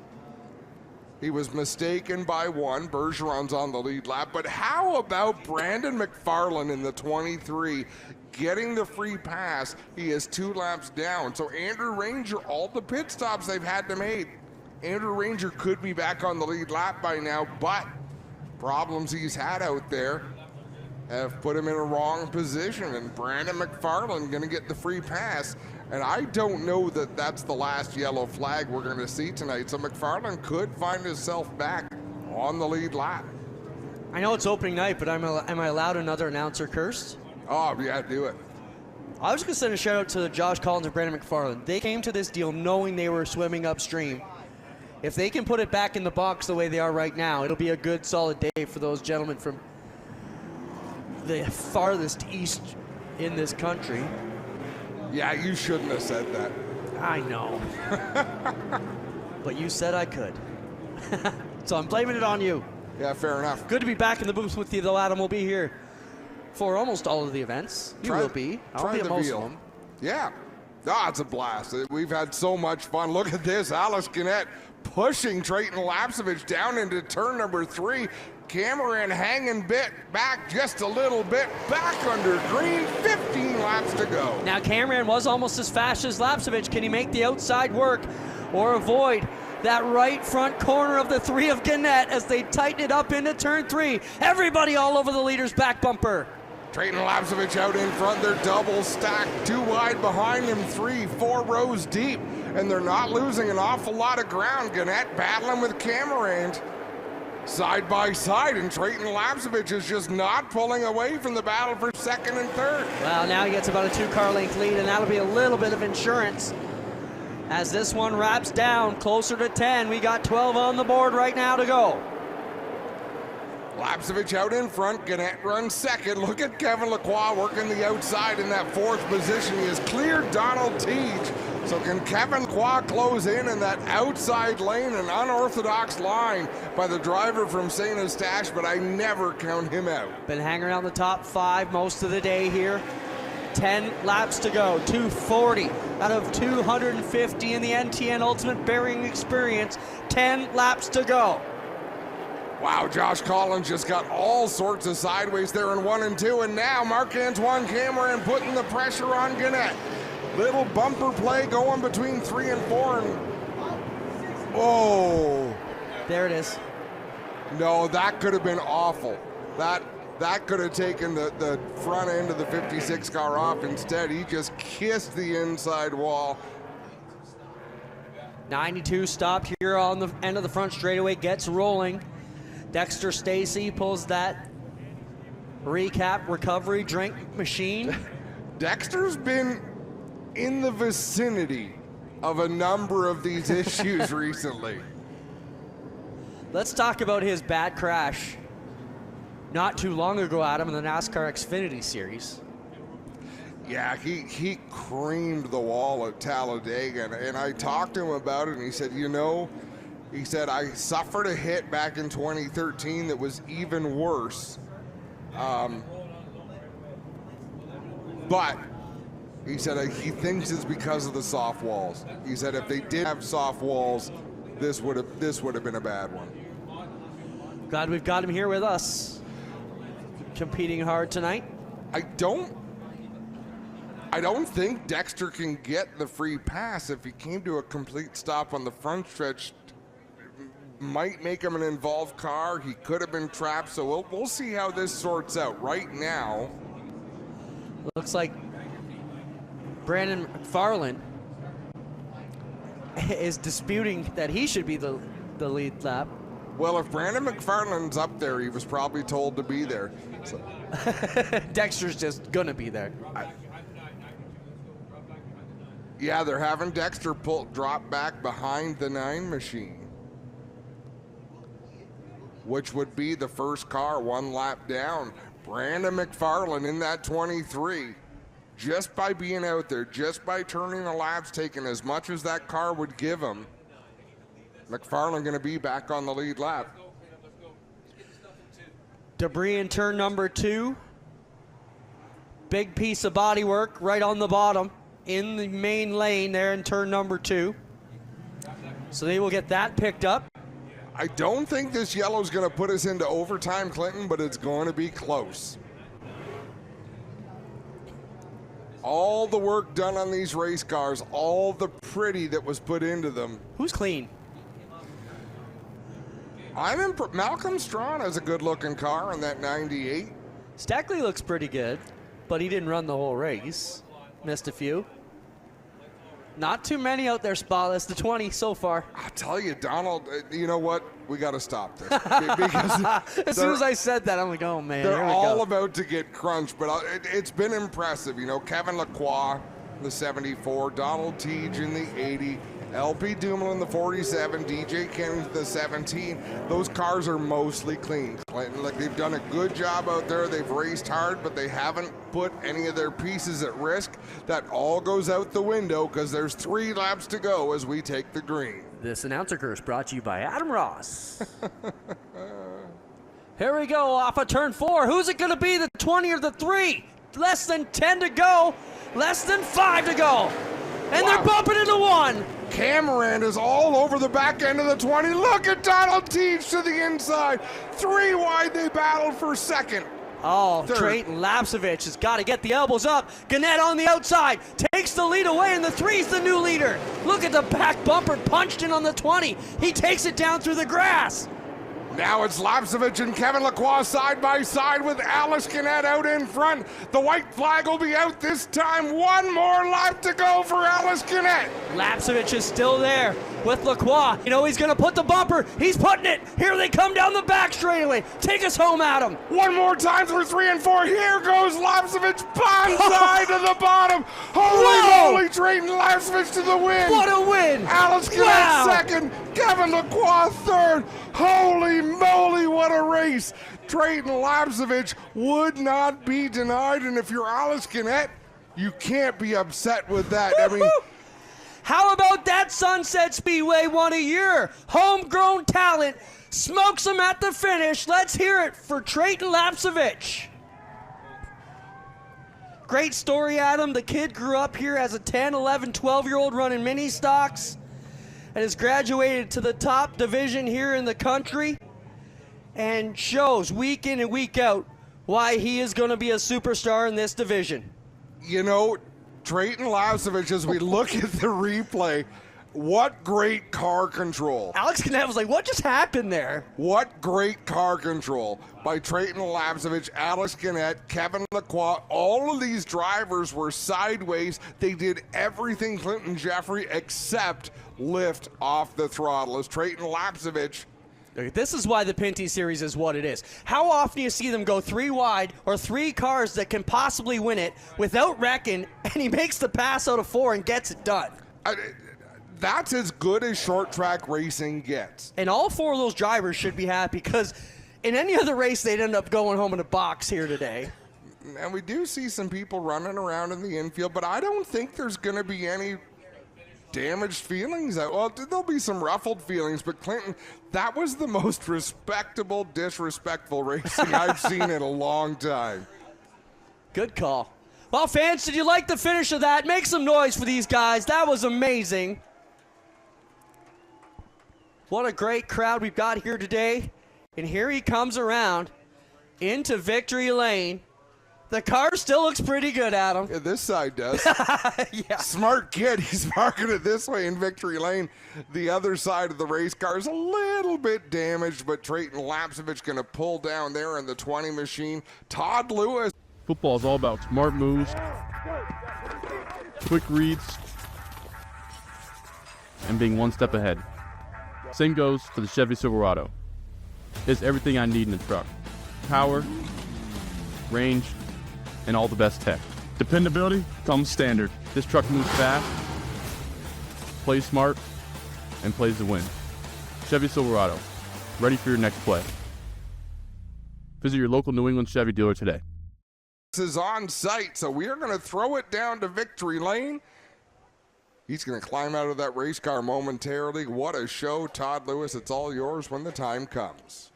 He was mistaken by 1. Bergeron's on the lead lap. But how about Brandon McFarland in the 23 getting the free pass? He is 2 laps down. So Andrew Ranger, all the pit stops they've had to make, Andrew Ranger could be back on the lead lap by now, but problems he's had out there have put him in a wrong position, and Brandon McFarland going to get the free pass. And I don't know that that's the last yellow flag we're going to see tonight, so McFarland could find himself back on the lead lap. I know it's opening night, but am I allowed another announcer cursed? Oh, yeah, do it. I was going to send a shout out to Josh Collins and Brandon McFarland. They came to this deal knowing they were swimming upstream. If they can put it back in the box the way they are right now, it'll be a good, solid day for those gentlemen from the farthest east in this country. Yeah, you shouldn't have said that. I know. But you said I could. So I'm blaming it on you. Yeah, fair enough. Good to be back in the booth with you, though, Adam. We'll be here for almost all of the events. You will be. I'll be at most of them. Yeah. Oh, it's a blast. We've had so much fun. Look at this. Alice Gannett pushing Trayton Lapsevich down into turn number 3. Cameron hanging back just a little bit, back under green, 15 laps to go. Now Cameron was almost as fast as Lapsevich. Can he make the outside work or avoid that right front corner of the 3 of Gannett as they tighten it up into turn 3? Everybody all over the leader's back bumper. Trayton Lapsevich out in front. They're double stacked, 2 wide behind him, 3, 4 rows deep, and they're not losing an awful lot of ground. Gannett battling with Cameron side by side, and Trayton Lapsevich is just not pulling away from the battle for second and third. Well, now he gets about a 2-car length lead, and that'll be a little bit of insurance As this one wraps down closer to 10, we got 12 on the board right now to go. Lapsevich out in front, Gannett runs second. Look at Kevin Lacroix working the outside in that fourth position. He has cleared Donald Teach. So can Kevin Lacroix close in that outside lane, an unorthodox line by the driver from St. Eustache, but I never count him out. Been hanging around the top 5 most of the day here. 10 laps to go, 240 out of 250 in the NTN Ultimate Bearing Experience. 10 laps to go. Wow, Josh Collins just got all sorts of sideways there in 1 and 2, and now Marc-Antoine Cameron putting the pressure on Gannett. Little bumper play going between 3 and 4, and oh. There it is. No, that could have been awful. That could have taken the front end of the 56 car off. Instead, he just kissed the inside wall. 92 stopped here on the end of the front straightaway, gets rolling. Dexter Stacy pulls that recap recovery drink machine. Dexter's been in the vicinity of a number of these issues recently. Let's talk about his bad crash not too long ago, Adam, in the NASCAR Xfinity Series. Yeah, he creamed the wall at Talladega, and I talked to him about it, and he said, he said, I suffered a hit back in 2013 that was even worse. But he said he thinks it's because of the soft walls. He said if they did have soft walls, this would have been a bad one. Glad we've got him here with us, competing hard tonight. I don't think Dexter can get the free pass if he came to a complete stop on the front stretch. Might make him an involved car. He could have been trapped, so we'll see how this sorts out. Right now, looks like Brandon McFarland is disputing that he should be the lead lap. Well, if Brandon McFarland's up there, he was probably told to be there. So. Dexter's just gonna be there. Yeah, they're having Dexter drop back behind the 9 machine, which would be the first car 1 lap down. Brandon McFarland in that 23, just by being out there, just by turning the laps, taking as much as that car would give him, McFarland going to be back on the lead lap. Debris in turn number 2. Big piece of bodywork right on the bottom in the main lane there in turn number 2. So they will get that picked up. I don't think this yellow is going to put us into overtime, Clinton, but it's going to be close. All the work done on these race cars, all the pretty that was put into them. Who's clean? Malcolm Strawn has a good-looking car in that 98. Stackley looks pretty good, but he didn't run the whole race. Missed a few. Not too many out there spotless, the 20 so far. I'll tell you, Donald, you know what? We got to stop this. Because as soon as I said that, I'm like, oh, man. They're all about to get crunched, but it's been impressive. Kevin Lacroix, the 74, Donald Teach in the 80, LP Dumoulin, the 47, DJ Kenny, the 17. Those cars are mostly clean, Clinton. Like, they've done a good job out there. They've raced hard, but they haven't put any of their pieces at risk. That all goes out the window because there's 3 laps to go as we take the green. This announcer curse brought to you by Adam Ross. Here we go off of turn 4. Who's it going to be, the 20 or the 3? Less than 10 to go. Less than 5 to go. And wow. They're bumping into 1. Cameron is all over the back end of the 20. Look at Donald Teach to the inside. 3 wide, they battled for second. Oh, Drayton Lapsevich has got to get the elbows up. Gannett on the outside takes the lead away, and the 3's the new leader. Look at the back bumper punched in on the 20. He takes it down through the grass. Now it's Lapsevich and Kevin Lacroix side by side with Alice Kinnett out in front. The white flag will be out this time. One more lap to go for Alice Kinnett. Lapsevich is still there with Lacroix. You know he's going to put the bumper. He's putting it. Here they come down the back straightaway. Take us home, Adam. One more time through 3 and 4. Here goes Lapsevich, bonsai to the bottom. Holy moly, Drayton Lapsevich to the win. What a win. Alice Kinnett second, Kevin Lacroix third. Holy moly, what a race. Drayton Lapsevich would not be denied, and if you're Alice Kinnett, you can't be upset with that. I mean, how about that Sunset Speedway won a year? Homegrown talent smokes him at the finish. Let's hear it for Drayton Lapsevich. Great story, Adam. The kid grew up here as a 10, 11, 12-year-old running mini stocks and has graduated to the top division here in the country and shows week in and week out why he is going to be a superstar in this division. You know, Drayton Lapsevich, as we look at the replay, what great car control. Alex Kinnett was like, what just happened there? What great car control by Drayton Lapsevich, Alex Kinnett, Kevin Lacroix. All of these drivers were sideways. They did everything Clinton Jeffrey except lift off the throttle. As Drayton Lapsevich. This is why the Pinty series is what it is. How often do you see them go 3 wide or 3 cars that can possibly win it without wrecking, and he makes the pass out of 4 and gets it done? That's as good as short track racing gets. And all 4 of those drivers should be happy because in any other race, they'd end up going home in a box here today. And we do see some people running around in the infield, but I don't think there's going to be any damaged feelings. Well, there'll be some ruffled feelings, but Clinton, that was the most respectable, disrespectful racing I've seen in a long time. Good call. Well, fans, did you like the finish of that? Make some noise for these guys. That was amazing. What a great crowd we've got here today. And here he comes around into victory lane. The car still looks pretty good, Adam. Yeah, this side does. Yeah. Smart kid. He's marking it this way in victory lane. The other side of the race car is a little bit damaged, but Drayton Lapsevich going to pull down there in the 20 machine. Todd Lewis. Football is all about smart moves, quick reads, and being one step ahead. Same goes for the Chevy Silverado. It's everything I need in a truck. Power, range, and all the best tech. Dependability comes standard. This truck moves fast, plays smart, and plays to win. Chevy Silverado, ready for your next play. Visit your local New England Chevy dealer today. This is on site, so we are going to throw it down to victory lane. He's going to climb out of that race car momentarily. What a show, Todd Lewis. It's all yours when the time comes.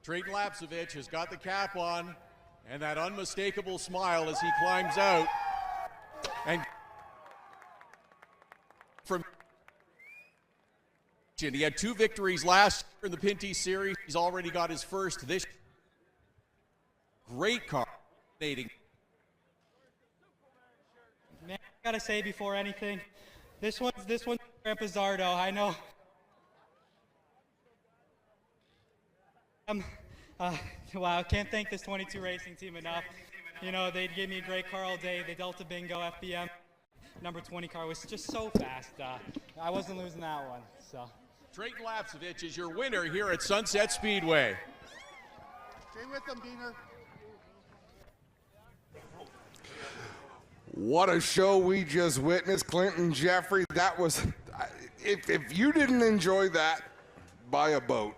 Drayton Lapsevich has got the cap on and that unmistakable smile as he climbs out. And from he had 2 victories last year in the Pinty series. He's already got his first this year. Great car. Man, I gotta say before anything, this one's Grandpa Zardo. I know. Wow, can't thank this 22 racing team enough. You know, they gave me a great car all day. The Delta Bingo FBM number 20 car was just so fast. I wasn't losing that one. So. Drayton Lapsevich is your winner here at Sunset Speedway. Stay with them, Diener. What a show we just witnessed, Clinton Jeffrey. That was, if you didn't enjoy that, buy a boat.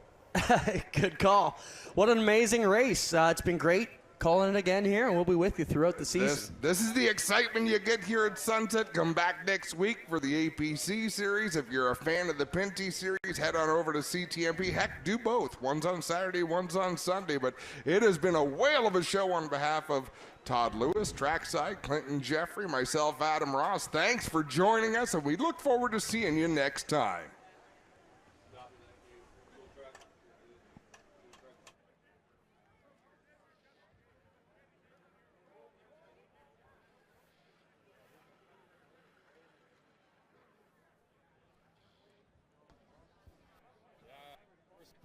Good call. What an amazing race. It's been great calling it again here, and we'll be with you throughout the season. This is the excitement you get here at Sunset. Come back next week for the APC series. If you're a fan of the Pinty series, head on over to CTMP. Heck, do both. One's on Saturday, one's on Sunday. But it has been a whale of a show on behalf of Todd Lewis, Trackside, Clinton Jeffrey, myself, Adam Ross. Thanks for joining us, and we look forward to seeing you next time.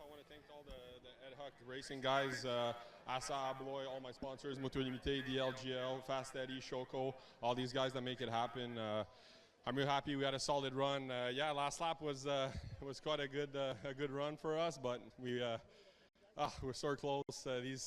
I want to thank all the Ed Huck racing guys, Asa Abloy, all my sponsors, Moto Limité, DLGL, Fast Eddie, Shoko, all these guys that make it happen. I'm real happy we had a solid run. Last lap was quite a good run for us, but we're so close. These